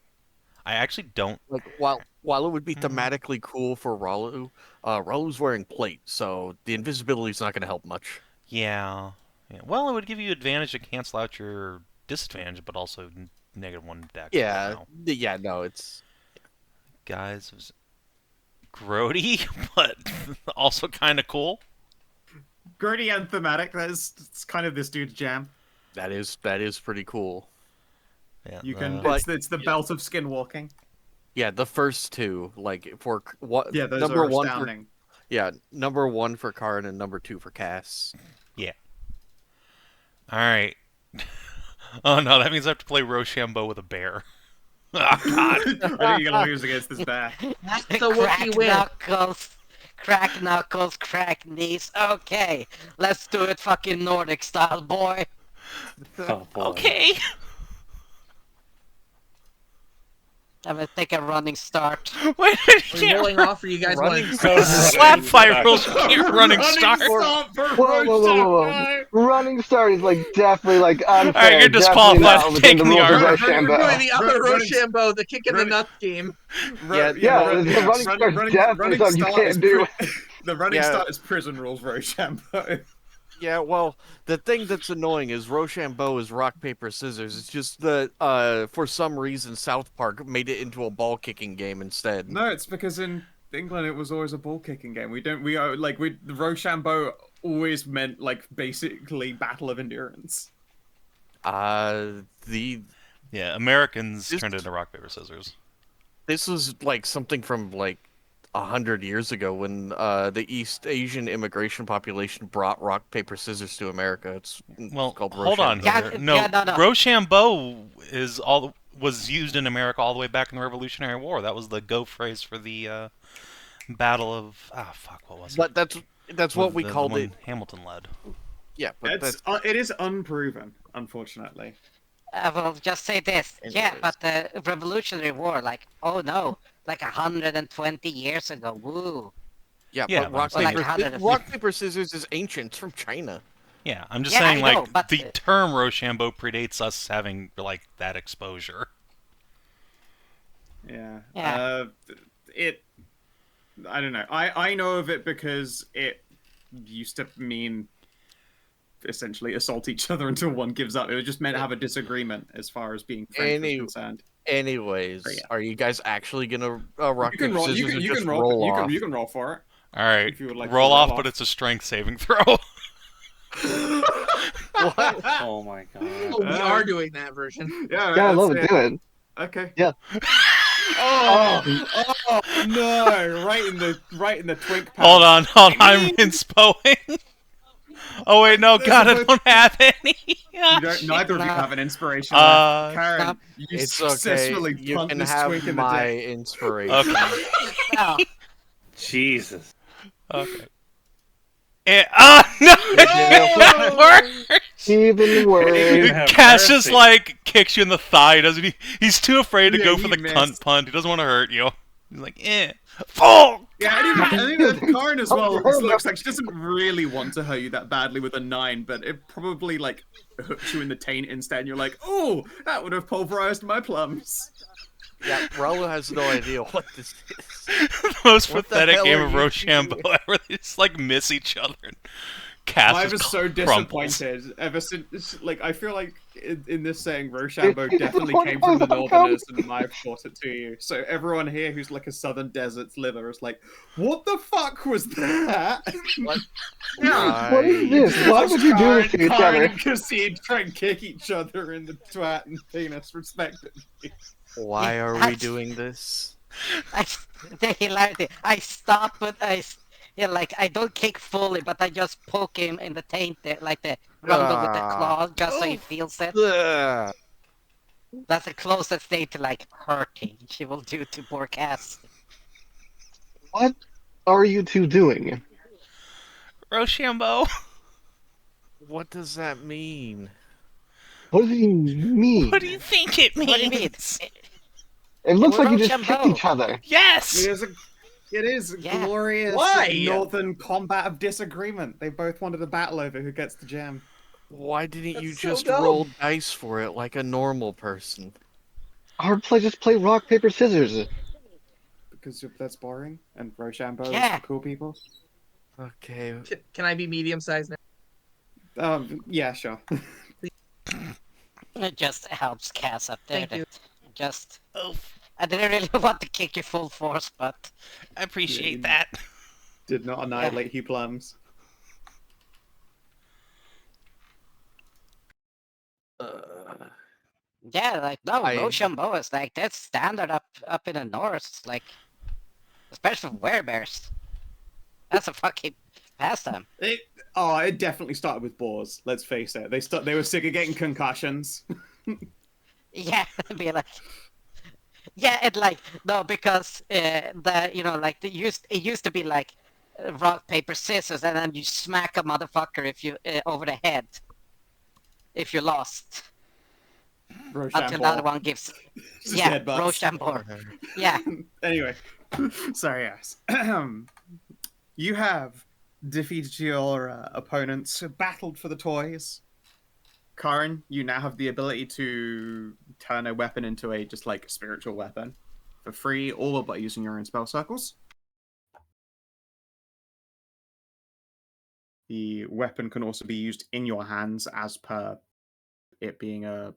I actually don't... Like, while it would be thematically cool for Ralu, Ralu's wearing plate, so the invisibility's not going to help much. Yeah. Well, it would give you advantage to cancel out your disadvantage, but also -1 dex. Yeah, yeah, no, it's... Guys, it was grody, but also kind of cool. Grody and thematic, it's kind of this dude's jam. That is pretty cool. Yeah, You can, But- it's the belt of skinwalking. Yeah, the first two, like, for what... Yeah, those number are one astounding. Yeah, number 1 for Karin and number 2 for Cass. Yeah. Alright. Oh no, that means I have to play Rochambeau with a bear. Oh god. I think you're gonna lose against this bear. So what Crack do you win? knuckles, crack knees. Okay, let's do it fucking Nordic style, boy. Oh boy. Okay. I'm gonna take a running start. Wait, Are we yeah, rolling off, or you guys Running want? start. slap fight rules. You can't running start. Whoa. Running start is like definitely like unfair. Alright, you're definitely disqualified not for within taking the the rules of argument. We're Rochambeau. doing the other Running- Rochambeau, the kick in the running- nuts game. Yeah, the running start's definitely something you can't do. The running Yeah. start is prison rules, Rochambeau. Yeah, well, the thing that's annoying is Rochambeau is rock, paper, scissors. It's just that, for some reason, South Park made it into a ball kicking game instead. No, it's because in England it was always a ball kicking game. The Rochambeau always meant like basically battle of endurance. The Yeah, Americans This- turned into rock paper scissors. This was like something from like 100 years ago when the East Asian immigration population brought rock, paper, scissors to America. It's Well, called hold on Rochambeau. here. Yeah, no. Rochambeau was used in America all the way back in the Revolutionary War. That was the go phrase for the Battle of what was it? But that's what we The called one it. Hamilton led. Yeah, but It is unproven, unfortunately. I will just say this. Yeah, Anyways. but the Revolutionary War, like, oh no, like 120 years ago. Woo. yeah, Yeah, but but rock, I'm saying- paper, Like, how did it- rock, paper, scissors is ancient. It's from China. Yeah, I'm just Yeah, saying, I know, like, but- the term Rochambeau predates us having, like, that exposure. Yeah. Yeah. I don't know. I know of it because it used to mean essentially assault each other until one gives up. It was just meant to have a disagreement as far as being French was concerned. Anyways, But yeah. are you guys actually gonna rock, You can paper, roll. scissors, You or can just roll. off? You can roll for it. All right, If you would like to roll roll off, off. but it's a strength saving throw. What? Oh my god. Oh, we are doing that version. Yeah. Yeah, I love let's it. see Do it. Okay. Yeah. Oh no! Right in the twink. Pouch. hold on, I'm inspoing. Oh wait, no, There's God, a I book- don't have any. You don't, neither of you have an inspiration. Uh, Karen, stop. you It's okay. successfully You punt can this have twink in my the dick. inspiration. Okay. No. Jesus. Okay. No! It worse! Even worse. Have Cass just mercy. like kicks you in the thigh, doesn't he? He's too afraid to Yeah, go he for the missed. cunt punt. He doesn't want to hurt you. He's like, fuck! Yeah, I think that Karin as well looks like she doesn't really want to hurt you that badly with a 9, but it probably like hooks you in the taint instead. And you're like, oh, that would have pulverized my plums. Yeah, Ralu has no idea what this is. The most What the pathetic hell game are of you Rochambeau ever. They just like miss each other. And Cass I just was so crumbles. disappointed ever since. Like, I feel like in this saying, Rochambeau definitely What came from the the Northerners, and I've taught it to you. So everyone here who's like a Southern Deserts liver is like, what the fuck was that? What is this? Why would you do this to each Karin other? and Khassid try and kick each other in the twat and penis, respectively. Why are we That's- doing this? The hilarity. I stop with I don't kick fully, but I just poke him in the taint there, like the rumble with the claw, just so he feels it. Ugh. That's the closest thing to like hurting she will do to poor Cass. What are you two doing? Rochambeau, What does that mean? What does he mean? what do you think it means? What do you mean? It looks like you just Rochambeau. kicked each other. Yes! It is Yeah. glorious Why? northern combat of disagreement. They both wanted a battle over who gets the gem. Why didn't you That's so just dumb. roll dice for it like a normal person? Just play rock, paper, scissors. Because that's boring, and Rochambeau Yeah. is for cool people. Okay. Can I be medium sized now? Yeah, sure. It just helps Cass up there. Thank you. Just Oh, I didn't really want to kick you full force, but I appreciate Yeah. that. Did not annihilate you plums. yeah, like no, I- Rochambeau is like that's standard up in the north, like especially for werebears. That's a fucking Pastime. It definitely started with boars. Let's face it. They were sick of getting concussions. Yeah, be like, yeah, and like no, because like it used to be like rock paper scissors, and then you smack a motherfucker if you over the head if you lost until the other one gives. Just Yeah, headbutts. Rochambeau. Yeah. Anyway, sorry, guys. You have defeated your opponents, battled for the toys. Karin, you now have the ability to turn a weapon into a just like spiritual weapon for free, all by using your own spell circles. The weapon can also be used in your hands as per it being I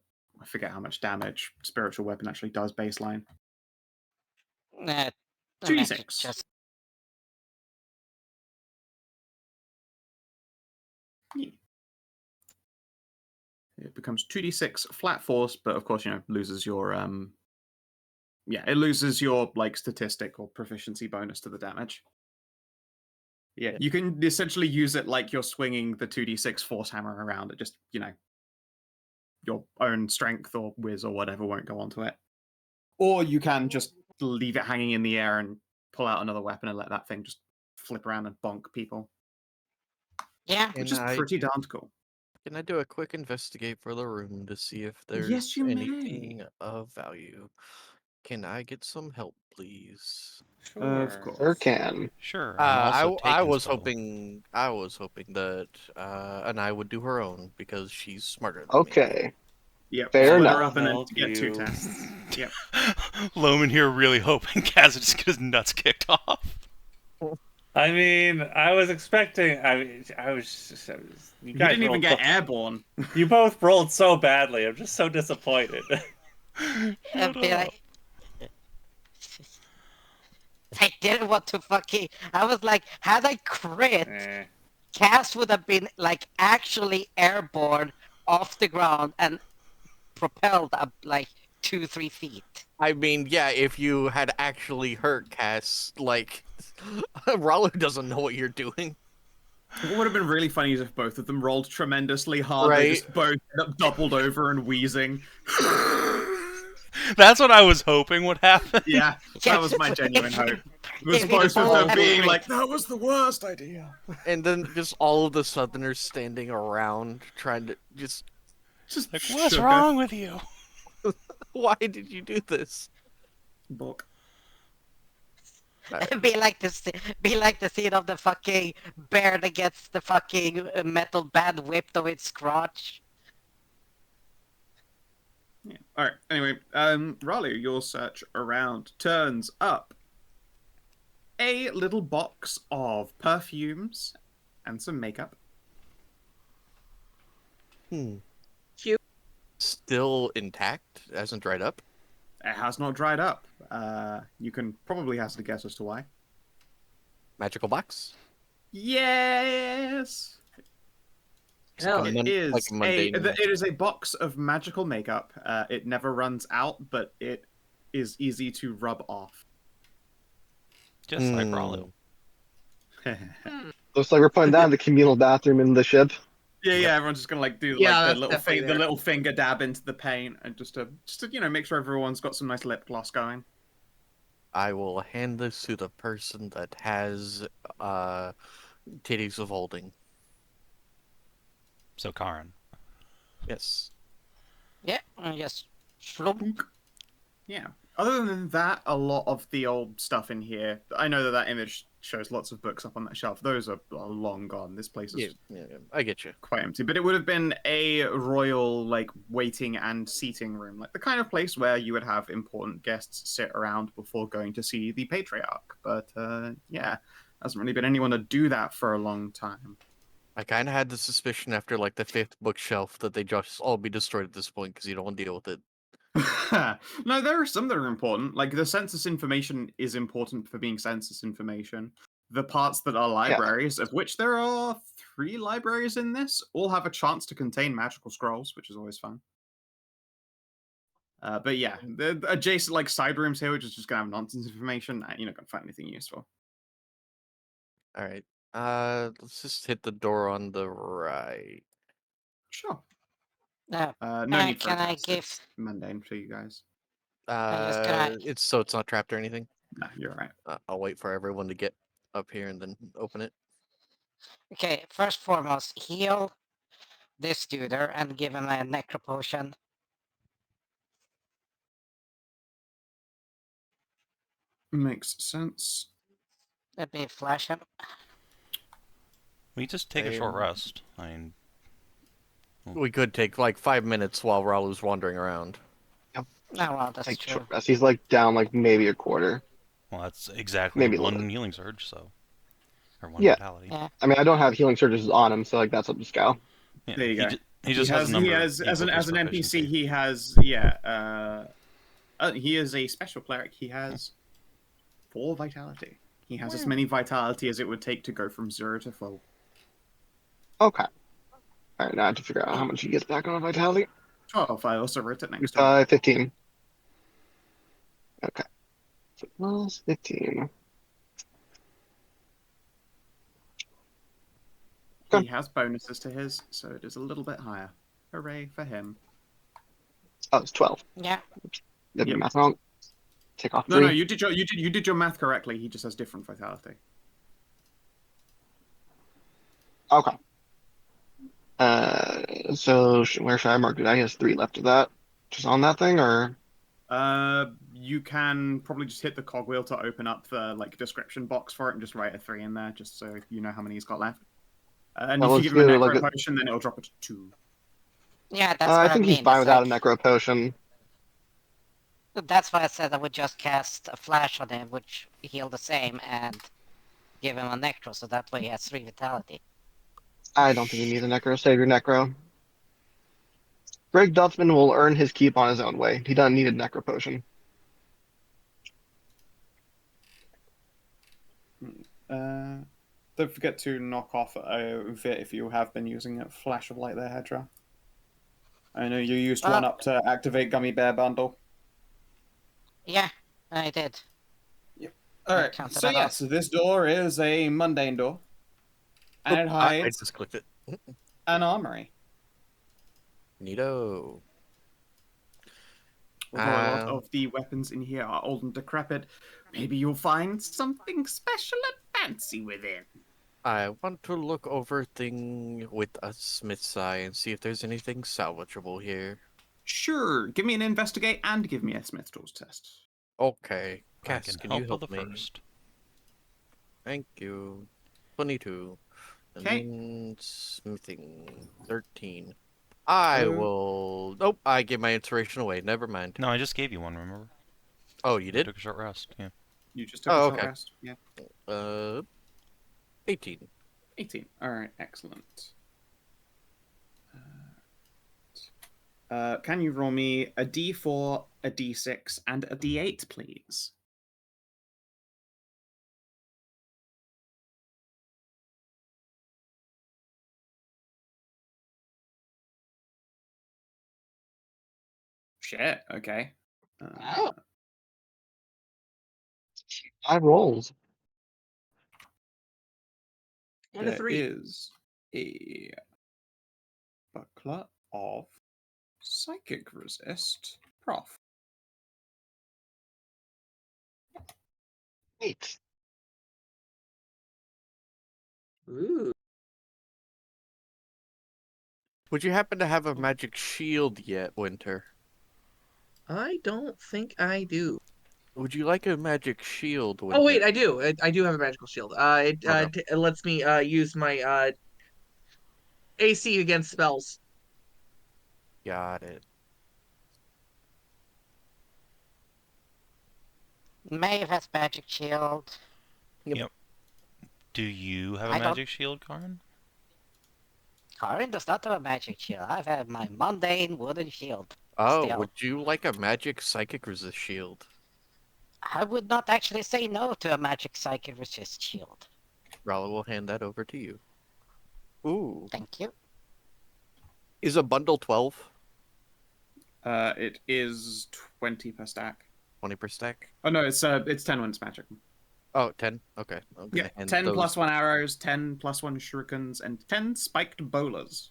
forget how much damage spiritual weapon actually does baseline. I mean, 2d6. just Yeah. It becomes 2d6 flat force, but of course, loses your it loses your like statistic or proficiency bonus to the damage. Yeah, you can essentially use it like you're swinging the 2d6 force hammer around. It just, your own strength or whiz or whatever won't go onto it. Or you can just leave it hanging in the air and pull out another weapon and let that thing just flip around and bonk people. yeah. Which is pretty darn cool. Can I do a quick investigate for the room to see if there's Yes, you anything of value? Can I get some help, please? Sure. Of course. Sure can. Sure. I'm also I taking was spell. hoping that Anai would do her own because she's smarter than me. Okay. Yep. Fair split enough. her up and then Help get 2 you. tests. Yep. Loam in here really hoping Khassid just get his nuts kicked off. I mean, I was expecting. I was. You You guys didn't even rolled get so- airborne. You both rolled so badly. I'm just so disappointed. And be like, I didn't want to fucking. I was like, had I crit, Eh. Cass would have been like actually airborne off the ground and propelled up like 2-3 feet. I mean, yeah, if you had actually hurt Cass, like, Ralu doesn't know what you're doing. What would have been really funny is if both of them rolled tremendously hard. Right. They just both end up doubled over and wheezing. That's what I was hoping would happen. Yeah, that was my genuine hope. Was If both you of all them had being crit. like, that was the worst idea. And then just all of the Southerners standing around trying to just, Just Like, what's shook wrong with you? why did you do this? book. be like the scene of the fucking bear that gets the fucking metal band whipped of its crotch. Yeah. All right. Anyway, Ralu, your search around turns up a little box of perfumes and some makeup. Cute. Still intact, hasn't dried up. It has not dried up. You can probably hazard a guess as to why. Magical box. Yes. Hell, It is like mundane. it is a box of magical makeup. It never runs out, but it is easy to rub off. Just like Ralu. Looks like we're putting that in the communal bathroom in the ship. Yeah, everyone's just gonna like do Yeah, like that's the little definitely the there. little finger dab into the paint and just to make sure everyone's got some nice lip gloss going. I will hand this to the person that has titties of holding. So Karin. Yes. Yeah, just slump. Yeah. Other than that, a lot of the old stuff in here. I know that image shows lots of books up on that shelf. Those are long gone. This place is Yeah, I get you. quite empty. But it would have been a royal like waiting and seating room, like the kind of place where you would have important guests sit around before going to see the patriarch. But yeah, hasn't really been anyone to do that for a long time. I kind of had the suspicion after like the 5th bookshelf that they just all be destroyed at this point because you don't want to deal with it. No, there are some that are important. Like the census information is important for being census information. The parts that are libraries, of which there are 3 libraries in this, all have a chance to contain magical scrolls, which is always fun. But yeah, the adjacent like side rooms here, which is just gonna have nonsense information. You're not gonna find anything useful. All right. Let's just hit the door on the right. Sure. No, No need for a can I test. give? It's mundane for you guys. just gonna- It's so it's not trapped or anything. No, you're right. I'll wait for everyone to get up here and then open it. Okay, first foremost, heal this dude and give him a necro potion. Makes sense. Let me flash him. We just take a short rest. I mean, We could take like 5 minutes while Ralu's wandering around. Oh well, that's Like true. short rest. He's like down like maybe a quarter. well, that's exactly Maybe a little one bit. healing surge, so or one Yeah. vitality. Yeah. I mean, I don't have healing surges on him, so like that's up to Skow. Yeah, There you go. He just has a number. He has yeah, as an with his NPC. proficiency. He has he is a special cleric. He has 4 vitality. He has as many vitality as it would take to go from 0 to full. Okay. All right, now I have to figure out how much he gets back on vitality. 12. I also wrote it next to him. 15. Okay. So plus 15. He Okay. has bonuses to his, so it is a little bit higher. Hooray for him. Oh, it's 12. Yeah. Did Yep. my math wrong? Take off 3. No, you did your math correctly. He just has different vitality. Okay. So where should I mark it? I has 3 left of that. Just on that thing, or You can probably just hit the cogwheel to open up the like description box for it and just write a 3 in there, just so you know how many he's got left. And Well, if you let's give him a do, necro like, a- potion, then it'll drop it to 2. Yeah, that's I what I think he's mean. fine It's without a like- necro potion. That's why I said I would just cast a flash on him, which heal the same, and give him a necro, so that way he has 3 vitality. I don't think he needs a necro. Save your necro. Greg Duffman will earn his keep on his own way. He doesn't need a necro potion. Don't forget to knock off Vit if you have been using a flash of light there, Hedrah. I know you used one up to activate Gummy Bear Bundle. Yeah, I did. Alright, counted so that yes, this door is a mundane door. And it I hides just clicked it. an armory. Neato. Although a lot of the weapons in here are old and decrepit, maybe you'll find something special and fancy within. I want to look over thing with a smith's eye and see if there's anything salvageable here. Sure, give me an investigate and give me a Smith Tools test. Okay. I Cass, can you with help the me? first. Thank you. 22. And Okay. then smithing. 13. I Uh, will... Nope, I gave my inspiration away. Never mind. No, I just gave you one. Remember? Oh, you I did? took a short rest. Yeah. You just took Oh, a short okay. rest. Yeah. 18. 18. Alright, excellent. Can you roll me a d4, a d6, and a d8, please? Shit, okay. Wow. 5 rolls. And a There 3. is a buckler of psychic resist. Prof. 8. Ooh. Would you happen to have a magic shield yet, Winter? I don't think I do. Would you like a magic shield, Winter? Oh wait, I do. I do have a magical shield. It Okay. it lets me use my AC against spells. Got it. Maeve has magic shield. Do you have a I don't- magic shield, Karin? Karin does not have a magic shield. I've had my mundane wooden shield. Oh, Still. would you like a magic psychic resist shield? I would not actually say no to a magic psychic resist shield. Rala will hand that over to you. Ooh. Thank you. Is a bundle 12? It is 20 per stack. 20 per stack? Oh no, it's 10 when it's magic. Oh, 10? Okay. I'm Yeah, gonna hand 10 those. plus 1 arrows, 10 plus 1 shurikens, and 10 spiked bowlers.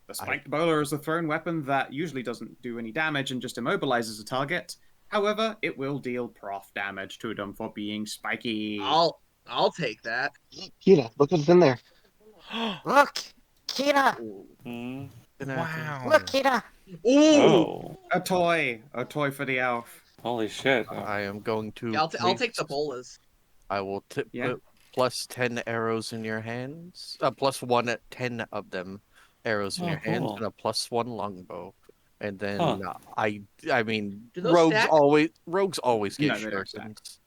The spiked bowler is a thrown weapon that usually doesn't do any damage and just immobilizes a target. However, it will deal prof damage to them for being spiky. I'll take that. Kina, look what's in there. Look, Kina! Hmm. Wow. Look, Kina! Ooh! Oh, A toy for the elf. holy shit! I am going to. Yeah, I'll take the place- bolas. I will Yeah. put plus 10 arrows in your hands. Plus 1 at 10 of them arrows in Oh, your hands, cool. and a plus 1 longbow. And then Huh. I mean, Do those stack? rogues always get No, they don't stack. shurikens.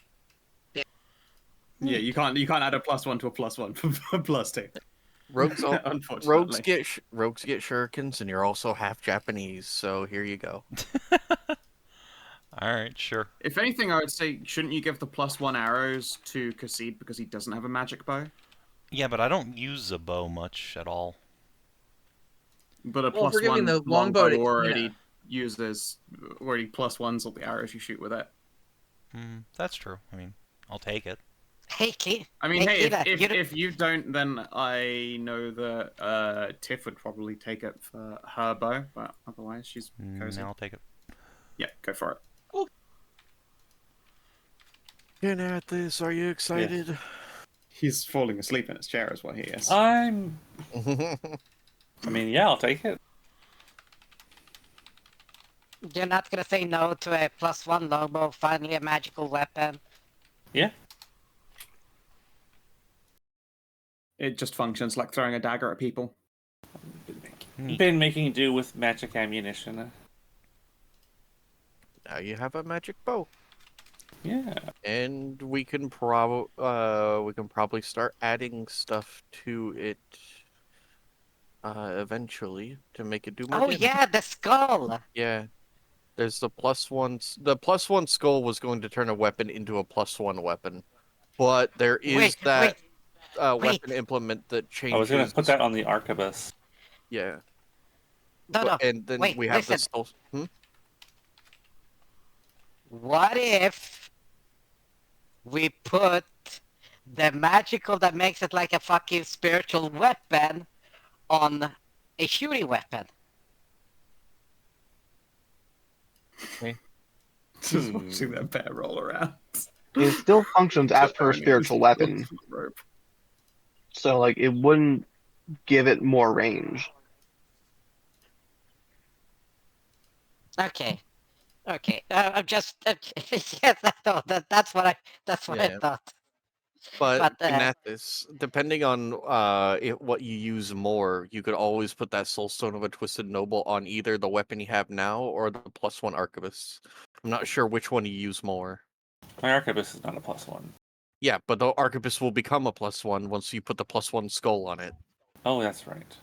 Yeah, you can't add a +1 to a +1 for +2. Rogues Unfortunately. rogues get shurikens, and you're also half Japanese, so here you go. Alright, sure. If anything, I would say, shouldn't you give the +1 arrows to Khassid because he doesn't have a magic bow? Yeah, but I don't use a bow much at all. But a Well, if we're giving +1 the longbow to already +1s of the arrows you shoot with it. That's true. I mean, I'll take it. Hey, Kina! I mean, hey, Kina, if you don't, then I know that Tiff would probably take it for her bow, but otherwise she's cozy. No, I'll take it. Yeah, go for it. Kinathis, are you excited? He's falling asleep in his chair as well, he is. I mean, yeah, I'll take it. You're not gonna say no to a +1 longbow, finally a magical weapon. Yeah. It just functions like throwing a dagger at people. Been making do with magic ammunition. Now you have a magic bow. Yeah. And we can probably start adding stuff to it eventually to make it do more Oh damage. yeah, the skull! Yeah. There's the +1. The +1 skull was going to turn a weapon into a +1 weapon. But there is Wait. weapon implement that changes. I was gonna put that on the arquebus. Yeah. No. And then Wait, we have listen. the skull. What if we put the magical that makes it like a fucking spiritual weapon on a shooting weapon? Just watching that bear roll around. It still functions as per a spiritual weapon, Rope. so like it wouldn't give it more range. Okay. I'm just yes, that's what I Yeah. thought. But But, Kinathis, depending on what you use more, you could always put that Soulstone of a Twisted Noble on either the weapon you have now or the +1 arquebus. I'm not sure which one you use more. My arquebus is not a +1. Yeah, but the arquebus will become a +1 once you put the +1 skull on it. Oh, that's right.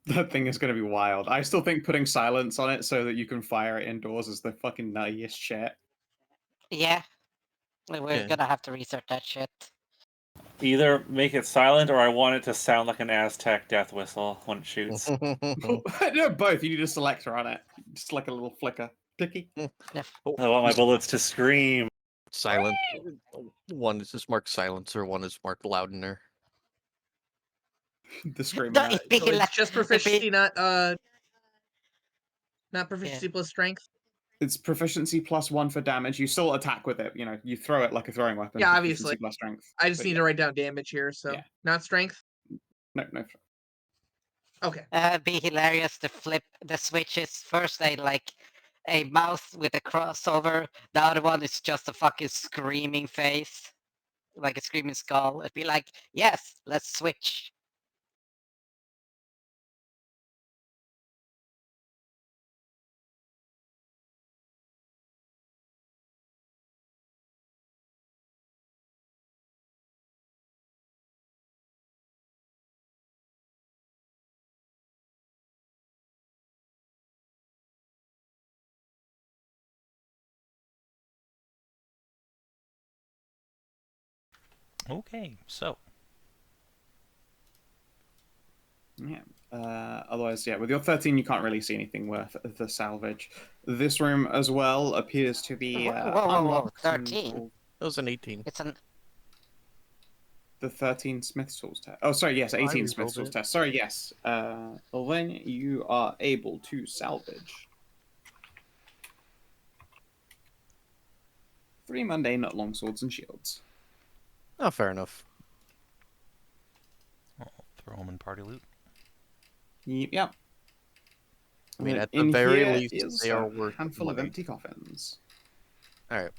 That thing is going to be wild. I still think putting silence on it so that you can fire it indoors is the fucking nuttiest shit. yeah, we're Yeah. gonna have to research that shit. Either make it silent, or I want it to sound like an Aztec death whistle when it shoots. No, both. You need a selector on it. Just like a little flicker. Clicky. I want my bullets to scream. Silent. One is just marked silencer, one is marked loudener. The screaming. No, it'd be So it's just proficiency, not proficiency plus strength. It's proficiency +1 for damage. You still attack with it. You know, you throw it like a throwing weapon. Yeah, Proficiency obviously. plus strength. I just But need yeah. to write down damage here, so Yeah. not strength. No. Okay. It'd be hilarious to flip the switches. First, they like a mouth with a crossover. The other one is just a fucking screaming face, like a screaming skull. It'd be like, yes, let's switch. Okay, so. Yeah. Otherwise, yeah, with your 13, you can't really see anything worth the salvage. This room as well appears to be Whoa, unlocked. 13. It was an 18. It's an The 13 Smith's Tools test. Oh, sorry, yes, I 18 re-rolled Smith's Tools it. test. Sorry, yes. Well, then you are able to salvage 3 mundane longswords and shields. Oh, fair enough. I'll throw them in party loot. Yep. I mean, at the in very here least, is they are a worth handful of money. empty coffins. Alright.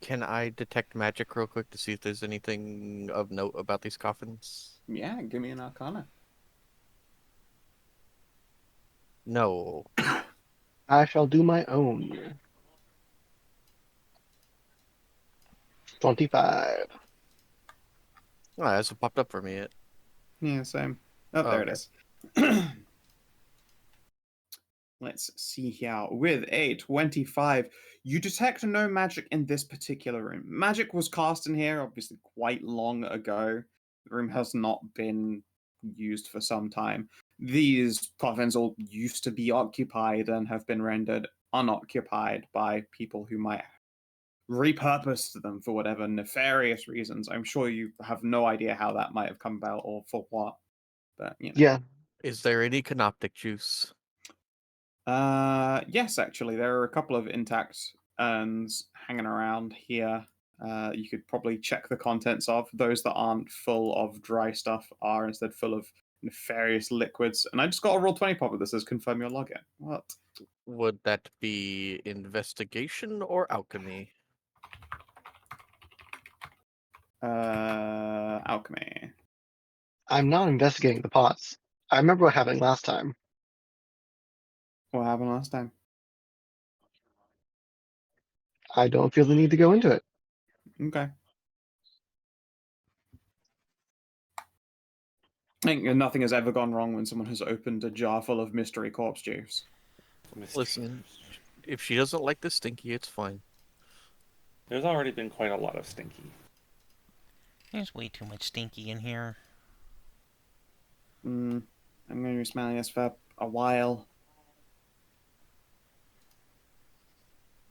Can I detect magic real quick to see if there's anything of note about these coffins? Yeah, give me an arcana. No. I shall do my own. 25. Oh, it hasn't popped up for me yet. Yeah, same. Oh, Oh, there okay. it is. Let's see here. With a 25, you detect no magic in this particular room. Magic was cast in here, obviously, quite long ago. The room has not been used for some time. These coffins all used to be occupied and have been rendered unoccupied by people who might repurpose them for whatever nefarious reasons. I'm sure you have no idea how that might have come about or for what. But you know. Yeah. Is there any canoptic juice? Yes, actually, there are a couple of intact urns hanging around here. You could probably check the contents of. Those that aren't full of dry stuff are instead full of nefarious liquids. And I just got a roll 20 pop that says confirm your login. What? Would that be investigation or alchemy? Alchemy. I'm not investigating the pots. I remember what happened last time. What happened last time? I don't feel the need to go into it. Okay. I think nothing has ever gone wrong when someone has opened a jar full of mystery corpse juice. Listen, if she doesn't like the stinky, it's fine. There's already been quite a lot of stinky. There's way too much stinky in here. I'm going to be smelling this for a while.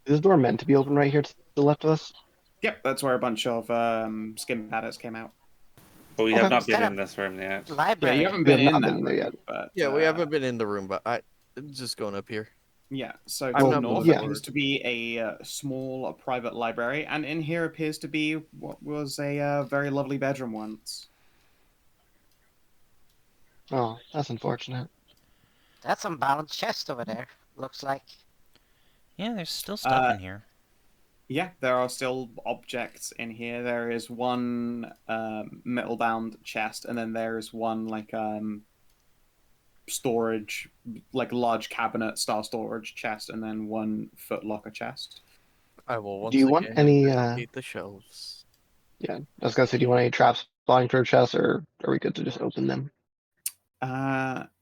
Is this door meant to be open right here to the left of us? Yep, that's where a bunch of skin padders came out. But we Okay. have not Is been that in this room yet. Yeah, library. you haven't We been have not in that been in there room, yet. but Yeah, we haven't been in the room, but I'm just going up here. yeah. So I'm to the not north moving appears forward. to be a small private library, and in here appears to be what was a very lovely bedroom once. Oh, that's unfortunate. That's some bound chest over there. Looks like. Yeah, there's still stuff in here. Yeah, there are still objects in here. There is one metal-bound chest, and then there is one like storage, like large cabinet style storage chest, and then one footlocker chest. I will once Do you want again any, investigate the shelves. Yeah, I was gonna say, do you want any traps spawning through chests, or are we good to just open them?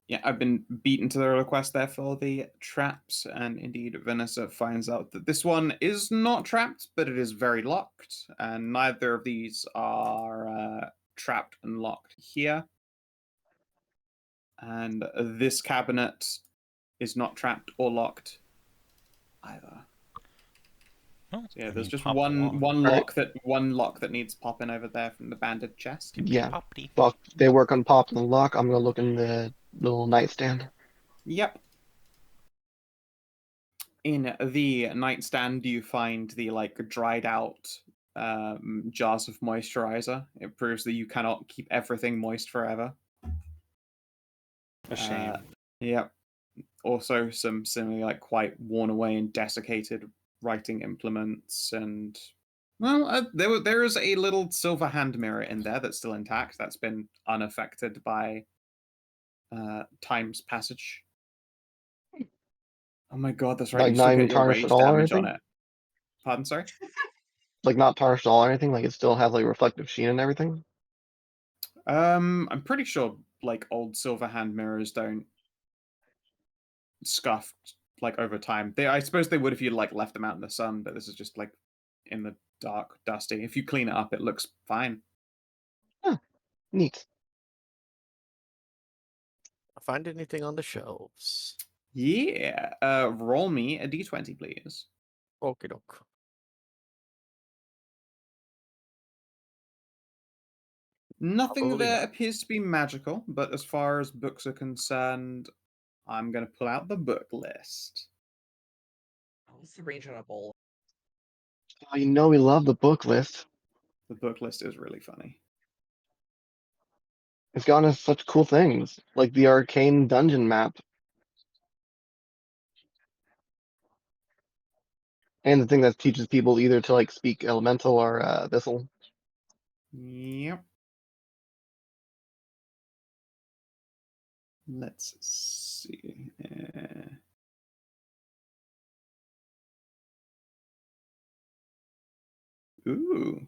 Yeah, I've been beaten to the request there for the traps, and indeed Vanessa finds out that this one is not trapped, but it is very locked, and neither of these are trapped and locked here. And this cabinet is not trapped or locked either. Oh, So yeah, I there's mean, just pop the one lock. one lock that needs popping over there from the banded chest. Yeah. Poppity. Well, they work on pop and lock. I'm gonna look in the little nightstand. Yep. In the nightstand, you find the like dried out jars of moisturizer. It proves that you cannot keep everything moist forever. A shame. Yep. Also, some similarly like quite worn away and desiccated writing implements, and well, there is a little silver hand mirror in there that's still intact. That's been unaffected by time's passage. Oh my god, that's right. Like You not still even get your tarnished at rage all or damage on anything? it. Pardon, sorry? Like not tarnished at all or anything? Like it still has like reflective sheen and everything? I'm pretty sure like old silver hand mirrors don't scuff like over time. I suppose they would if you like left them out in the sun, but this is just like in the dark, dusty. If you clean it up, it looks fine. Neat. Find anything on the shelves? Yeah. Roll me a d20, please. Okie doke. Nothing Probably there not. appears to be magical, but as far as books are concerned, I'm going to pull out the book list. What's the range on a bowl? Oh, you know we love the book list. The book list is really funny. It's gotten us such cool things, like the Arcane dungeon map. And the thing that teaches people either to like speak elemental or abyssal. Yep. Let's see. Ooh.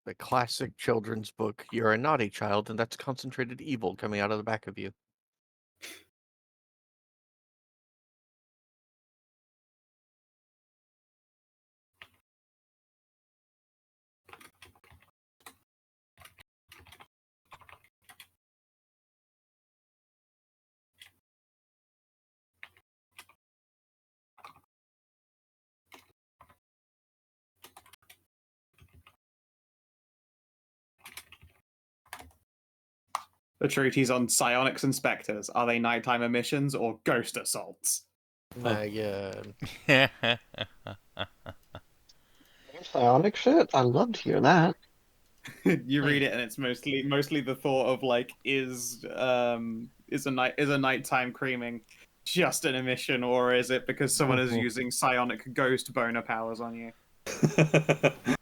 The classic children's book. You're a naughty child, and that's concentrated evil coming out of the back of you. The treatise on psionics and specters. Are they nighttime emissions or ghost assaults? Yeah. Psionic shit? I love to hear that. You read it and it's mostly the thought of like, is a nighttime creaming just an emission, or is it because someone is using psionic ghost boner powers on you?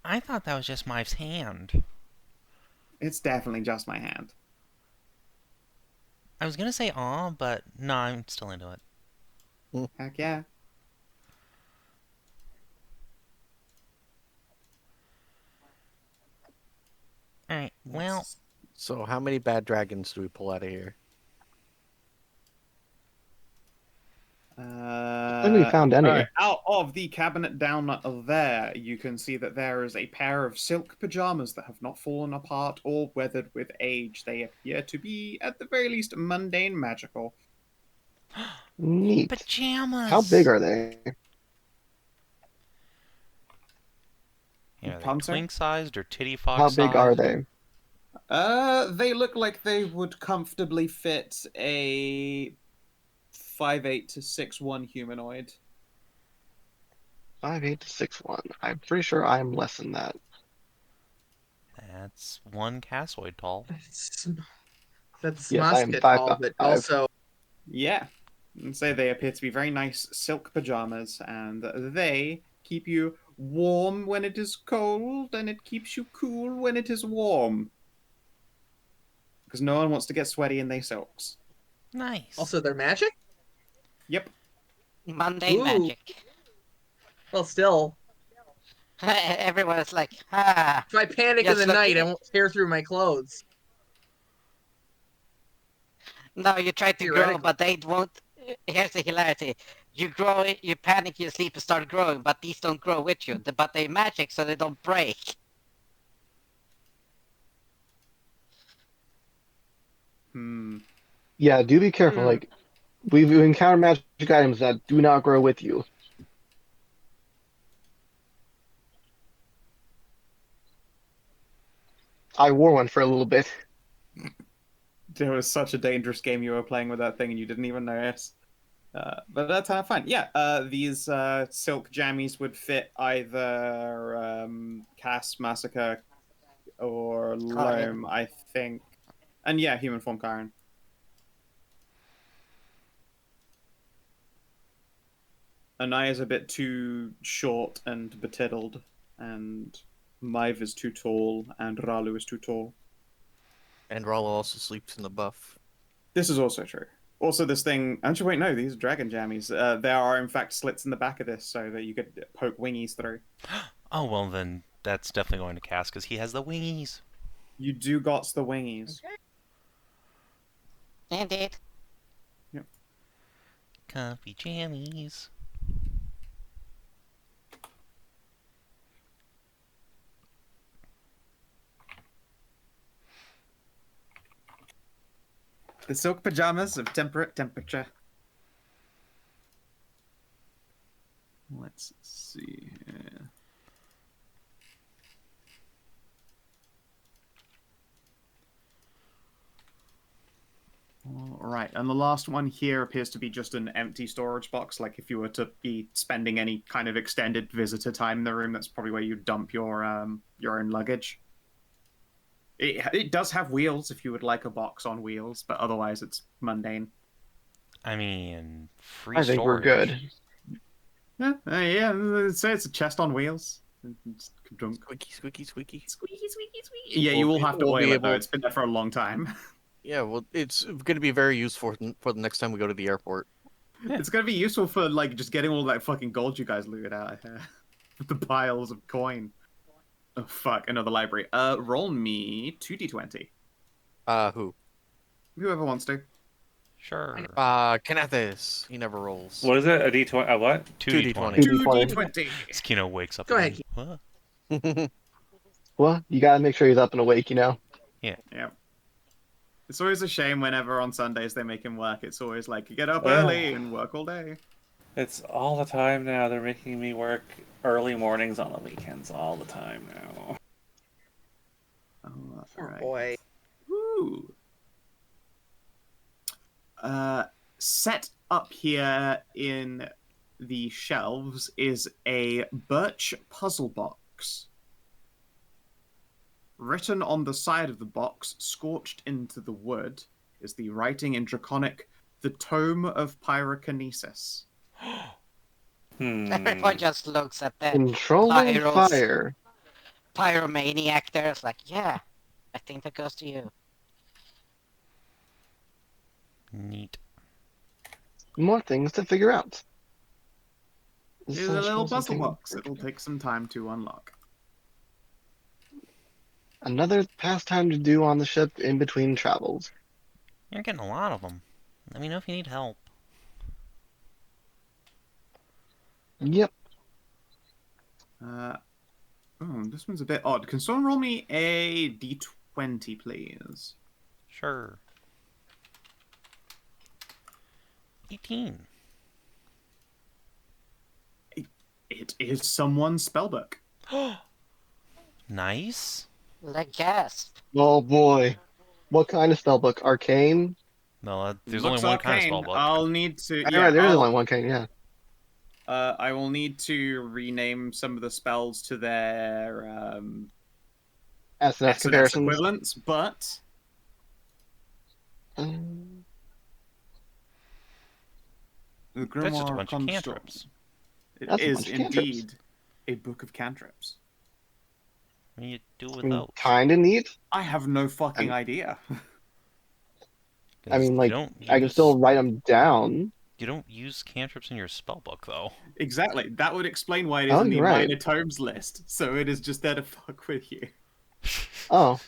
I thought that was just my hand. It's definitely just my hand. I was gonna say aw, but no, I'm still into it. Heck yeah. Alright, well, So how many bad dragons do we pull out of here? I think we found any. Alright, out of the cabinet down there, you can see that there is a pair of silk pajamas that have not fallen apart or weathered with age. They appear to be, at the very least, mundane magical. Neat. pajamas! How big are they? Yeah, are they Pardon, sir? twink-sized or titty fox How big are they? They look like they would comfortably fit a 5'8" to 6'1" humanoid. 5'8" to 6'1". I'm pretty sure I'm less than that. That's one cassoid tall. That's Yes, I am Masika tall, 5'5". but also Yeah. And so they appear to be very nice silk pajamas, and they keep you warm when it is cold, and it keeps you cool when it is warm. Because no one wants to get sweaty in their silks. Nice. also they're magic. Yep. Mundane Ooh. magic. Well, still, Everyone's like, ah. if I panic in Yes, the look, night, I won't tear through my clothes. No, you try to grow, Theoretically. but they won't. Here's the hilarity. You grow it, you panic, you sleep, and start growing, but these don't grow with you. But they magic, so they don't break. Yeah, do be careful. Like, we've encountered magic items that do not grow with you. I wore one for a little bit. It was such a dangerous game you were playing with that thing, and you didn't even notice. But that's fine. Yeah, these silk jammies would fit either Cass, Masika, or Loam, I think. And yeah, human form Karin. Anai is a bit too short and betiddled, and Maive is too tall, and Ralu is too tall. And Ralu also sleeps in the buff. This is also true. Also, this thing... Actually, wait, no, these are dragon jammies. There are, in fact, slits in the back of this so that you could poke wingies through. Oh, well then, that's definitely going to cast because he has the wingies. You do got the wingies. Indeed. Yep. Comfy jammies. The silk pajamas of temperate temperature. Let's see here. All right, and the last one here appears to be just an empty storage box. Like if you were to be spending any kind of extended visitor time in the room, that's probably where you dump your own luggage. It does have wheels if you would like a box on wheels, but otherwise it's mundane. I mean, free I think we're storage. good. Yeah. Say it's a chest on wheels. Squeaky, squeaky, squeaky. Squeaky, squeaky, squeaky. Yeah, you will have to we'll be oil it though. able- It's been there for a long time. Yeah, well, it's going to be very useful for the next time we go to the airport. Yeah. It's gonna be useful for like just getting all that fucking gold you guys looted out of here. The piles of coin. Oh fuck, another library. Roll me 2d20. Who? Whoever wants to. Sure. Kinathis. He never rolls. What is it? A D20? A what? 2d20. 2d20. As Kino wakes up. Go ahead, again. What? Well, you gotta make sure he's up and awake, you know? Yeah. It's always a shame whenever on Sundays they make him work. It's always like, you get up Well. early and work all day. It's all the time now. They're making me work early mornings on the weekends all the time now. Oh, Poor right. boy. Woo. Set up here in the shelves is a birch puzzle box. Written on the side of the box, scorched into the wood, is the writing in Draconic, "The Tome of Pyrokinesis." Everyone just looks at that Controlling Pyros. fire. pyromaniac there. It's like, yeah, I think that goes to you. Neat. More things to figure out. It's a little puzzle box. It'll take some time to unlock. Another pastime to do on the ship in between travels. You're getting a lot of them. Let me know if you need help. Yep. This one's a bit odd. Can someone roll me a d20, please? Sure. 18. It is someone's spellbook. Nice. Like gasp. Oh boy. What kind of spellbook? Arcane? No, there's Looks only one arcane. kind of spellbook. I'll need to. You're Yeah, right, there is I'll- only one kind, yeah. I will need to rename some of the spells to their S&S S&S comparisons. equivalents, but Um, the That's just a Grimoire bunch of Construct. cantrips. It That's a is bunch of cantrips. indeed a book of cantrips. What do you do with those? Kinda neat. I have no fucking Um, idea. I mean, You like, don't I can use- still write them down. You don't use cantrips in your spellbook, though. Exactly. That would explain why it is Oh, in the you're right. minor tomes list. So it is just there to fuck with you. Oh.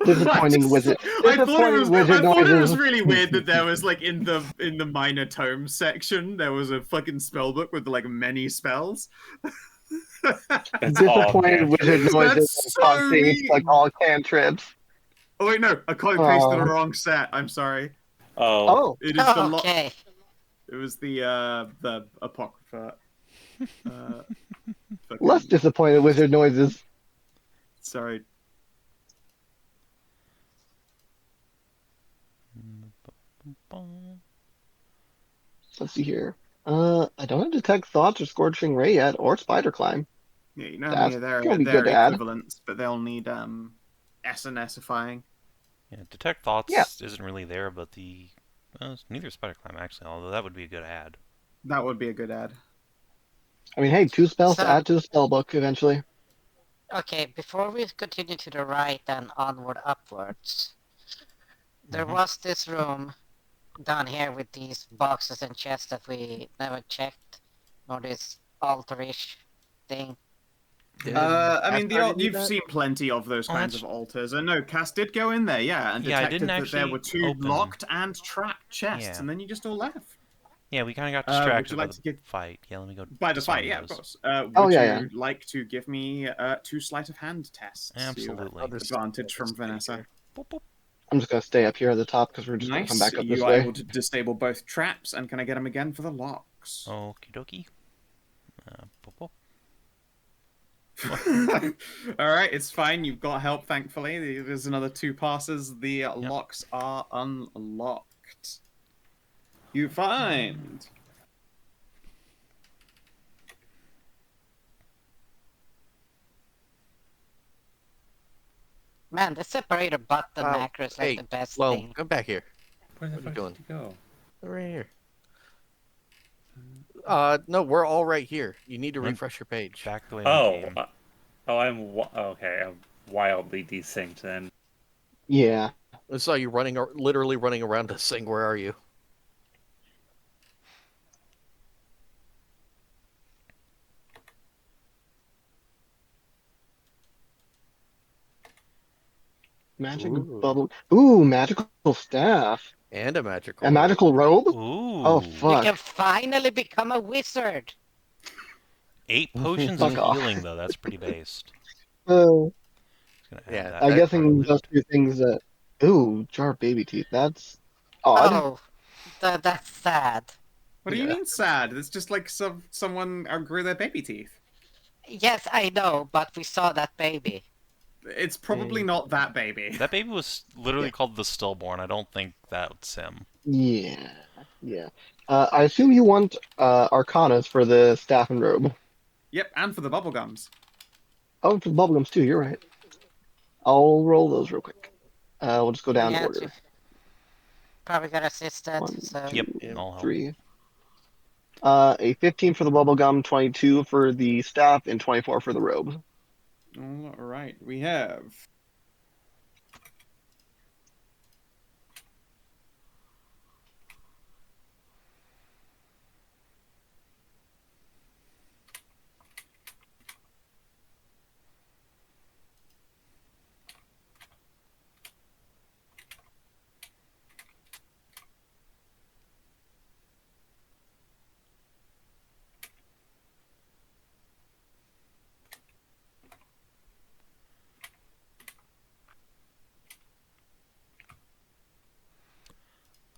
Disappointing wizard. I thought it was noises. really weird that there was like in the minor tomes section there was a fucking spell book with like many spells. It's all Disappointed cantrips. wizard noises That's and so costing mean. like all cantrips. Oh wait, no, I copy pasted the Oh. wrong set. I'm sorry. Oh, Oh. It is the lo- Okay. It was the apocrypha. Fucking- Less disappointed wizard noises. Sorry. Let's see here. I don't have detect thoughts or scorching ray yet, or spider climb. Yeah, you know That's they're gonna be good to add. equivalents, but they'll need S&Sifying. Yeah, detect thoughts Yeah. isn't really there, but the neither is spider climb actually. Although that would be a good add. That would be a good ad. I mean, hey, 2 spells So- to add to the spell book eventually. Okay, before we continue to the right and onward upwards, there Mhm. was this room down here with these boxes and chests that we never checked. Or this altar-ish thing. I mean, After I did you've that? seen plenty of those Oh, kinds that's- of altars. And no, Cass did go in there, yeah, and Yeah, I detected didn't that there actually were 2 open- locked and trapped chests, Yeah. and then you just all left. Yeah, we kind of got Would distracted you by like the to give fight. Yeah, let me go. by the disarm fight? Yeah, of those. course. Oh, Would yeah, you like to give me 2 sleight of hand tests? Absolutely. I'll just Advantage from stay Vanessa. here. Boop, boop. I'm just gonna stay up here at the top because we're just gonna come Nice. back up You this are way. able to disable both traps, and can I get them again for the locks? Okie dokie. Boop, boop. All right, it's fine. You've got help, thankfully. There's another 2 passes. The locks are unlocked. You find Man, the separator button macro is like Hey, the best Loam, thing. come back here. Where the What are you fuck doing? did you go? Right here. No, we're all right here. You need to refresh your page. Back the way Oh, we came. okay. I'm wildly desynced then. Yeah. I saw you running, literally running around this thing. Where are you? Magic Ooh. bubble. Ooh, magical staff. And a magical A magical robe? Ooh. Oh, You fuck. can finally become a wizard. 8 potions Fuck of off. healing, though. That's pretty based. Uh, Just gonna add Yeah, that I'm to guessing my those loot. 2 things that. Ooh, jar of baby teeth. That's odd. Oh, that's sad. what do you Yeah. mean sad? It's just like someone outgrew their baby teeth. Yes, I know, but we saw that baby. It's probably not that baby. That baby was literally Yeah. called the Stillborn. I don't think that's him. Yeah. Yeah. I assume you want Arcanas for the staff and robe. Yep, and for the bubblegums. Oh, for the bubblegums too, you're right. I'll roll those real quick. We'll just go down in Yeah, order. probably got assisted. 1, So 2, Yep, I'll help. 3. A 15 for the bubblegum, 22 for the staff, and 24 for the robe. All right, we have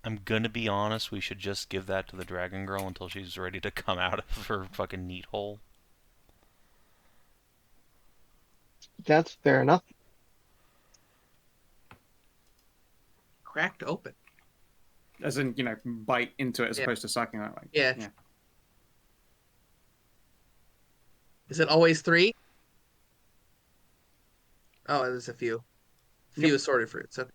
I'm gonna be honest, we should just give that to the Dragon Girl until she's ready to come out of her fucking neat hole. That's fair enough. Cracked open. as in, bite into it as Yeah. opposed to sucking it. Like, Yeah. Is it always 3? Oh, there's a few. Few assorted fruits. Okay.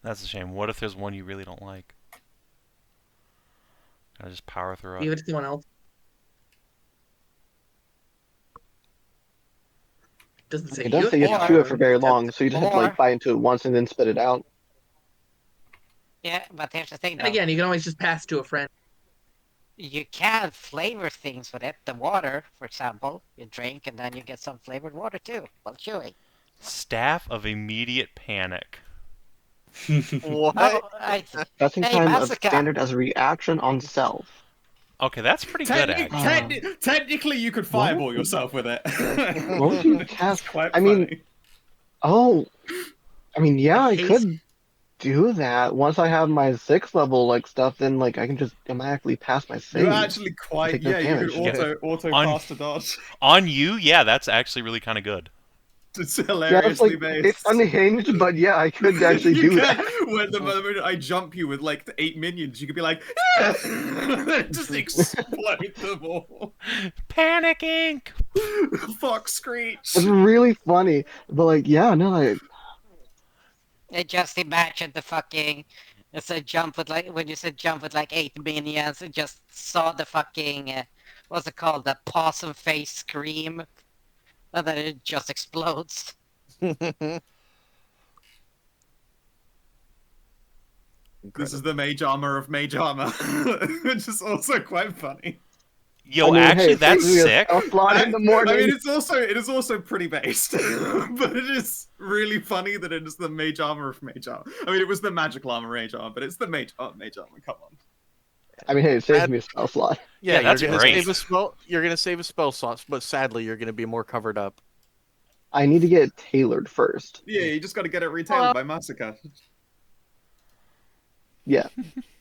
That's a shame. What if there's one you really don't like? Gotta just power through Give it. it to someone else. Doesn't say It does you say you have to chew it for very long, so you just have to Or- bite into it once and then spit it out. yeah, but here's the thing, And though. again, you can always just pass to a friend. You can flavor things with it. The water, for example, you drink and then you get some flavored water too while chewing. Staff of Immediate Panic. What? Oh, Passing Hey, time of Masika. standard as a reaction on self. Okay, that's pretty good, actually. Technically, you could What? fireball yourself with it. Won't you cast? It's quite I mean, funny. oh, I mean, yeah, I Haste. could do that. Once I have my 6th level stuff, then I can just automatically pass my save. You're actually quite take no you could damage. auto On- cast a dodge. On you, yeah, that's actually really kind of good. It's Yeah, it's hilariously based. it's unhinged, but yeah, I could actually You do can, that. when the moment I jump you with 8 minions, you could be like, just explode them all. Panic Inc. Fuck Screech. It's really funny, but yeah, no, I just imagine the fucking. It's a jump with when you said jump with 8 minions, and just saw the fucking. What's it called? The possum face scream. And then it just explodes. This is the mage armor of mage armor, which is also quite funny. Yo, I mean, actually, hey, that's saves me a sick. spell slot in the morning. I mean, it is also pretty based, but it is really funny that it is the mage armor of mage armor. I mean, it was the magical armor mage armor, but it's the mage armor. Come on. I mean, hey, it saves That- me a spell slot. Yeah, you're that's gonna great. save a spell. You're gonna save a spell slot, but sadly, you're gonna be more covered up. I need to get it tailored first. Yeah, you just got to get it retailed by Masika. Yeah.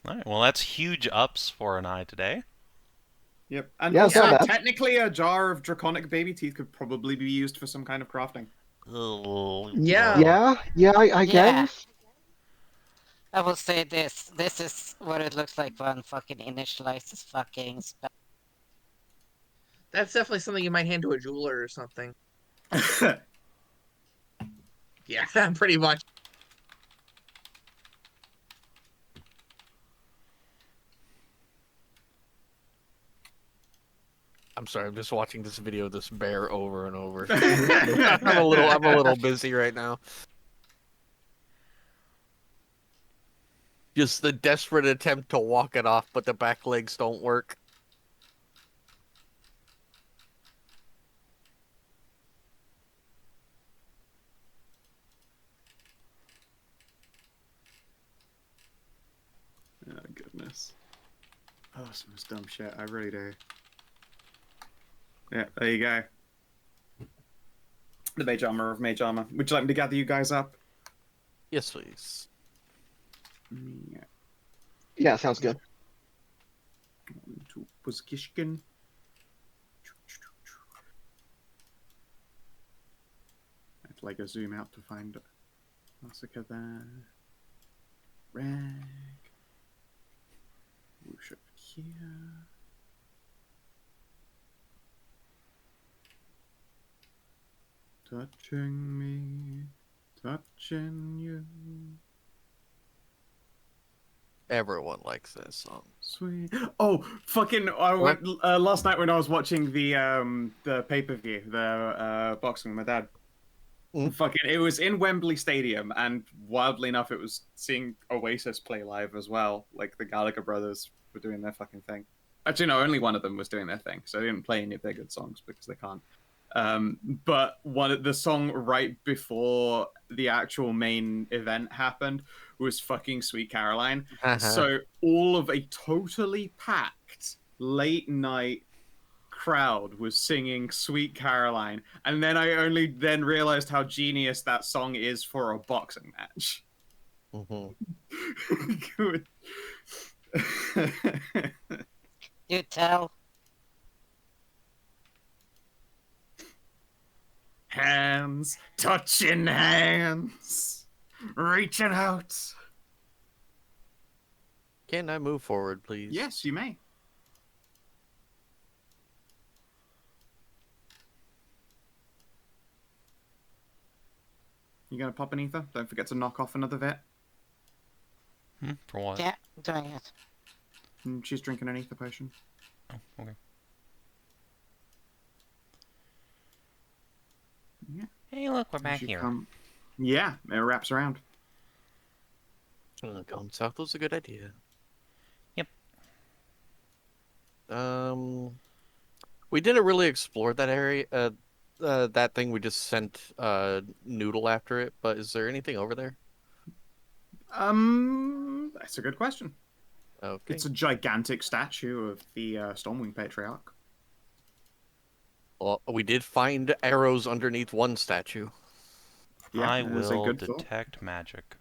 All right, well, that's huge ups for Anai today. Yep, and Yeah, it's also not bad. technically a jar of draconic baby teeth could probably be used for some kind of crafting. Yeah. Yeah, I Yeah. guess. I will say this. This is what it looks like when fucking initializes fucking spell. That's definitely something you might hand to a jeweler or something. Yeah, pretty much. I'm sorry, I'm just watching this video of this bear over and over. I'm a little busy right now. Just the desperate attempt to walk it off, but the back legs don't work. Oh, goodness. Oh, some dumb shit. I really do. Yeah, there you go. The mage armor of mage armor. Would you like me to gather you guys up? Yes, please. Yeah. Yeah, sounds good. To position. I'd like a zoom out to find Masika there. Rag. Whoosh up here. Touching me, touching you. Everyone likes this song. Sweet. Oh, fucking! I went last night when I was watching the pay-per-view, the boxing with my dad. Fucking, it was in Wembley Stadium, and wildly enough, it was seeing Oasis play live as well. Like the Gallagher brothers were doing their fucking thing. Actually, no, only one of them was doing their thing, so they didn't play any of their good songs because they can't. But the song right before the actual main event happened was fucking Sweet Caroline. So all of a totally packed late night crowd was singing Sweet Caroline, and then I only then realized how genius that song is for a boxing match. Good. You tell. Hands touching hands, reaching out. Can I move forward, please? Yes, you may. You gonna pop an ether? Don't forget to knock off another vet. For what? Yeah, doing it. She's drinking an ether potion. Oh, okay. Yeah. Hey, look, we're back here. Yeah, it wraps around. Going south was a good idea. Yep. We didn't really explore that area. That thing we just sent Noodle after it. But is there anything over there? That's a good question. Okay. It's a gigantic statue of the Stormwing Patriarch. Well, we did find arrows underneath one statue. Yeah, I that is a will good thought. detect magic.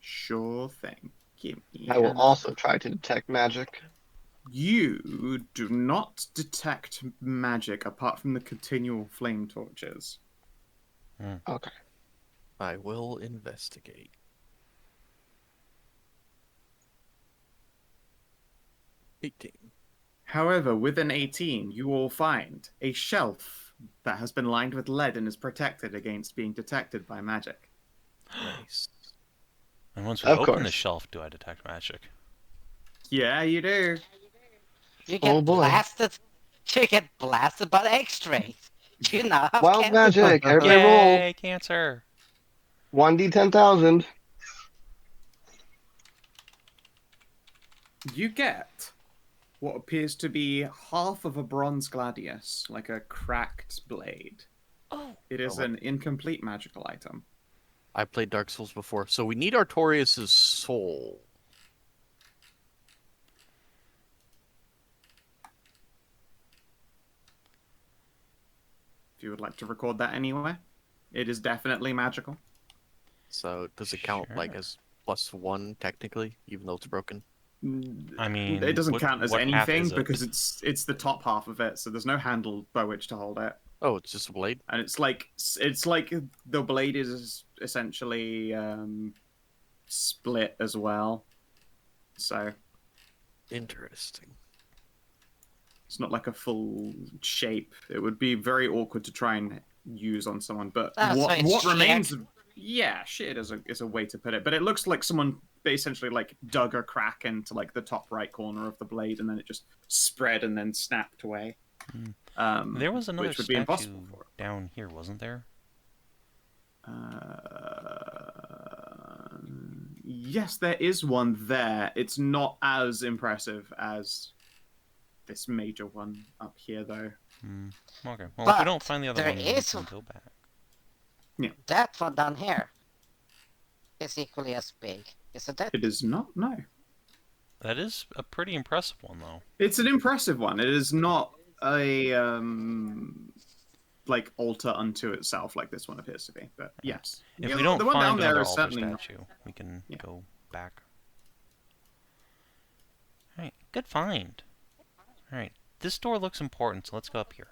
Sure thing. Give me I will an- also try to detect magic. You do not detect magic apart from the continual flame torches. Okay. I will investigate. 18. However, with an 18, you will find a shelf that has been lined with lead and is protected against being detected by magic. Nice. And once we Of open the course. shelf, do I detect magic? Yeah, you do. You get Oh, boy. blasted. You get blasted by the X-rays. You now have Wild cancer. magic. Everybody roll. Yay, cancer! 1d10,000. You get what appears to be half of a bronze gladius, like a cracked blade. Oh, It is an incomplete magical item. I played Dark Souls before, so we need Artorias' soul. If you would like to record that anywhere, it is definitely magical. So does it count like Sure. as +1 technically, even though it's broken? I mean, It doesn't what- count as what half anything is it? because it's the top half of it, so there's no handle by which to hold it, Oh, it's just a blade? and it's like the blade is essentially split as well, so Interesting. it's not like a full shape. It would be very awkward to try and use on someone. But Ah, so what it's remains? shared. Yeah, shit is a way to put it. But it looks like someone essentially like dug a crack into like the top right corner of the blade, and then it just spread and then snapped away. There was another which would be statue impossible for it. down here, wasn't there? Yes, there is one there. It's not as impressive as this major one up here, though. Okay. Well, if we But don't find the other there one, we is can go back. That one down here is equally as big, isn't it? It is not, no. That is a pretty impressive one, though. It's an impressive one. It is not a like altar unto itself like this one appears to be. But yes, If Yeah, we don't the one down find there another is altar certainly not. statue, we can Yeah. go back. Alright, good find. Alright, this door looks important, so let's go up here.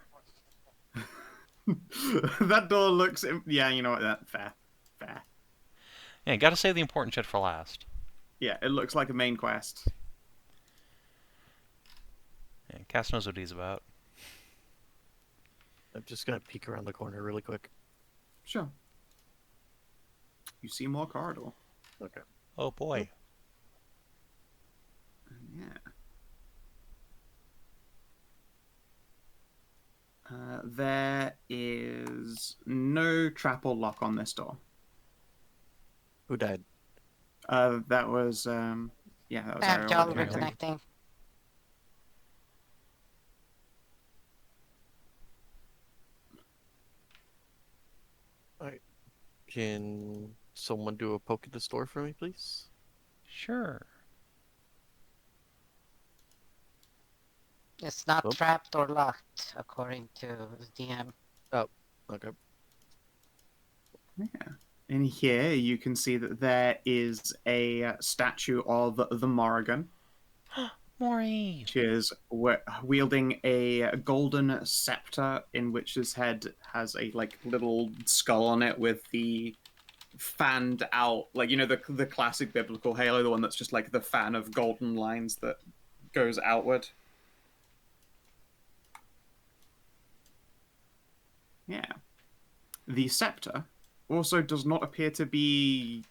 That door looks. Yeah, you know what? That fair. Yeah, gotta save the important shit for last. Yeah, it looks like a main quest. Yeah, Cass knows what he's about. I'm just gonna peek around the corner really quick. Sure. You see more corridor. Okay. Oh boy. Yeah. There is no trap or lock on this door. Who died? That was yeah, that was Ariel Amxal reconnecting. reconnecting. Alright. Can someone do a poke at this door for me, please? Sure. It's not Oh. trapped or locked, according to the DM. Okay. Yeah. In here, you can see that there is a statue of the Morrigan, Maury! which is wielding a golden scepter in which his head has a like little skull on it with the fanned out, like you know the classic biblical halo, the one that's just like the fan of golden lines that goes outward. Yeah. The scepter also does not appear to be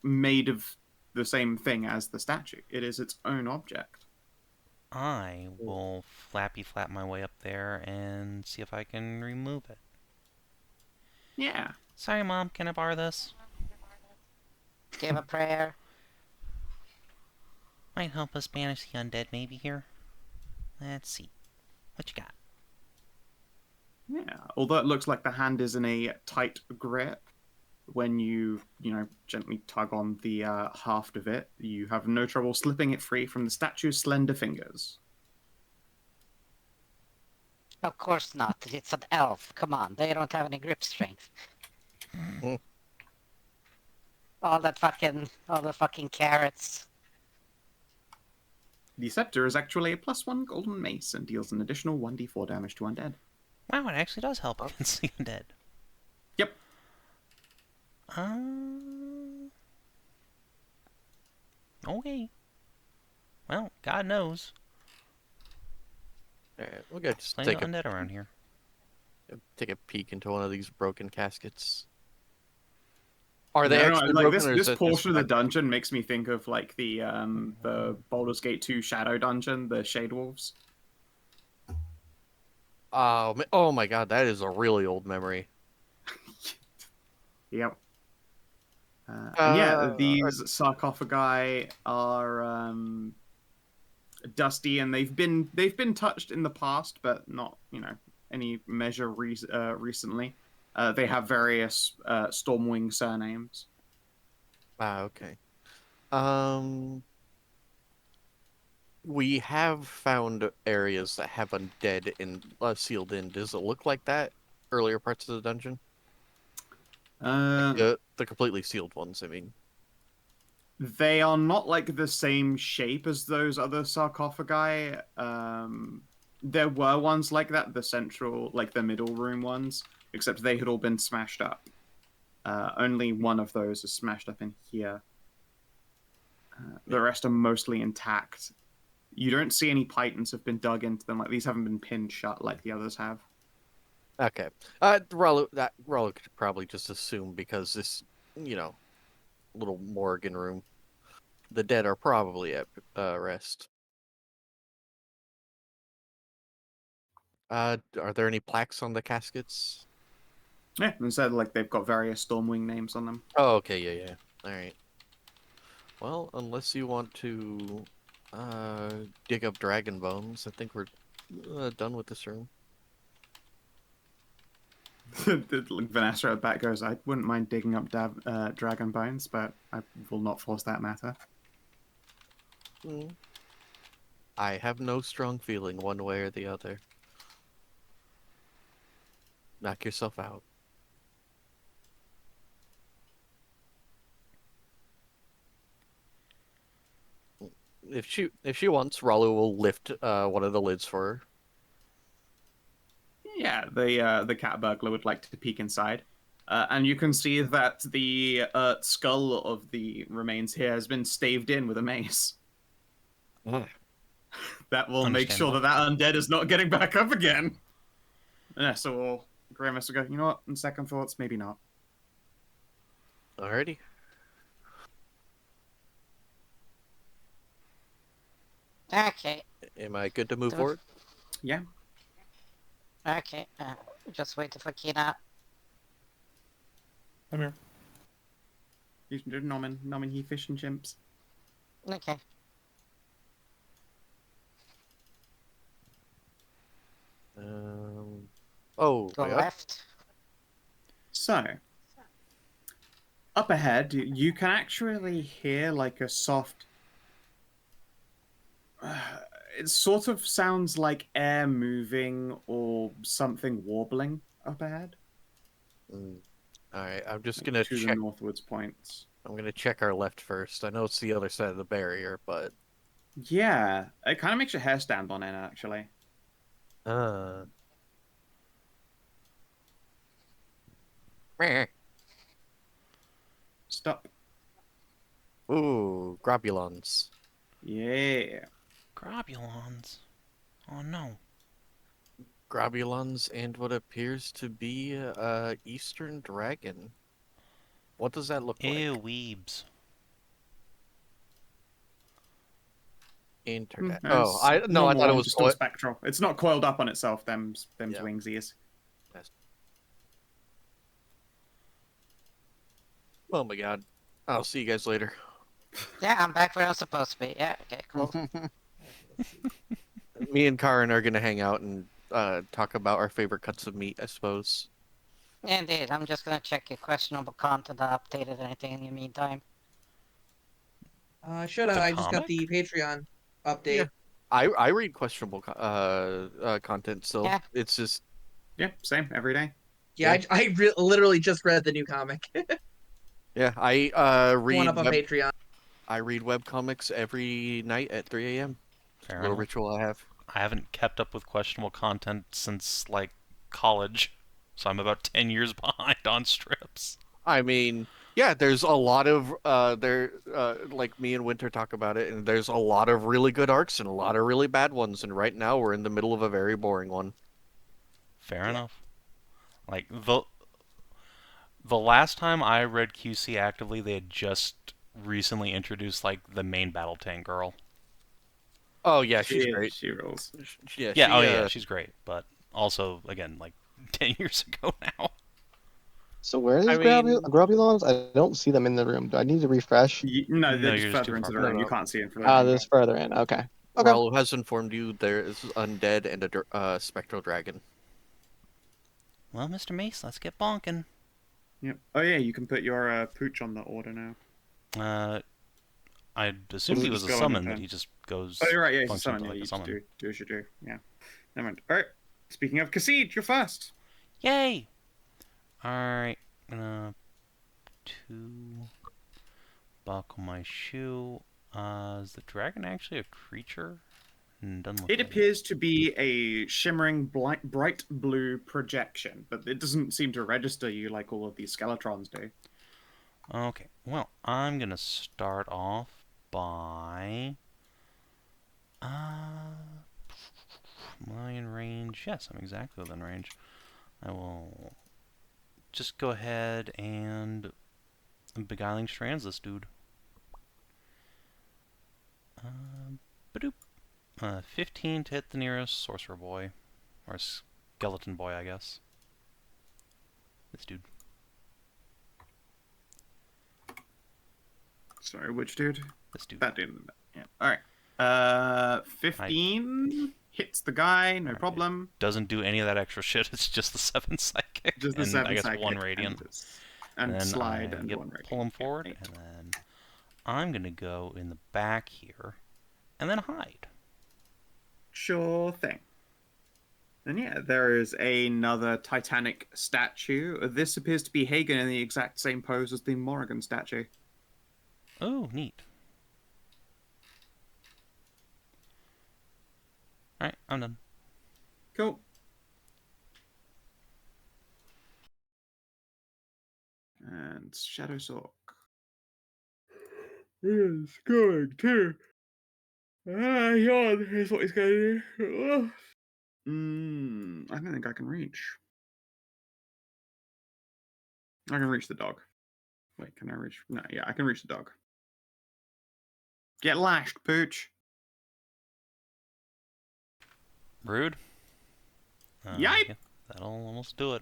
made of the same thing as the statue. It is its own object. I will flappy flap my way up there and see if I can remove it. Yeah. Sorry, Mom, can I borrow this? Give a prayer. Might help us banish the undead maybe here. Let's see. What you got? Yeah. Although it looks like the hand is in a tight grip, when you gently tug on the haft of it, you have no trouble slipping it free from the statue's slender fingers. Of course not. It's an elf. Come on, they don't have any grip strength. Mm. all the fucking carrots. The scepter is actually a +1 golden mace and deals an additional 1d4 damage to undead. Wow, it actually does help against the undead. Yep. Okay. Well, God knows. Alright, we'll go just Plenty take of undead around here. a peek into one of these broken caskets. Are they No, actually like broken? or is this that portion of the just dungeon makes me think of like the Baldur's Gate 2 Shadow Dungeon, the Shade Wolves. Oh my god, that is a really old memory. Yep. And yeah, these sarcophagi are dusty, and they've been touched in the past, but not any measure recently. They have various Stormwing surnames. Okay. We have found areas that have undead sealed in. Does it look like that? Earlier parts of the dungeon? The completely sealed ones, I mean. They are not like the same shape as those other sarcophagi. There were ones like that, the central, like the middle room ones, except they had all been smashed up. Only one of those is smashed up in here. The rest are mostly intact. You don't see any pythons have been dug into them. Like these haven't been pinned shut like the others have. Okay. Ralu could probably just assume because this, little Morgan room, the dead are probably at rest. Are there any plaques on the caskets? Yeah, instead like they've got various Stormwing names on them. Oh, okay, yeah. All right. Well, unless you want to dig up dragon bones, I think we're done with this room. Vanessa at the back goes, I wouldn't mind digging up dragon bones, but I will not force that matter. I have no strong feeling one way or the other. Knock yourself out. If she wants, Ralu will lift one of the lids for her. Yeah, the cat burglar would like to peek inside. And you can see that the skull of the remains here has been staved in with a mace. That will make sure that undead is not getting back up again. Yeah, so Grimace will go, you know what, on second thoughts, maybe not. Alrighty. Okay. Am I good to move forward? Yeah. Okay. Just waiting for Kina. I'm here. You can do nomin he fish and chimps. Okay. Oh, Go yeah. left. So, up ahead, you can actually hear like a soft... it sort of sounds like air moving or something warbling up ahead. Alright, I'm just gonna to check. the northwards points. I'm gonna check our left first. I know it's the other side of the barrier, but... Yeah, it kind of makes your hair stand on end, actually. Stop. Ooh, Grobulons. Yeah. Grobulons. Oh no. Grobulons and what appears to be a Eastern dragon. What does that look like? Ew, weebs. Internet. No, I thought it was just all spectral. It's not coiled up on itself. Them's wingsies. Yes. Oh my god. I'll see you guys later. Yeah, I'm back where I'm supposed to be. Yeah, okay, cool. Me and Karin are gonna hang out and talk about our favorite cuts of meat, I suppose. Indeed, I'm just gonna check your questionable content updated anything in the meantime. I just got the Patreon update. Yeah. I read questionable content, so Yeah. it's just... Yeah, same, every day. Yeah, I literally just read the new comic. Yeah, I read... One up on Patreon. I read webcomics every night at 3 a.m. Fair Little enough. ritual I have. I haven't kept up with questionable content since, like, college. So I'm about 10 years behind on strips. I mean, yeah, there's a lot of... like me and Winter talk about it, and there's a lot of really good arcs and a lot of really bad ones, and right now we're in the middle of a very boring one. Fair enough. Like, the last time I read QC actively, they had just recently introduced, like, the main battle tank girl. Oh, yeah, she's great. She rules. Yeah, she's great. But also, again, like, 10 years ago now. So where is I mean- Grobulons? I don't see them in the room. Do I need to refresh? No, they're you're just just too further into far the back. room. No. You can't see it from Ah, this is further in. Okay. Okay. Ralu has informed you there is undead and a spectral dragon. Well, Mr. Mace, let's get bonking. Yep. Oh yeah, you can put your pooch on the order now. I assumed he was a Just go on your summon, but turn. he just goes. Oh, you're right. Yeah, he's a functions summon. Yeah, like you a summon. do as you do. Yeah. Never mind. All right. Speaking of Khassid, you're first. Yay! Alright, gonna 2 buckle my shoe. Is the dragon actually a creature? Doesn't look It like appears to be a shimmering bright blue projection, but it doesn't seem to register you like all of these Skeletrons do. Okay, well, I'm gonna start off by... Am I in range? Yes, I'm exactly within range. I will just go ahead and Beguiling Strands this dude. Badoop. 15 to hit the nearest sorcerer boy. Or skeleton boy, I guess. This dude. Sorry, which dude? This dude. That dude. Yeah. All right. 15 hits the guy, no problem. Doesn't do any of that extra shit. It's just the 7 psychic. Just the and 7 I guess psychic 1 radiant. And then slide and yep, 1 radiant. pull him forward, Yeah, and then I'm gonna go in the back here, and then hide. Sure thing. And yeah, there is another Titanic statue. This appears to be Hagen in the exact same pose as the Morrigan statue. Oh, neat. Alright, I'm done. Cool. And Shadow Sork is going to. Yawn is what he's going to do. I don't think I can reach. I can reach the dog. Wait, can I reach? No, yeah, I can reach the dog. Get lashed, Pooch. Rude. Yipe! Yeah, that'll almost do it.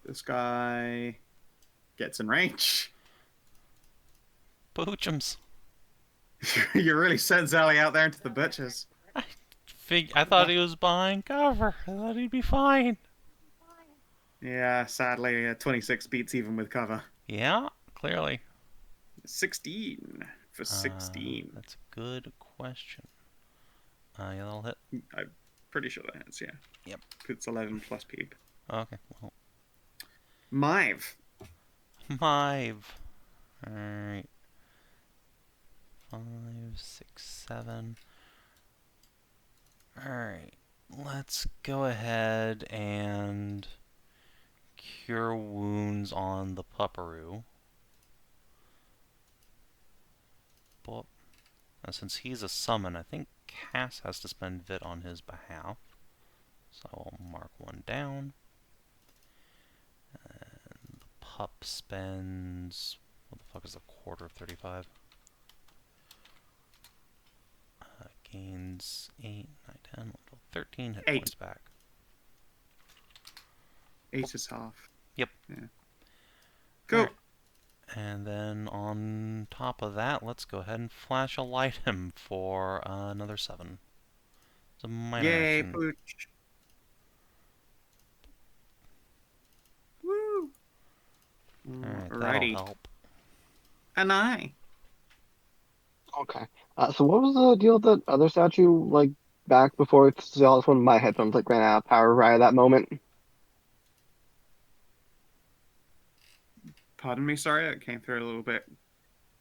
This guy gets in range. Poochums. You really sent Zally out there into the butchers. I thought he was behind cover. I thought he'd be fine. Yeah, sadly, 26 beats even with cover. Yeah, clearly. 16 for 16. That's a good question. Yeah, that'll hit. I'm pretty sure that hits, yeah. Yep. It's 11 plus peep. Okay, well. Mive. Alright. 5, 6, 7. Alright. Let's go ahead and cure wounds on the pupperoo. But since he's a summon, I think Cass has to spend Vit on his behalf. So I'll mark 1 down. And the pup spends... What the fuck is a quarter of 35? Gains 8, 9, 10, 11, 12, 13 hit 8. points back. 8 is half. Yep. Yeah. Cool. Right. And then on top of that, let's go ahead and flash a light him for another 7. It's a minor Yay, action. Pooch. Woo! Alright, Alrighty. that'll help. Anai. Okay. So what was the deal with that other statue, like, back before it's all this one? My headphones, like, ran out of power right at that moment. Pardon me, sorry, it came through a little bit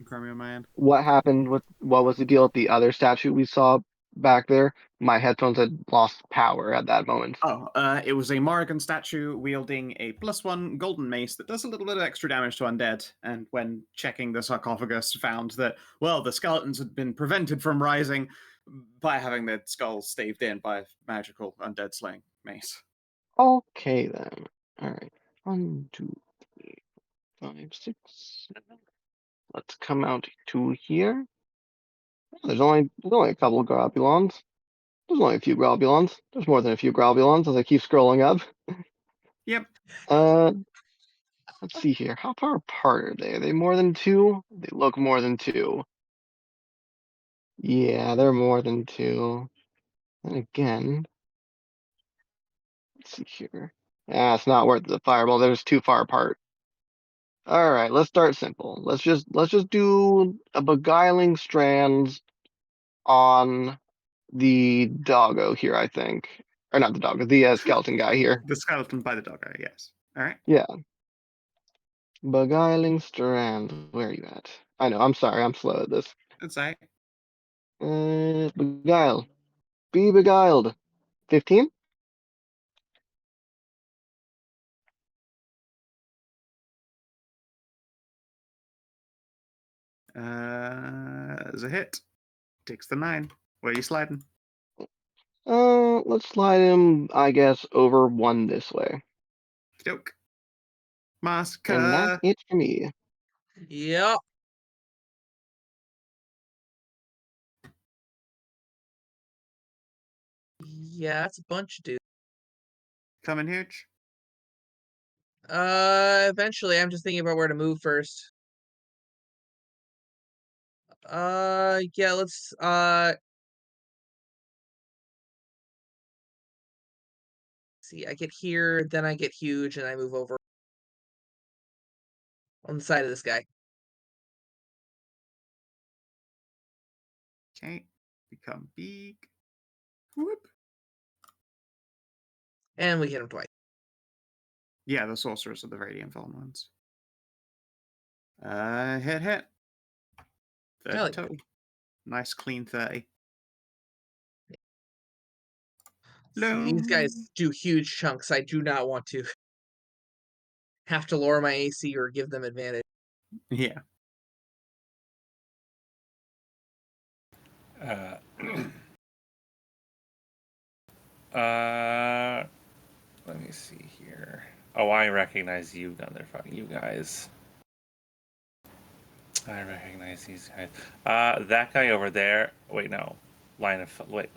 crummy on my end. What happened with, what was the deal with the other statue we saw back there? My headphones had lost power at that moment. Oh, it was a Morrigan statue wielding a +1 golden mace that does a little bit of extra damage to undead. And when checking the sarcophagus, found that, well, the skeletons had been prevented from rising by having their skulls staved in by a magical undead slaying mace. Okay, then. Alright. 1, 2, 3, 4, 5, 6, 7. Let's come out to here. Oh, there's only a couple of Grobulons. There's only a few Grobulons. There's more than a few Grobulons as I keep scrolling up. Yep. Let's see here. How far apart are they? Are they more than 2? They look more than 2. Yeah, they're more than 2. And again, let's see here. Yeah, it's not worth the fireball. They're just too far apart. All right, let's start simple. Let's just do a beguiling strands on the doggo here, I think. Or not the doggo, the skeleton guy here. The skeleton by the doggo, yes. All right. Yeah. Beguiling strand. Where are you at? I know, I'm sorry, I'm slow at this. That's all right. Beguile. Be beguiled. 15? As a hit. Takes the 9. Where are you sliding? Let's slide him, I guess, over 1 this way. Joke. And that's Masika. it for me. Yep. Yeah, that's a bunch of dudes. Coming huge. Eventually, I'm just thinking about where to move first. Yeah, let's, see, I get here, then I get huge, and I move over on the side of this guy. Okay. Become big. Whoop. And we hit him twice. Yeah, the sorcerers are the radiant fallen ones. Hit. 30 Hell yeah. total. Nice clean 30. See, these guys Loam. do huge chunks. I do not want to have to lower my AC or give them advantage. Yeah. Uh, uh, let me see here. Oh, I recognize you, motherfucker. You guys. I recognize these guys. That guy over there. Wait, no. Line of fire.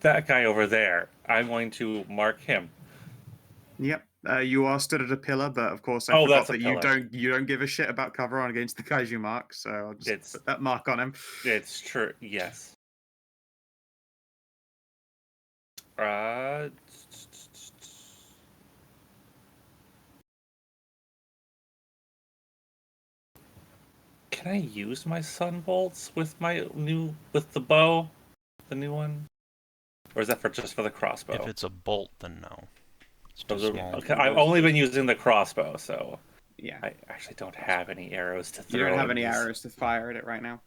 That guy over there. I'm going to mark him. Yep. You are stood at a pillar, but of course I Oh, forgot that's a that pillar. you don't give a shit about cover on against the guys you mark, so I'll just It's put that mark on him. it's true. Yes. Uh, can I use my sun bolts with the bow, the new one, or is that just for the crossbow? If it's a bolt, then no. It's too Those are- small. okay, I've only been using the crossbow, so Yeah. I actually don't have any arrows to throw. You don't have in any these. arrows to fire at it right now.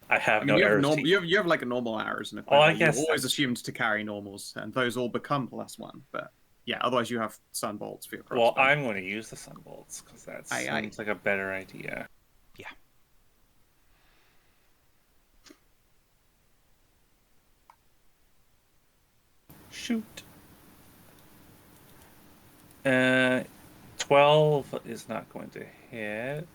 I have I mean, no you have arrows. normal. You have like a normal arrows in a Oh, I quiver. guess You're always that's- assumed to carry normals, and those all become +1. But yeah, otherwise you have sun bolts for your crossbow. Well, I'm going to use the sun bolts because that seems like a better idea. Yeah. Shoot. 12 is not going to hit.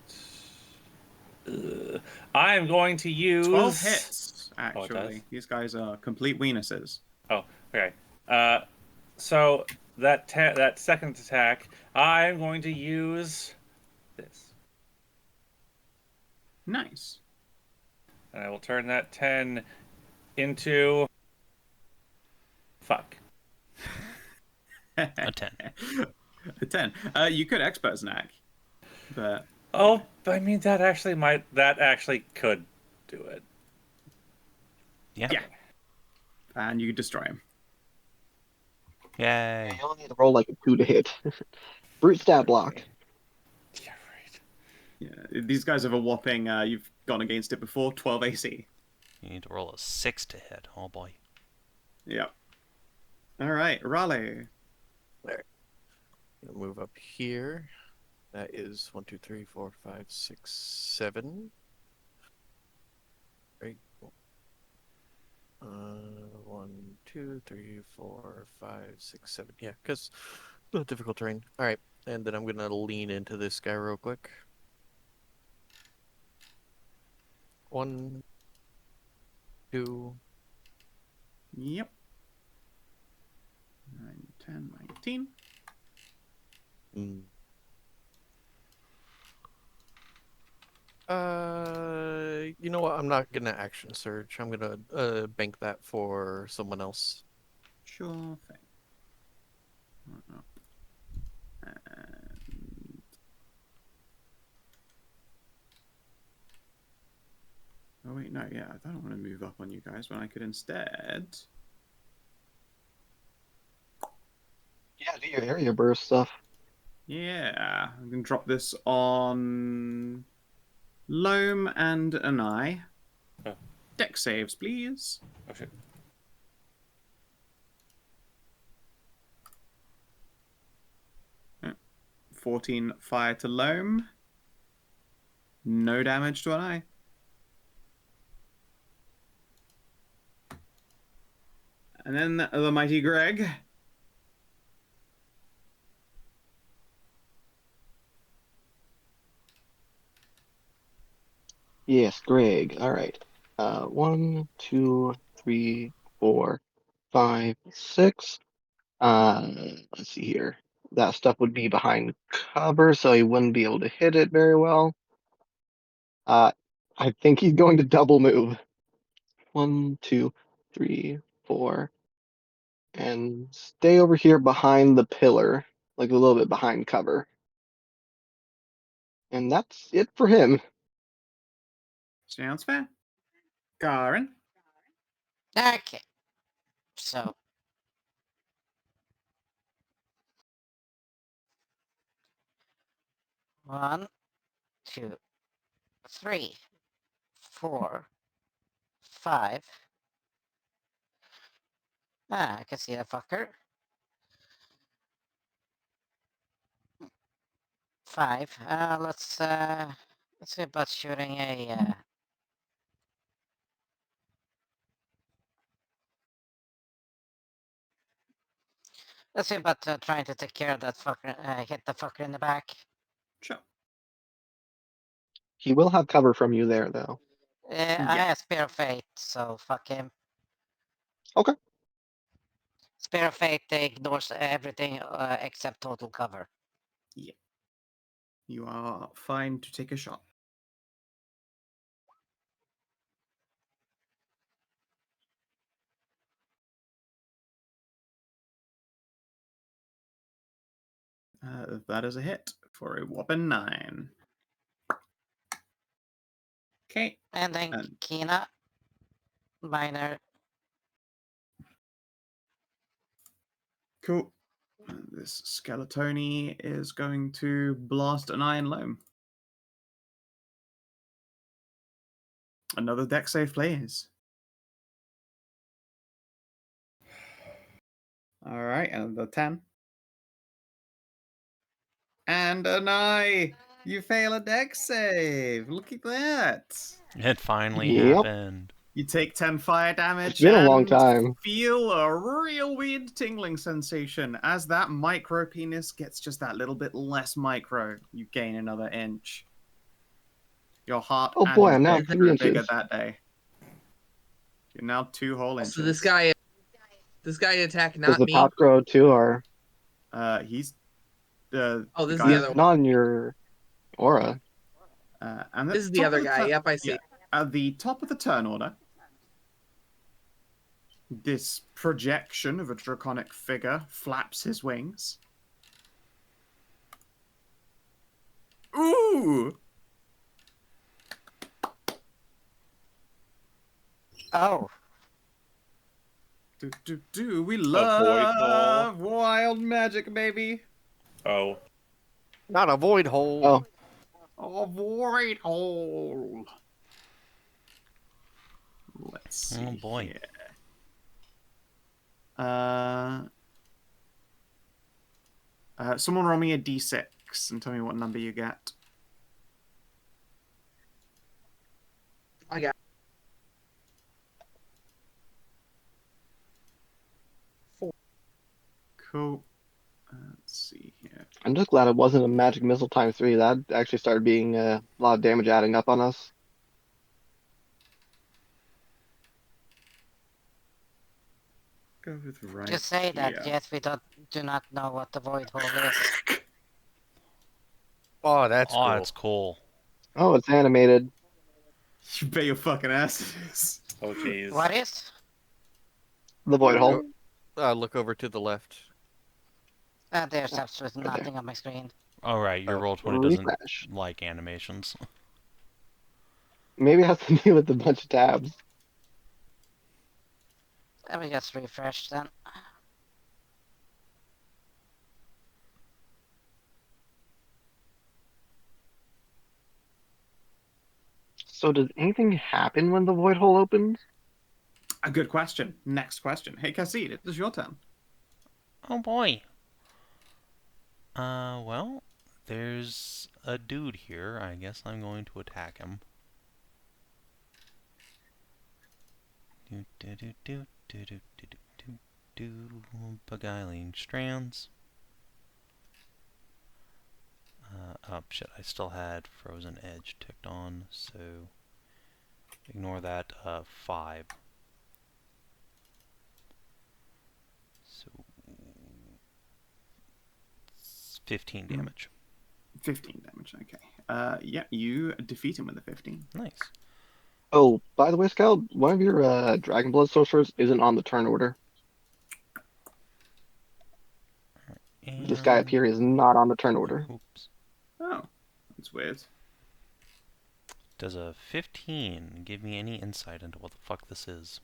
I'm going to use 12 hits. Oh, it Actually, does? these guys are complete weenuses. Oh, okay. So that second attack, I'm going to use this, Nice. and I will turn that 10 into fuck. A 10. A 10. You could expert snack, but Oh, I mean that actually could do it. Yeah. yeah. And you destroy him. Yay. You only need to roll like a 2 to hit. Brute stat block. Yeah, right. Yeah, these guys have a whopping. You've gone against it before. 12 AC. You need to roll a 6 to hit. Oh boy. Yep. All right, Ralu. There. Gonna move up here. That is 1, 2, 3, 4, 5, 6, 7. Right. 1, 2, 3, 4, 5, 6, 7. Yeah, because difficult terrain. All right, and then I'm gonna lean into this guy real quick. 1, 2. Yep. 9, 10, 19. Hmm. You know what? I'm not gonna action surge. I'm gonna bank that for someone else. Sure thing. Right up. And... Oh wait, no, yeah, I don't want to move up on you guys when I could instead... Yeah, do your area burst stuff. Yeah, I'm going to drop this on Loam and Anai. Oh. Deck saves, please. Oh shit. Yeah. 14 fire to Loam. No damage to Anai. And then the mighty Greg. Yes, Greg. All right. 1, 2, 3, 4, 5, 6. Let's see here. That stuff would be behind cover, so he wouldn't be able to hit it very well. I think he's going to double move. 1, 2, 3, 4, and stay over here behind the pillar, like a little bit behind cover. And that's it for him. Sounds fair. Karin. Okay. So. One, two, 3, 4, 5. Ah, I can see that fucker. 5. Let's see about shooting a. Let's see about trying to take care of that fucker. Hit the fucker in the back. Sure. He will have cover from you there, though. I Yeah. have Spear of Fate, so fuck him. Okay. Spear of Fate ignores everything except total cover. Yeah. You are fine to take a shot. That is a hit for a whopping 9. Okay. And then And Kina, minor. cool. This Skeletoni is going to blast an Iron Loam. Another deck save, please. All right, and the 10. And Anai, you fail a deck save. Look at that. It finally Yep. happened. You take 10 fire damage It's been a long and time. feel a real weird tingling sensation. As that micro penis gets just that little bit less micro, you gain another inch. Your heart Oh and boy, your I'm now dick 3 grew bigger inches. that day. You're now 2 whole inches. So this guy attack Does not the me. top grow too, or He's Oh, this is guy- the he's other one. not in your aura? and This is the other guy. Yep, I see. Yeah, at the top of the turn order, this projection of a draconic figure flaps his wings. Ooh! Oh, We void love wild magic, baby. Oh. Not a void hole. Oh, A void hole. Let's see. Oh, boy. Here. Someone roll me a d6 and tell me what number you get. I got 4. Cool. Let's see here. I'm just glad it wasn't a magic missile times 3. That actually started being a lot of damage adding up on us. Go with right. just say that. here. Yes, we do not know what the void hole is. Oh, that's Oh, cool. that's cool. Oh, it's animated. You bet your fucking ass it is. Oh jeez. What is? The void hole. Look over to the left. There's absolutely Right there. nothing on my screen. All right, your Oh. Roll20 doesn't Refresh. like animations. Maybe it has to do with a bunch of tabs. Let me just refresh then. So does anything happen when the void hole opens? A good question. Next question. Hey, Khassid, it is your turn. Oh boy. Well, there's a dude here. I guess I'm going to attack him. Beguiling strands. Oh shit, I still had Frozen Edge ticked on, so ignore that. 5. So 15 damage. 15 damage, okay. Yeah, you defeat him with a 15. Nice. Oh, by the way, Scout, one of your Dragon Blood sorcerers isn't on the turn order. And This guy up here is not on the turn order. oops. Oh, that's weird. Does a 15 give me any insight into what the fuck this is?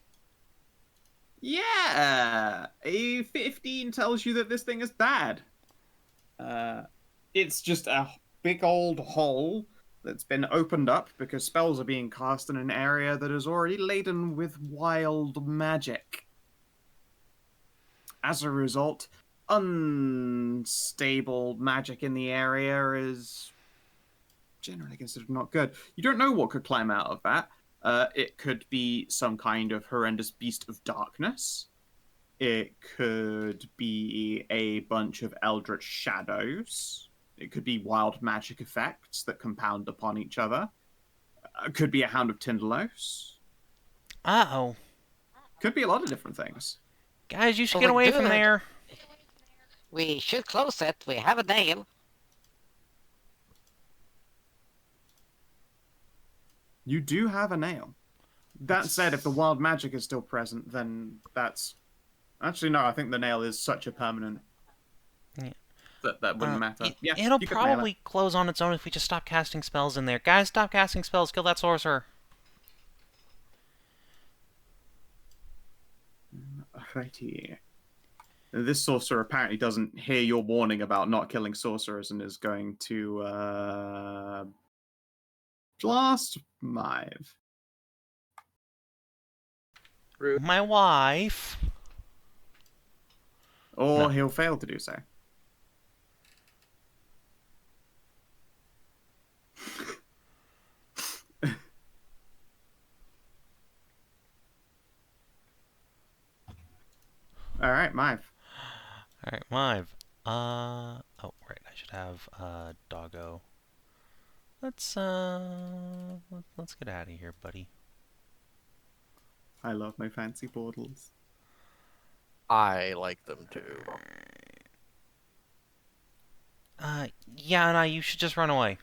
Yeah! A 15 tells you that this thing is bad. It's just a big old hole that's been opened up because spells are being cast in an area that is already laden with wild magic. As a result, unstable magic in the area is generally considered not good. You don't know what could climb out of that. It could be some kind of horrendous beast of darkness. It could be a bunch of eldritch shadows. It could be wild magic effects that compound upon each other. It could be a Hound of Tindalos. Uh-oh. Could be a lot of different things. Guys, you should Oh, get we away do from have- there. We should close it. We have a nail. You do have a nail. That said, if the wild magic is still present, then that's... Actually, no, I think the nail is such a permanent... Yeah. That wouldn't matter. Yeah, It'll you could nail it. probably close on its own if we just stop casting spells in there. Guys, stop casting spells. Kill that sorcerer. Alrighty. This sorcerer apparently doesn't hear your warning about not killing sorcerers and is going to blast Mive. My wife. Or No. he'll fail to do so. Alright, Mive. Alright, Mive. Oh, right. I should have, Doggo. Let's get out of here, buddy. I love my fancy portals. I like them too. Yeah, Anai, you should just run away.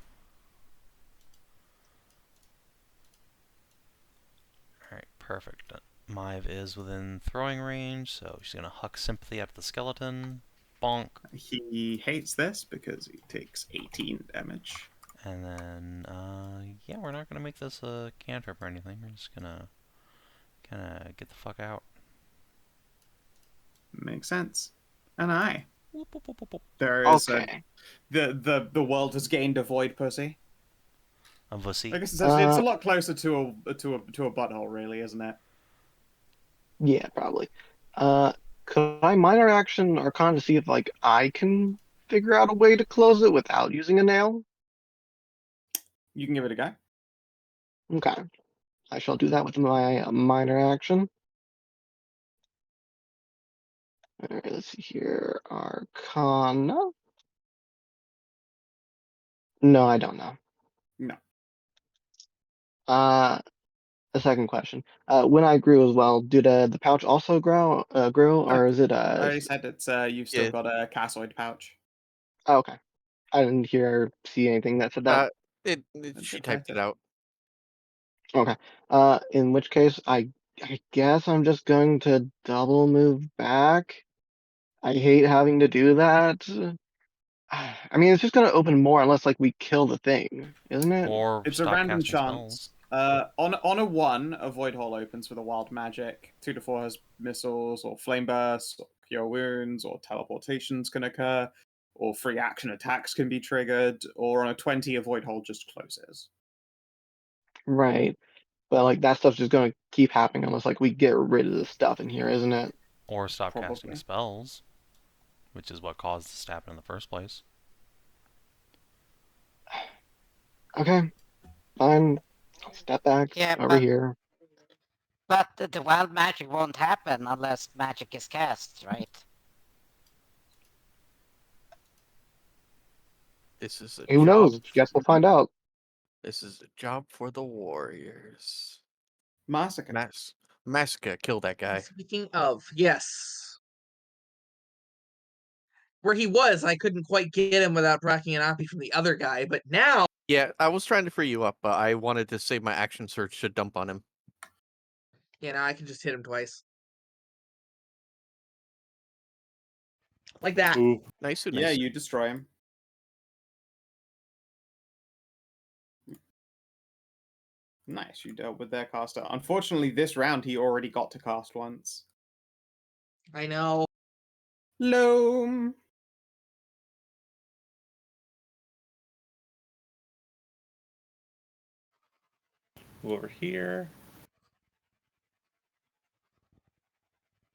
Alright, perfect. Mive is within throwing range, so she's gonna huck sympathy at the skeleton. Bonk. He hates this because he takes 18 damage. And then, yeah, we're not gonna make this a cantrip or anything. We're just gonna kinda get the fuck out. Makes sense. And I. Whoop, whoop, whoop, whoop, whoop. There is Okay. the world has gained a void pussy. A vussy. I guess it's actually, it's a lot closer to a butthole, really, isn't it? Yeah, probably. Could I minor action Arcane to see if like I can figure out a way to close it without using a nail? You can give it a go. Okay. I shall do that with my minor action. Alright, let's see here. Arcana. No, I don't know. No. A second question. When I grew as well, did the pouch also grow, or is it I already said it's you've still Yeah. got a cassoid pouch. oh, okay. I didn't hear or see anything that said that. She it typed it better. out. Okay. In which case, I guess I'm just going to double move back. I hate having to do that. I mean, it's just gonna open more unless like we kill the thing, isn't it? Or It's a stop random casting chance. spells. On a 1, a Void Hole opens with a Wild Magic. 2 to 4 has missiles, or Flame Bursts, or Cure Wounds, or teleportations can occur, or free action attacks can be triggered, or on a 20, a Void Hole just closes. Right. But like that stuff's just gonna keep happening unless like we get rid of the stuff in here, isn't it? Or stop casting Probably. spells, which is what caused this to happen in the first place. Okay, fine. I'll step back Yeah, over here. but the wild magic won't happen unless magic is cast, right? This is a Who job. knows? Guess we'll find out. This is a job for the warriors. Masika. Masika, kill that guy. Speaking of, yes. Where he was, I couldn't quite get him without racking an Oppie from the other guy, but now Yeah, I was trying to free you up, but I wanted to save my action search to dump on him. now I can just hit him twice. Like that. Ooh. Nice. Yeah, you destroy him. Nice, you dealt with their caster. Unfortunately, this round he already got to cast once. I know. Loam. Over here.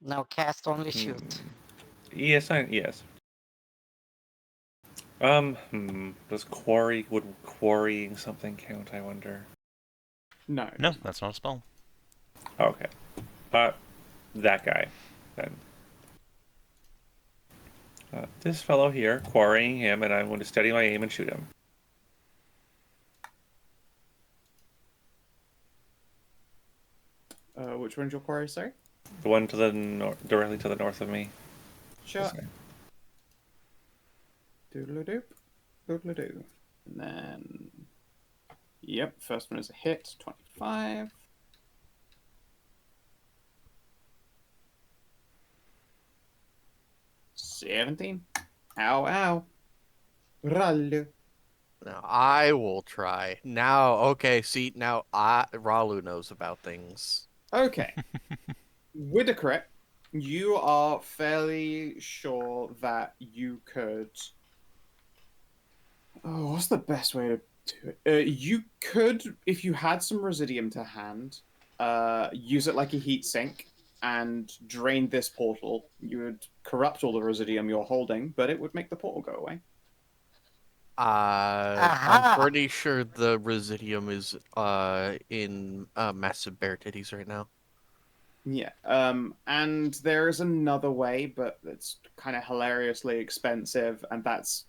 No cast, only shoot. Yes, yes. Does would quarrying something count, I wonder? No. No, that's not a spell. Okay. But that guy, then. This fellow here, quarrying him, and I'm going to steady my aim and shoot him. Which one's your quarry, sorry? The one to the directly to the north of me. Sure. Doodle-a-doop. Doodle-a-doo. And then... Yep, first one is a hit, 25. $17. Ow, ow. Ralu. Now I will try. Now, okay, see, now Ralu knows about things. Okay. With a crit, you are fairly sure that you could... Oh, what's the best way to do it? You could, if you had some Residium to hand, use it like a heat sink and drain this portal. You would corrupt all the Residium you're holding, but it would make the portal go away. I'm pretty sure the Residium is in massive bear titties right now. Yeah, and there is another way, but it's kind of hilariously expensive, and that's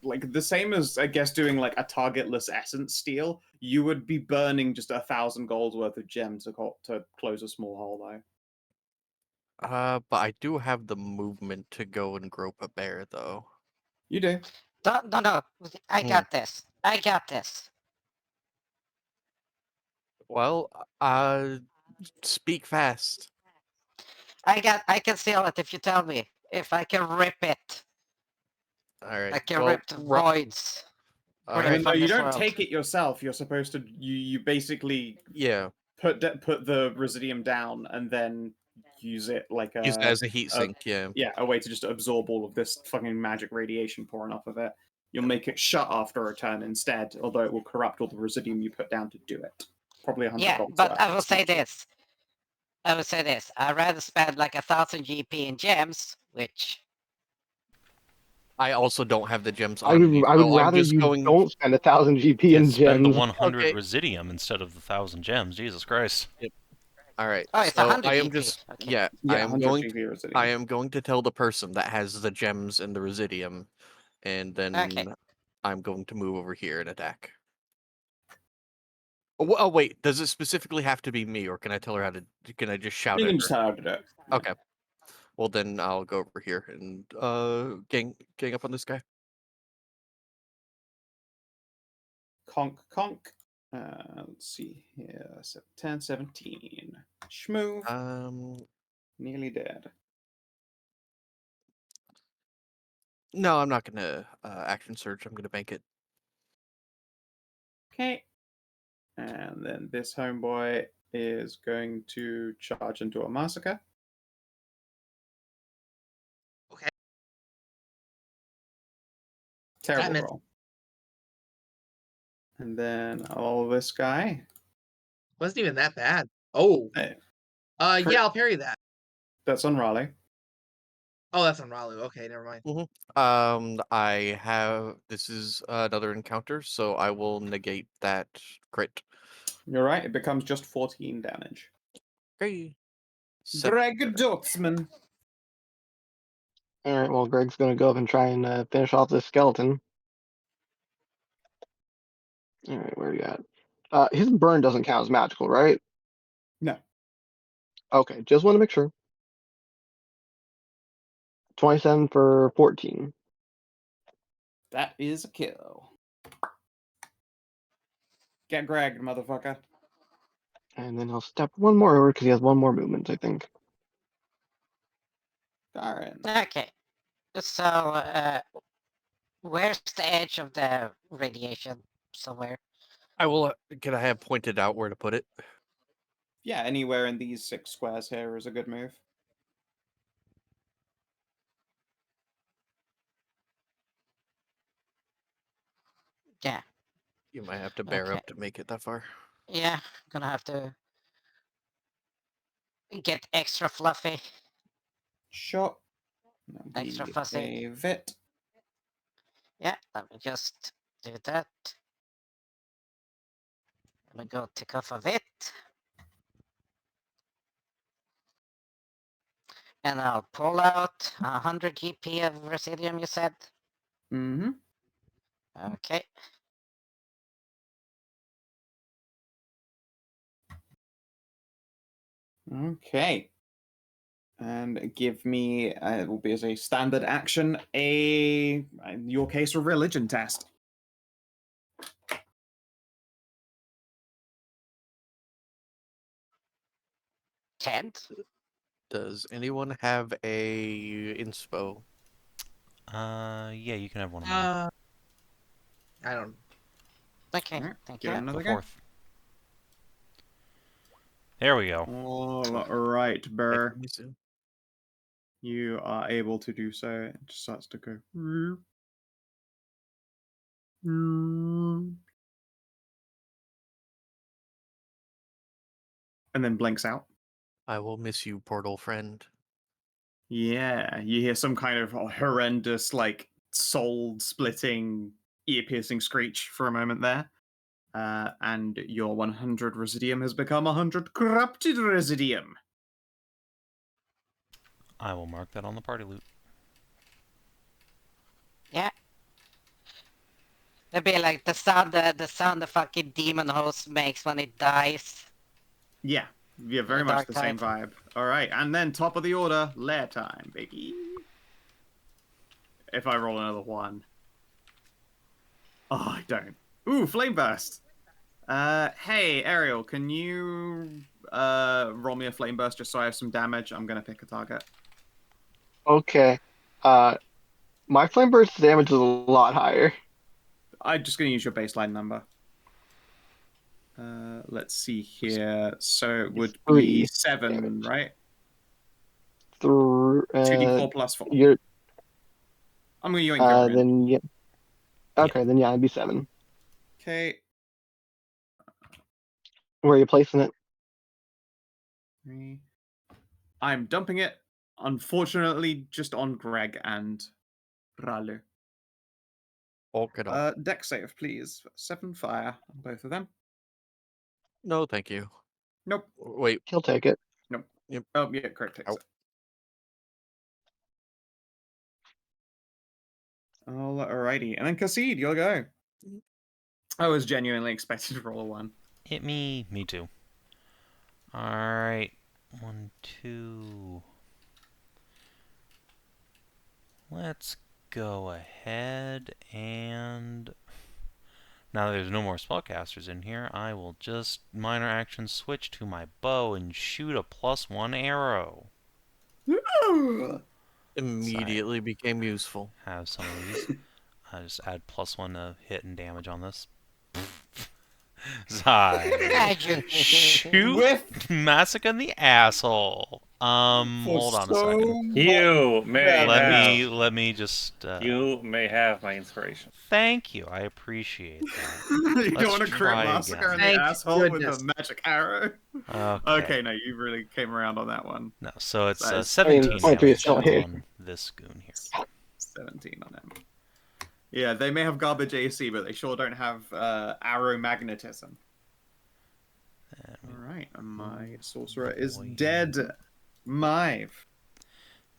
like the same as, I guess, doing like a targetless essence steal. You would be burning just 1,000 gold worth of gem to close a small hole, though. But I do have the movement to go and grope a bear, though. You do. No. I got this. I got this. Well, speak fast. I can seal it if you tell me. If I can rip it. All right. I can rip the voids. All I mean, no, from you this don't world. take it yourself. You're supposed to. You basically put the Residium down and then use it like use it as a heat sink. Yeah, a way to just absorb all of this fucking magic radiation pouring off of it. You'll make it shut after a turn instead, although it will corrupt all the Residium you put down to do it. Probably 100 gold. But I will say this. I'd rather spend like 1,000 GP in gems, which I also don't have the gems I on me. would So rather you don't spend 1,000 GP in Spend the gems. 100 Residium instead of the 1,000 gems. Jesus Christ. Yep. All right. Oh, it's so 100 I am GP. just Okay. I am 100 going. GP Residium. I am going to tell the person that has the gems and the Residium, and then I'm going to move over here and attack. Oh wait, does it specifically have to be me, or can I tell her how to? Can I just shout You at can her? just tell her to do it. Okay. Well, then I'll go over here and gang up on this guy. conk, conk. Let's see here. 10, 17. Schmoove. Nearly dead. No, I'm not gonna action surge. I'm gonna bank it. Okay. And then this homeboy is going to charge into a Masika. Okay. Terrible That roll. And then this guy. wasn't even that bad. Oh. Hey, Yeah, I'll parry that. that's on Raleigh. Oh, that's on Ralu. Okay, never mind. I have. This is another encounter, so I will negate that crit. You're right. It becomes just 14 damage. Okay. Greg Dotsman. All right. Well, Greg's gonna go up and try and finish off this skeleton. All right, where are you at? His burn doesn't count as magical, right? No. Okay, just want to make sure. 27 for 14. That is a kill. Get Greg, motherfucker. And then he'll step one more over because he has one more movement, I think. Karin. Okay. So, where's the edge of the radiation? Somewhere. I will. Can I have pointed out where to put it? Yeah, anywhere in these 6 squares here is a good move. Yeah. You might have to bear Okay. up to make it that far. Yeah, gonna have to get extra fluffy, Sure. extra Be fussy. a vit. Yeah, let me just do that. Let me go tick off of it. And I'll pull out 100 GP of Residium, you said? Mm-hmm. Okay. Okay. And give me, it will be as a standard action, in your case, a religion test. Tent? Does anyone have a inspo? Yeah, you can have one of mine. I don't. Okay, Alright, thank give it you. another Go go. forth. There we go. All right, Burr. Let me see. You are able to do so. It just starts to go. And then blinks out. I will miss you, portal friend. Yeah, you hear some kind of horrendous, like, soul-splitting, ear-piercing screech for a moment there. And your 100 Residium has become 100 Corrupted Residium. I will mark that on the party loot. Yeah. It'd be like the sound the fucking demon host makes when it dies. Yeah, very much dark the same vibe. All right, and then top of the order, lair time, baby. If I roll another 1. Oh, I don't. Ooh, flame burst. Hey, Ariel, can you roll me a flame burst just so I have some damage? I'm gonna pick a target. Okay. My flame burst damage is a lot higher. I'm just gonna use your baseline number. Let's see here. So it would be 3 7, damage. right? 2d4 2d4 plus 4. You're I'm gonna yoink your in. then yeah. Okay, then yeah, it'd be 7. Okay. Where are you placing it? 3. I'm dumping it, unfortunately, just on Greg and Ralu. Okay. Deck save, please. 7 fire on both of them. No, thank you. Nope. Wait. He'll take it. Nope. Yep. Oh, yeah, correct. Takes Ow. it. Alrighty. And then Khassid, you'll go. I was genuinely expecting to roll a 1. Hit me. Me too. Alright. 1, 2. Let's go ahead and... Now that there's no more spellcasters in here, I will just minor action switch to my bow and shoot a +1 arrow. Immediately became useful. Have some of these. I just add +1 to hit and damage on this. Imagine. Shoot With Masika in the asshole. for Hold on a so second. You may have. Let me just. You may have my inspiration. Thank you. I appreciate that. You Let's don't want to crit try Massacre in again. the Thank asshole with goodness. a magic arrow. Okay, no, you really came around on that one. No, so it's That is- 17 23 damage still hit. on this goon here. 17 on him. Yeah, they may have garbage AC, but they sure don't have arrow magnetism. Alright, and my sorcerer is dead. Mive.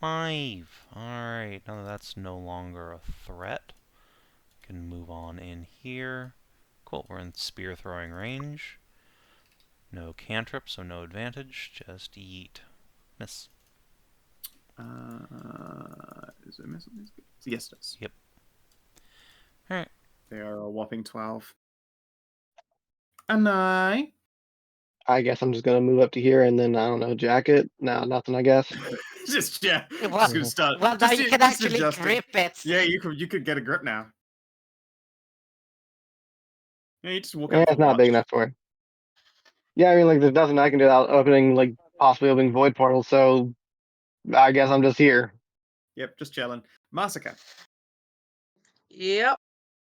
Alright, now that that's no longer a threat, can move on in here. Cool, we're in spear throwing range. No cantrip, so no advantage. Just yeet. Miss. Is it a miss on these? Yes, it is. Yep. Alright. They are a whopping 12. Anai. I guess I'm just gonna move up to here and then I don't know, jacket. No, nothing. I guess. Just yeah. Well, Just gonna start. well, now just, you can just actually adjusting. grip it. Yeah, you could get a grip now. Yeah, you just walk Yeah, up. it's not big enough for it. Yeah, I mean, like, there's nothing I can do without opening, like, possibly opening void portal. So I guess I'm just here. Yep, just chilling. Masika. Yep.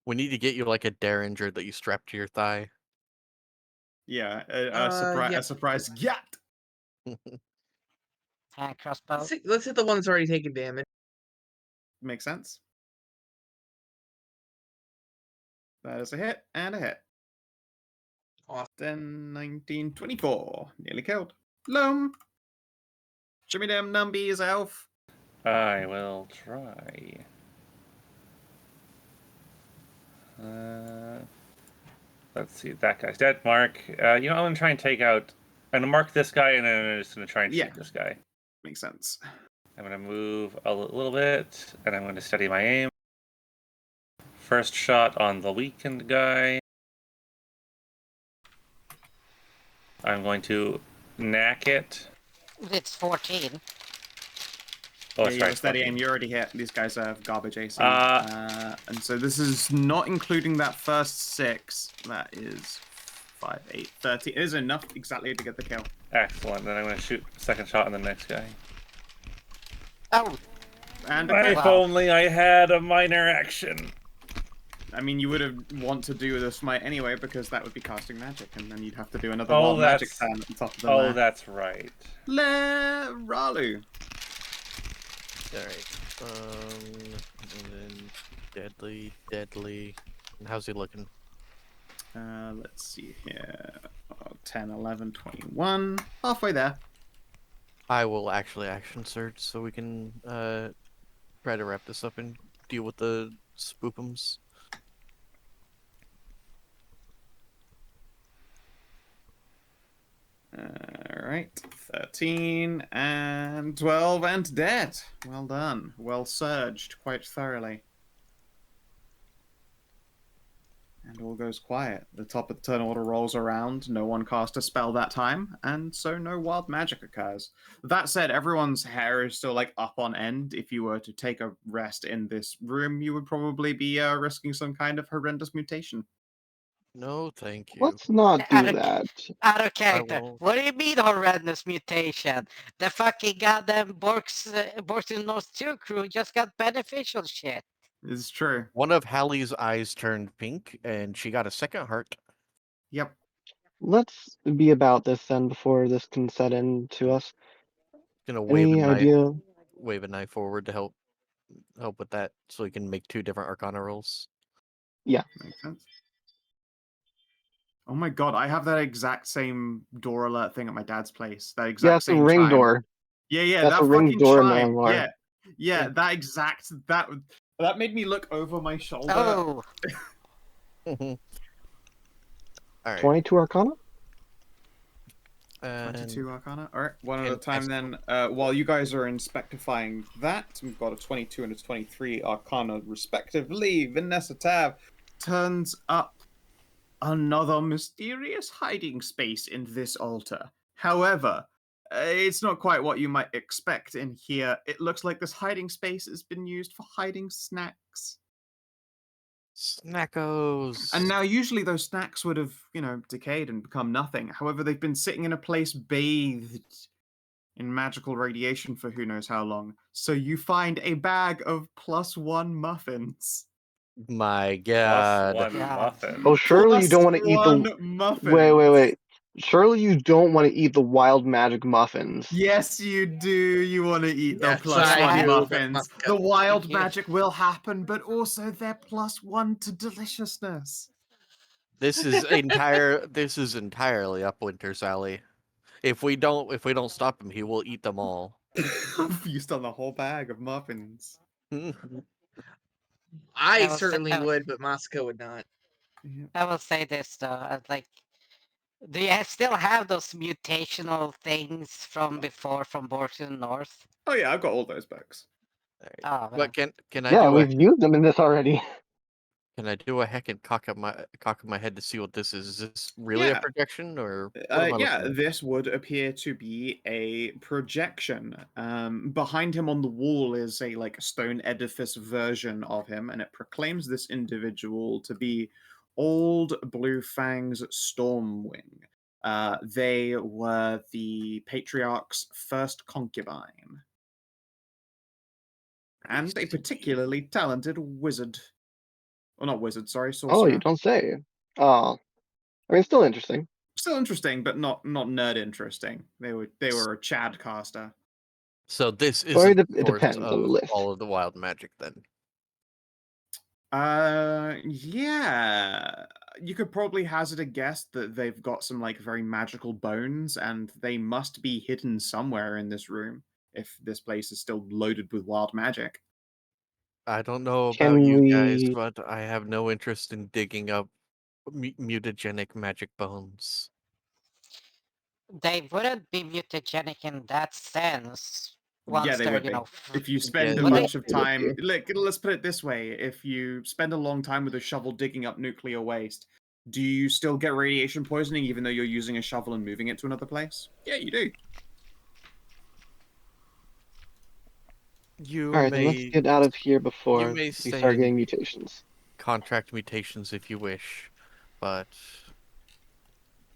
We need to get you like a derringer that you strap to your thigh. Yeah, yeah. a surprise gat. Hand crossbow. Let's hit the one that's already taken damage. Makes sense. That is a hit and a hit. Awesome. Then 19, 24. Nearly killed. Loam. Show me them numbies, elf. I will try. Let's see. That guy's dead. Mark. You know, I'm gonna try and take out. I'm gonna mark this guy, and then I'm just gonna try and Yeah. shoot this guy. Makes sense. I'm gonna move a little bit, and I'm gonna steady my aim. First shot on the weakened guy. I'm going to knack it. It's 14. Oh, Yeah, it's you have right. a steady aim. You already hit. These guys have garbage AC. And so this is not including that first 6. That is 5, 8, 13. It is enough exactly to get the kill. Excellent. Then I'm going to shoot second shot on the next guy. Oh, And If only I had a minor action. I mean, you would have want to do the smite anyway because that would be casting magic, and then you'd have to do another Oh, wild magic that's- turn at the top of the Oh, map. that's right. Ralu. Alright. And then deadly. And how's he looking? Let's see here. 10, 11, 21. Halfway there. I will actually action surge so we can try to wrap this up and deal with the spoopums. Alright. 13 and 12 and dead. Well done. Well surged quite thoroughly. And all goes quiet. The top of the turn order rolls around. No one cast a spell that time, and so no wild magic occurs. That said, everyone's hair is still like up on end. If you were to take a rest in this room, you would probably be risking some kind of horrendous mutation. No, thank you. Let's not do Out of- that. out of character. won't. What do you mean horrendous mutation? The fucking goddamn Borks in North 2 crew just got beneficial shit. It's true. One of Hallie's eyes turned pink, and she got a second heart. Yep. Let's be about this then before this can set in to us. Gonna wave Any a knife, idea? wave a knife forward to help with that, so we can make 2 different Arcana rolls. Makes sense. Oh my god, I have that exact same door alert thing at my dad's place. That exact Yeah, it's a same ring chime. door. Yeah, That's that a ring fucking door in the chime. MMR. Yeah, Yeah. that exact that made me look over my shoulder. Oh, All right. 22 Arcana? 22 Arcana. All right, one at a and time then. While you guys are inspectifying that, we've got a 22 and a 23 Arcana respectively. Vanessa Tav turns up another mysterious hiding space in this altar. However, it's not quite what you might expect in here. It looks like this hiding space has been used for hiding snacks. Snackos. And now, usually, those snacks would have, decayed and become nothing. However, they've been sitting in a place bathed in magical radiation for who knows how long. So you find a bag of +1 muffins. My Plus God. one God. muffin. Oh, surely you don't want to eat +1 the. muffins. Wait. Surely you don't want to eat the wild magic muffins. Yes, you do. You want to eat the Yes, +1 I do, but muffins. Masika- The wild Yeah. magic will happen, but also they're +1 to deliciousness. This is entirely up Winter's alley. If we don't stop him, he will eat them all. Feast on the whole bag of muffins. I will say- certainly would, but Masika would not. I will say this though, like, do you still have those mutational things from before from Bork to the North? Oh yeah, I've got all those books. Oh, well. But can I Yeah, do we've used them in this already. can I do a heckin' cock of my head to see what this is? Is this really a Yeah. projection or what am I Yeah, looking at? this would appear to be a projection. Behind him on the wall is a stone edifice version of him, and it proclaims this individual to be Old Blue Fang's Stormwing. They were the patriarch's first concubine, and a particularly talented wizard. Or not wizard, sorry, Oh, sorcerer. you don't say. Oh, I mean, still interesting. Still interesting, but not nerd interesting. They were a Chad caster. So this Or isn't it the source depends on the of list. all of the wild magic then. Yeah. You could probably hazard a guess that they've got some very magical bones, and they must be hidden somewhere in this room if this place is still loaded with wild magic. I don't know about Can you guys, we? but I have no interest in digging up mutagenic magic bones. They wouldn't be mutagenic in that sense once Yeah, they they're, would be. If you spend a Yeah, bunch of they would time, be. let's put it this way: if you spend a long time with a shovel digging up nuclear waste, do you still get radiation poisoning even though you're using a shovel and moving it to another place? Yeah, you do. You All right, then let's may get out of here before may we stay start in- getting mutations. contract mutations if you wish, but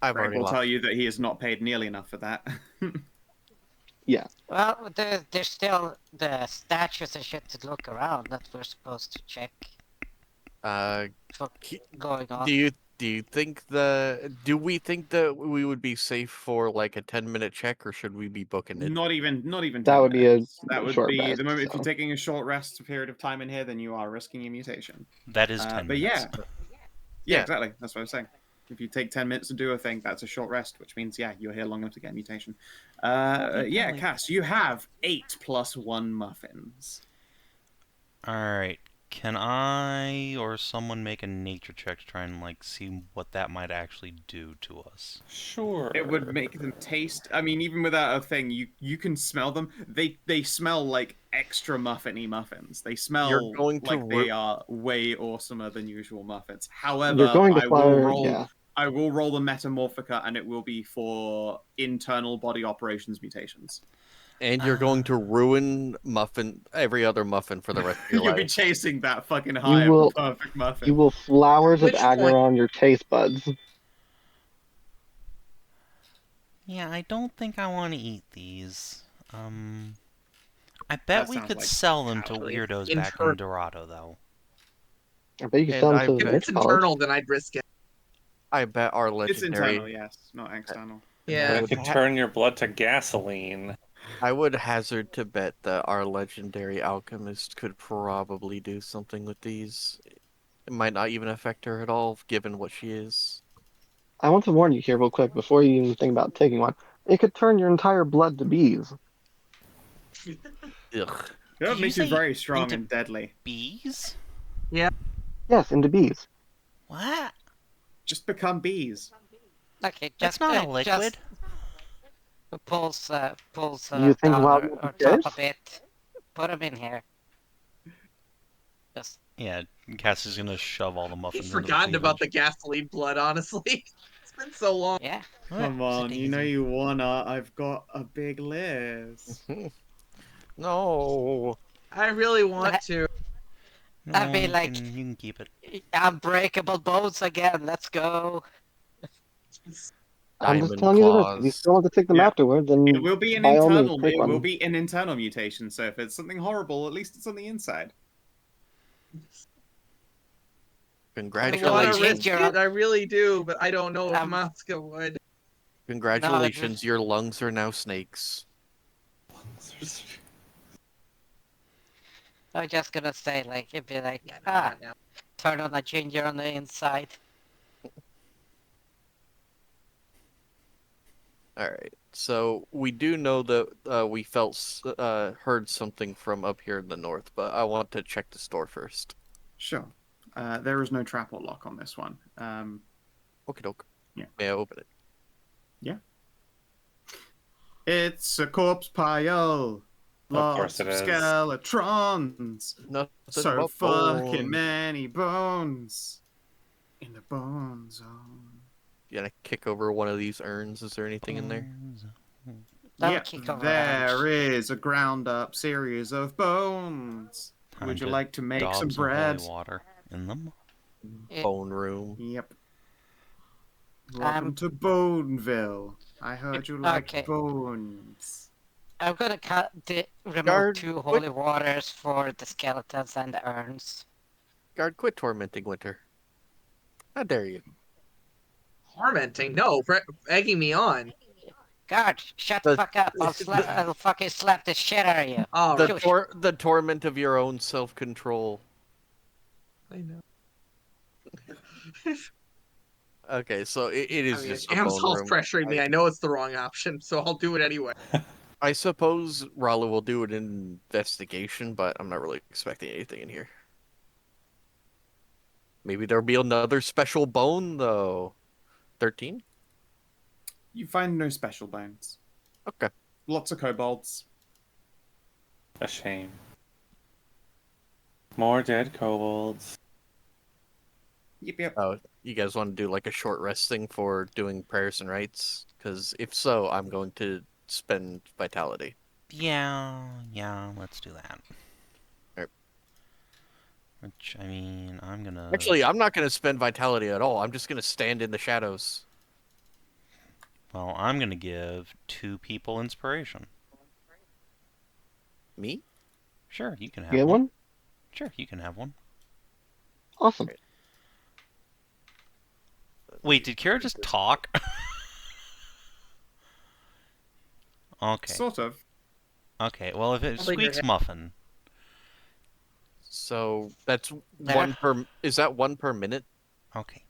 I've Greg already will lost. tell you that he is not paid nearly enough for that. well, there's still the statues and shit to look around that we're supposed to check for Ki- going on. Do we think that we would be safe for a 10-minute check, or should we be booking it? Not even. That 10 would be a minutes. That would short be rest, the moment. If you're so. taking a short rest period of time in here, then you are risking a mutation. That is 10 But minutes. yeah, Yeah. exactly. That's what I was saying. If you take 10 minutes to do a thing, that's a short rest, which means you're here long enough to get a mutation. Yeah, Cass, you have 8 + 1 muffins. Alright. Can I or someone make a nature check to try and see what that might actually do to us? Sure. It would make them taste. I mean, even without a thing, you can smell them. They smell like extra muffiny muffins. They smell going to like they are way awesomer than usual muffins. However, You're going to I will fire. roll. Yeah. I will roll the Metamorphica, and it will be for internal body operations mutations. And you're going to ruin every other muffin for the rest of your You'll be life. chasing that fucking high will- of the perfect muffin. You will flowers of Which point- Agron your taste buds. Yeah, I don't think I want to eat these. I bet That we sounds could like sell them to actually weirdos back inter- in Dorado, though. I bet you can And sell them I to the If bet- it's rich college. internal, then I'd risk it. I bet our It's legendary. internal, yes, not external. Yeah. It could turn your blood to gasoline. I would hazard to bet that our legendary alchemist could probably do something with these. It might not even affect her at all, given what she is. I want to warn you here real quick before you even think about taking one. It could turn your entire blood to bees. Ugh. That Did you makes you say very strong into- and deadly. Bees? Yes, into bees. What? Just become bees. Okay, That's just not a just liquid. pulls You think down wild or magic top cares? a bit. Put them in here. Just Yeah, Cass is gonna shove all the I've muffins into the forgotten about the cleavage. gasoline blood, honestly. It's been so long. yeah. Come on, you know you wanna. I've got a big list. No. I really want to. No, I mean, like, you can keep it. unbreakable bones again. Let's go. I'm just Diamond telling you the risk. If you claws. still want to take them Yeah. afterward, It then will be an by all means internal. take It will one. be an internal mutation. So if it's something horrible, at least it's on the inside. I want to Congratulations. risk it. I really do, but I don't know if Masika would. Congratulations, your lungs are now snakes. I'm just gonna say, like, it'd be like, Yeah, not now. turn on a ginger on the inside. Alright, so we do know that we heard something from up here in the north, but I want to check the store first. Sure. There is no trap or lock on this one. Okie doke. Yeah. May I open it? It's a corpse pile. Lots course it of is. skeletrons. Nothing So but fucking bones. many bones. In the bone zone. You gonna kick over one of these urns? Is there anything in there? Don't Yep, kick over there urns. is a ground up series of bones. Time Would you to like to make Daub some holy bread? water in them. Yeah. Bone room. Yep. Welcome to Boneville. I heard you like Okay. bones. I'm gonna remove Guard, 2 what- holy waters for the skeletons and the urns. Guard, quit tormenting Winter. How dare you? Tormenting? No, egging me on. God, shut the The- fuck up. I'll fucking slap the shit out of you. All The right. the torment of your own self-control. I know. Okay, so it is I mean, just a bone Amxal's room. pressuring me. I know it's the wrong option, so I'll do it anyway. I suppose Ralu will do an investigation, but I'm not really expecting anything in here. Maybe there'll be another special bone, though. 13? You find no special bones. Okay. Lots of kobolds. A shame. More dead kobolds. Yep. Oh, you guys want to do like a short rest thing for doing prayers and rites? Because if so, I'm going to spend vitality. Yeah, let's do that. Alright. Which, I mean, I'm gonna... Actually, I'm not going to spend vitality at all. I'm just going to stand in the shadows. Well, I'm gonna give 2 people inspiration. Me? Sure, you can have You get one. one? Sure, you can have one. Awesome. Wait, did Kira just talk? Okay. Sort of. Okay, well, if it I'll leave your squeaks hand. muffin... So that's There. one per... Is that one per minute? Okay.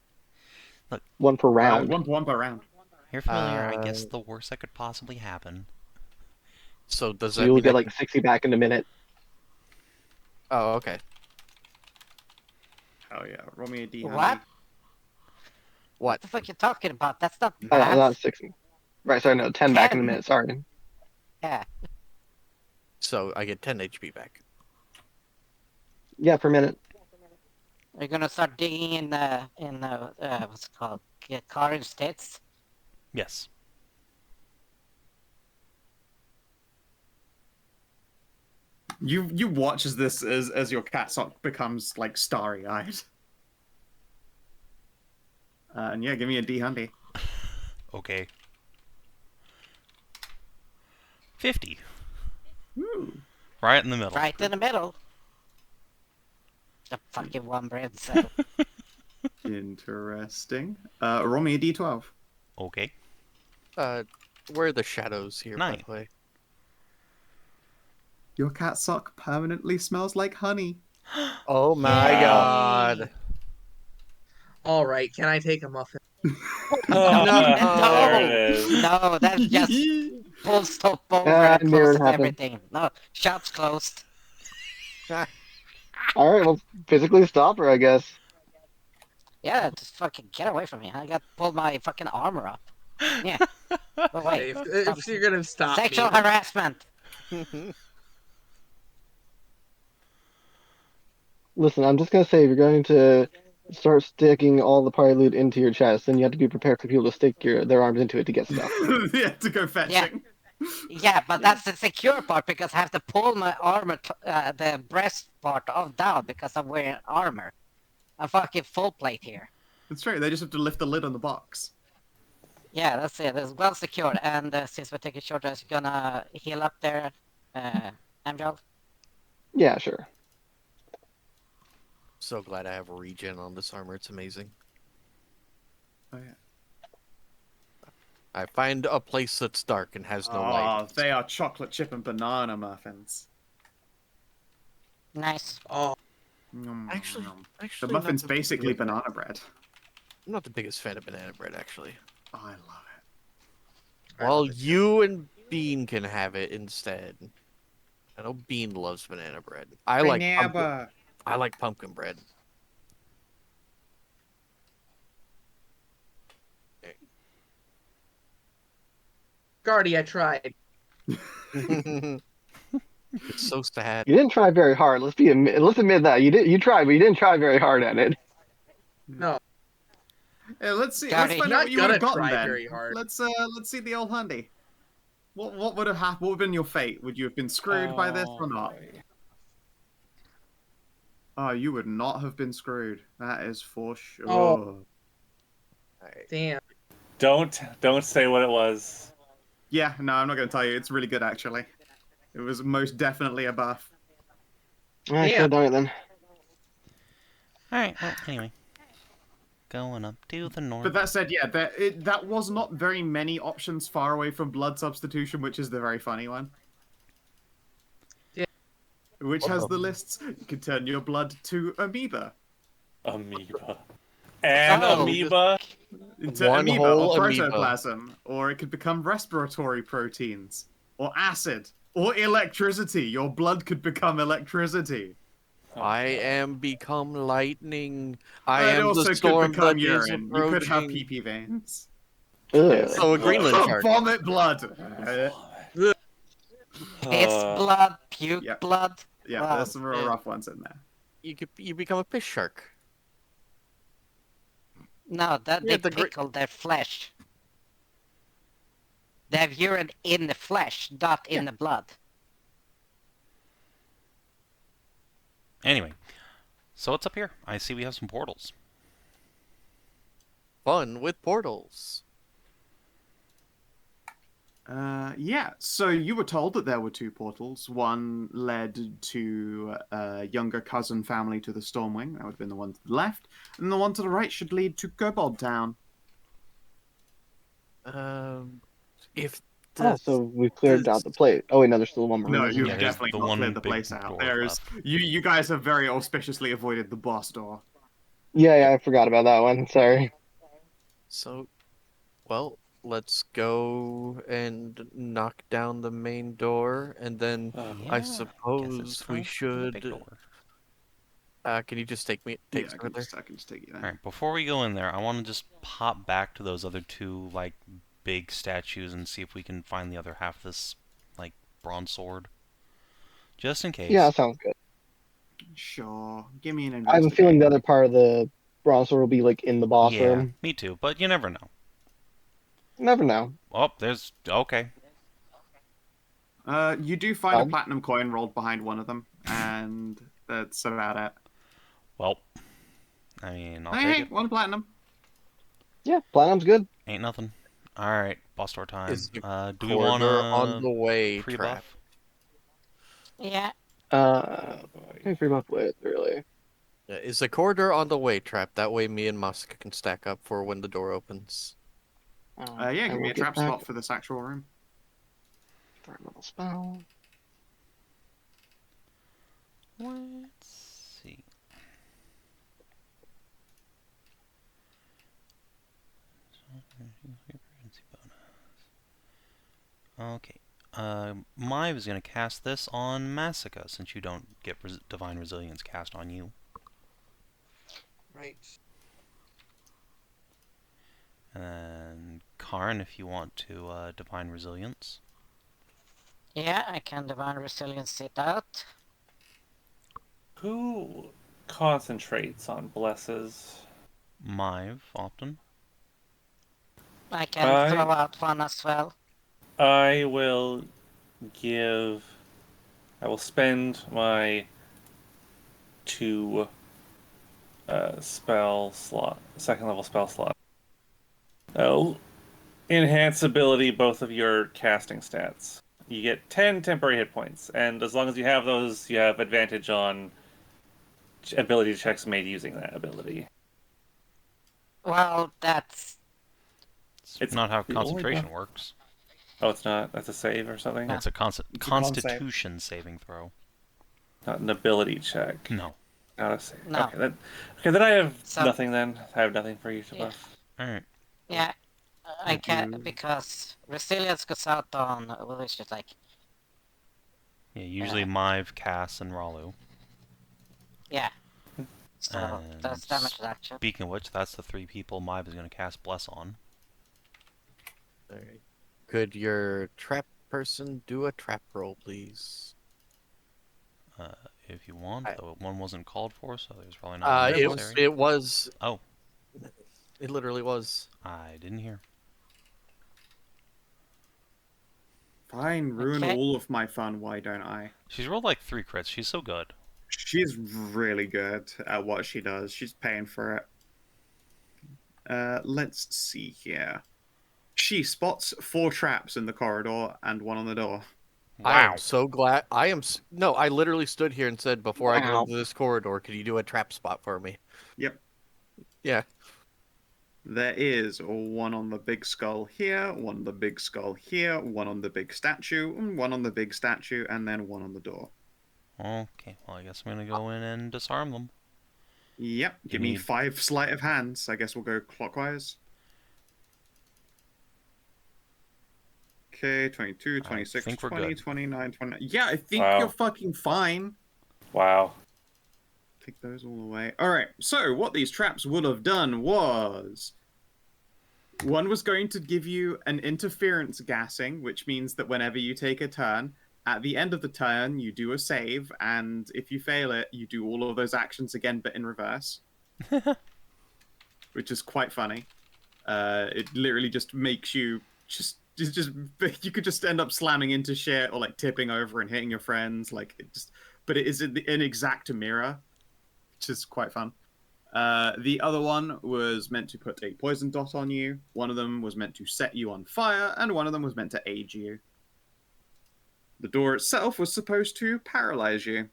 One per round. One per round. You're familiar, I guess the worst that could possibly happen. So does So that you'll mean get I like can- 60 back in a minute. Oh, okay. Hell yeah. Roll me a D. What? What? What the fuck you talking about? That's not Oh, math. not 60. Right, sorry, no, 10 back in a 10. minute, sorry. Yeah. So I get 10 HP back. Yeah, per minute. We're gonna start digging in what's it called? Karin's tits. Yes. You watch as your catsock becomes like starry eyed. And yeah, give me a D handy. Okay. 50. Ooh. Right in the middle. Right in the middle. The fucking one brain cell. Interesting. Roll me a D12. Okay. Where are the shadows here, by 9. the way? Your catsock permanently smells like honey. Oh my Yay. god. All right, can I take a muffin? There it is. No, that's just full stop over I and knew it closes happened. everything. No, shop's closed. Alright, well, physically stop her, I guess. Yeah, just fucking get away from me. I got to pull my fucking armor up. Yeah. But Hey, wait. if you're gonna stop Sexual me, harassment. Listen, I'm just gonna say, if you're going to start sticking all the party loot into your chest, then you have to be prepared for people to stick their arms into it to get stuff. Yeah, to go fetching. Yeah, but that's the secure part because I have to pull my armor, the breast part off down because I'm wearing armor. I'm fucking full plate here. That's true. They just have to lift the lid on the box. Yeah, that's it. It's well secured. And since we're taking short rest, you're gonna heal up there, Amxal? Yeah, sure. So glad I have regen on this armor. It's amazing. Oh yeah. I find a place that's dark and has no light. Oh, they are chocolate chip and banana muffins. Nice. Oh, Actually, the not muffin's the basically biggest- banana bread. I'm not the biggest fan of banana bread, actually. Oh, I love it. I Well, love it. you and Bean can have it instead. I know Bean loves banana bread. I like pumpkin bread. Guardy, I tried. It's so sad. You didn't try very hard. Let's admit that you tried, but you didn't try very hard at it. No, Yeah, let's see. Got Let's it. find You're out not what you would have gonna gotten try then. very hard. Let's see the old handy. What would have happened? What would have been your fate? Would you have been screwed by this or not? boy. Oh, you would not have been screwed. That is for sure. Oh. Damn. Don't say what it was. Yeah, no, I'm not going to tell you. It's really good, actually. It was most definitely a buff. I should have done it then. Alright, well, anyway. Going up to the north. But that said, yeah, that was not very many options far away from blood substitution, which is the very funny one. Yeah. Which has the lists. You can turn your blood to amoeba. Amoeba. And Oh. amoeba. Into One amoeba whole or amoeba. protoplasm. Or it could become respiratory proteins. Or acid. Or electricity. Your blood could become electricity. I am become lightning. I It am also the could storm become that is urine. You could have approaching. PP veins. Ugh. So a Greenland shark. Vomit blood. Piss blood, puke Yep. blood. Yeah, Wow. there's some real Yeah. rough ones in there. You become a fish shark. No, that Yeah, they the pickle their flesh. They have urine in the flesh, not in the blood. Anyway, so what's up here? I see we have some portals. Fun with portals. Yeah, so you were told that there were two portals. One led to a younger cousin family to the Stormwing. That would have been the one to the left. And the one to the right should lead to Kobold Town. If Oh, so we've cleared out the plate. Oh wait, no, there's still one more. No, room, isn't you've Yeah, there? there's definitely the not one cleared the big place out. door There's left. you guys have very auspiciously avoided the boss door. Yeah, I forgot about that one. Sorry. So, well, let's go and knock down the main door, and then Yeah, I guess it's suppose we time for the big should. door. Can you just take me? Yeah, Take me there. I can just take you there. Alright, before we go in there, I want to just pop back to those other two, like, big statues and see if we can find the other half of this, like, bronze sword. Just in case. Yeah, that sounds good. Sure. Give me an I have a feeling investigate. the other part of the bronze sword will be like in the boss Yeah, room. me too, but you never know. Never know. Oh, there's... okay. You do find a Well. platinum coin rolled behind one of them, and that's about it. Well, I mean, I'll Hey, take it. one platinum. Yeah, platinum's good. Ain't nothing. Alright, boss door time. Is the Do we want Corridor on the to way, trap. pre-buff? Yeah. Can't free up with really. Yeah, is the corridor on the way, trap? That way, me and Masika can stack up for when the door opens. Yeah, I give me will a get trap back spot for this actual room. for a little spell. Let's see. Okay. Mai was going to cast this on Masika, since you don't get Divine Resilience cast on you. Right. And Karin, if you want to Divine Resilience. Yeah, I can divine resilience it out. Who concentrates on blesses? Mive, often. I can I- throw out one as well. I will spend my 2 spell slot, second level spell slot. Enhance ability both of your casting stats. You get 10 temporary hit points, and as long as you have those, you have advantage on ability checks made using that ability. Well, that's... It's not how the only concentration buff- works. Oh, it's not? That's a save or something? No. It's a It's a con constitution saving throw. Not an ability check. No. Not a save. No. Okay, then I have So- nothing then. I have nothing for you to Yeah. buff. Alright. Yeah, I can you- because resilience goes out on which is like Yeah, usually Mive, Cass, and Ralu. yeah. So And that's damage reduction. Speaking of which, that's the 3 people Mive is going to cast Bless on. Alright. Could your trap person do a trap roll, please? If you want, I- though one wasn't called for, so there's probably not It necessary. was. Oh. It literally was. I didn't hear. Fine, ruin Okay. all of my fun, why don't I? She's rolled like 3 crits. She's so good. She's really good at what she does. She's paying for it. Let's see here. She spots 4 traps in the corridor and 1 on the door. I Wow. am so glad. No, I literally stood here and said, before I go Wow. into this corridor, could you do a trap spot for me? Yep. Yeah. There is 1 on the big skull here, 1 on the big skull here, 1 on the big statue, and 1 on the big statue, and then 1 on the door. Okay, well I guess I'm going to go in and disarm them. Yep. Give me need- 5 sleight of hands. I guess we'll go clockwise. Okay, 22, 26, think we're 20, good. 29, 29. Yeah, I think Wow. you're fucking fine. Wow. Take those all away. Alright, so what these traps would have done was... One was going to give you an interference gassing, which means that whenever you take a turn, at the end of the turn, you do a save, and if you fail it, you do all of those actions again, but in reverse. Which is quite funny. It literally just makes you just you could just end up slamming into shit or like tipping over and hitting your friends, like it just. But it is an exact mirror, which is quite fun. The other one was meant to put a poison dot on you. One of them was meant to set you on fire, and one of them was meant to age you. The door itself was supposed to paralyze you.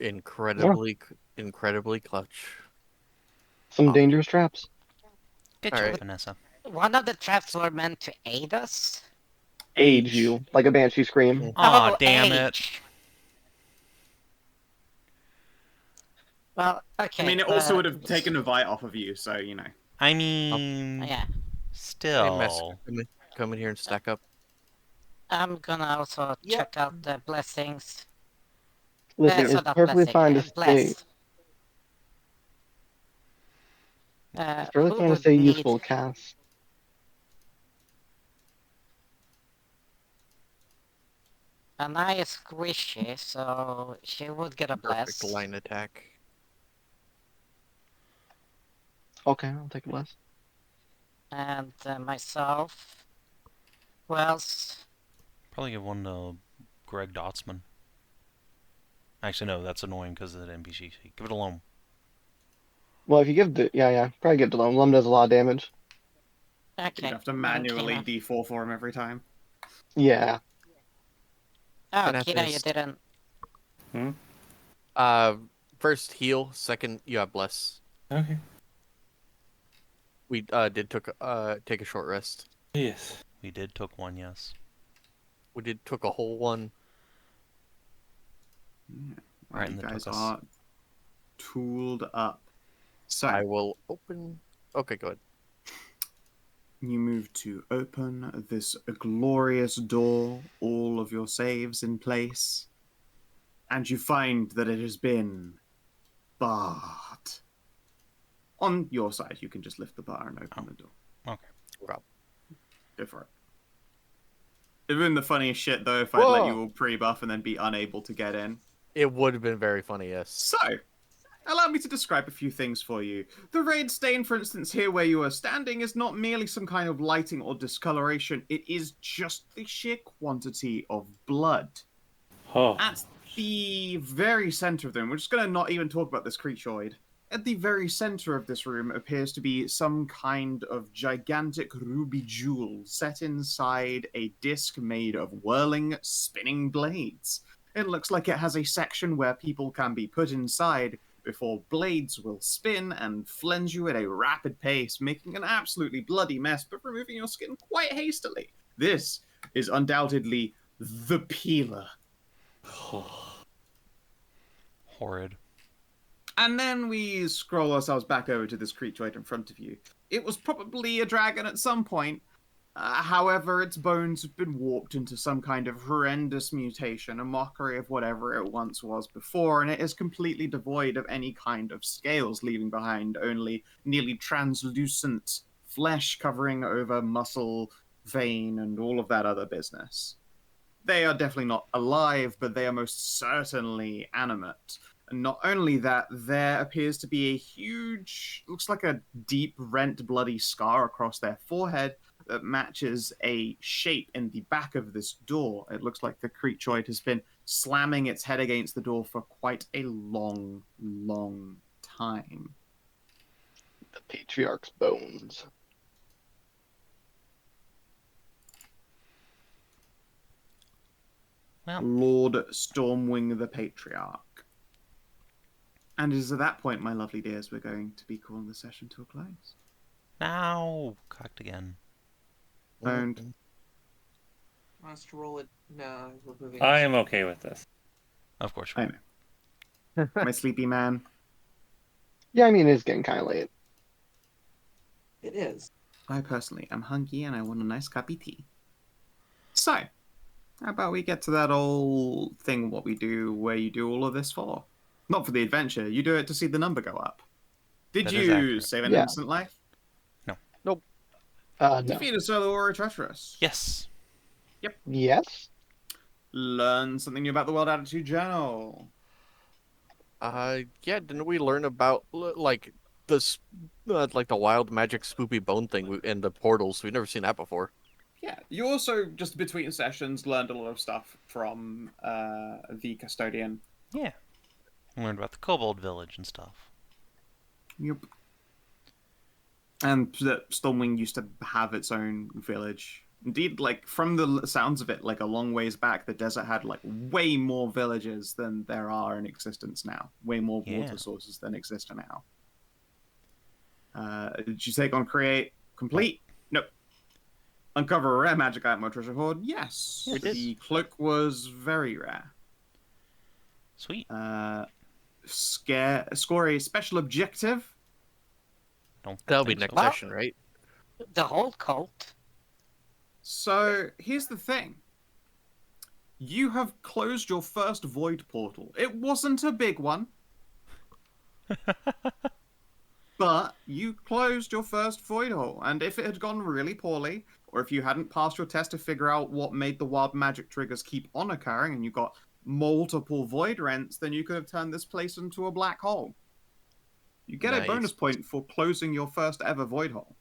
Incredibly clutch. Some dangerous traps. Good All job. right. Vanessa. One of the traps were meant to aid us. Age you like a banshee scream. Aw, Oh, damn it. age. Well, okay. I mean, it also would have taken a bite off of you, so you know. I mean, Yeah, Hey, still. Masika, come in here and stack up. I'm gonna also check out the blessings. Listen, So it's not perfectly blessing, fine to say. bless. It's perfectly Who fine to would say need- useful cast. Anai is squishy, so she would get a bless. Perfect line attack. Okay, I'll take a bless. And myself. Who else? Probably give one to Greg Dotsman. Actually, no, that's annoying because of the NPC. Give it a Loam. Well, if you give the probably give the Loam. Loam does a lot of damage. Okay. You have to and manually Kina. D4 for him every time. Yeah. Oh, Kinathis. Kina, you didn't. First heal, second you have bless. Okay. We did take a short rest. Yes. We did took one, yes. We took a whole one. Wow, Right, you and it guys took us- are tooled up. So I will open. Okay, go ahead. you move to open this glorious door, all of your saves in place, and you find that it has been barred. On your side, you can just lift the bar and open the door. Okay. Rob. Go for it. It'd been the funniest shit though if I'd let Whoa. you all pre-buff and then be unable to get in. It would have been very funny, yes. So, allow me to describe a few things for you. The raid stain, for instance, here where you are standing, is not merely some kind of lighting or discoloration. It is just the sheer quantity of blood. Oh. At the very center of the room, we're just going to not even talk about this creatureoid. At the very center of this room appears to be some kind of gigantic ruby jewel set inside a disc made of whirling, spinning blades. It looks like it has a section where people can be put inside before blades will spin and flense you at a rapid pace, making an absolutely bloody mess, but removing your skin quite hastily. This is undoubtedly the peeler. Horrid. And then we scroll ourselves back over to this creature right in front of you. It was probably a dragon at some point. However, its bones have been warped into some kind of horrendous mutation, a mockery of whatever it once was before, and it is completely devoid of any kind of scales, leaving behind only nearly translucent flesh covering over muscle, vein, and all of that other business. They are definitely not alive, but they are most certainly animate. And not only that, there appears to be a huge, looks like a deep rent bloody scar across their forehead that matches a shape in the back of this door. It looks like the creatureoid has been slamming its head against the door for quite a long, long time. The Patriarch's bones. Well, Lord Stormwing the Patriarch. And it is at that point, my lovely dears, we're going to be calling the session to a close. now cocked again. Don't. Wants to roll it? No, we're moving. I am okay with this. Of course. I know. My sleepy man. Yeah, I mean, it's getting kind of late. It is. I personally am hungry and I want a nice cup of tea. So, how about we get to that old thing, what we do, where you do all of this for? Not for the adventure, you do it to see the number go up. Did That is you accurate. save an Yeah. innocent life? No. Defeat a solo or a treacherous? Yes. Yes? Learn something new about the World Attitude Journal. Yeah, didn't we learn about like this, like the wild magic spoopy bone thing in the portals? We've never seen that before. Yeah, you also, just between sessions, learned a lot of stuff from the Custodian. Yeah. I learned about the Kobold Village and stuff. Yep. And that Stormwing used to have its own village. Indeed, like, from the sounds of it, like, a long ways back, the desert had, like, way more villages than there are in existence now. Way more water sources than exist now. Did you take on Create Complete? Nope. Uncover a rare magic item or treasure hoard? Yes. Yes. The cloak was very rare. Sweet. Score a special objective. That'll be think next so. session, right? The whole cult? So, here's the thing. You have closed your first void portal. It wasn't a big one. But you closed your first void hole. And if it had gone really poorly, or if you hadn't passed your test to figure out what made the wild magic triggers keep on occurring, and you got multiple void rents, then you could have turned this place into a black hole. You get a Nice. bonus point for closing your first ever void hole.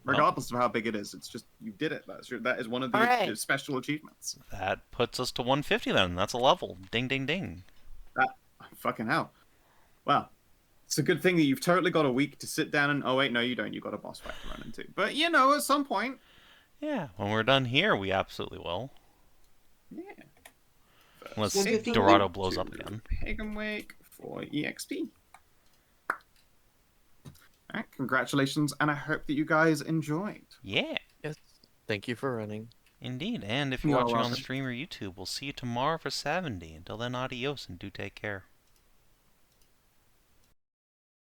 Regardless of how big it is, it's just, you did it. That is one of the Hooray. special achievements. That puts us to 150 then. That's a level. Ding, ding, ding. Fucking hell. Well, it's a good thing that you've totally got a week to sit down and... Oh, wait, no, you don't. You've got a boss fight to run into. But, you know, at some point... Yeah, when we're done here, we absolutely will. Yeah. Unless 150 Dorado blows up again. Pagan Wake for EXP. Alright, congratulations, and I hope that you guys enjoyed. Yeah, Yes. Thank you for running. indeed. And if you're You're watching on the welcome. stream or YouTube, we'll see you tomorrow for 70. Until then, adios and do take care.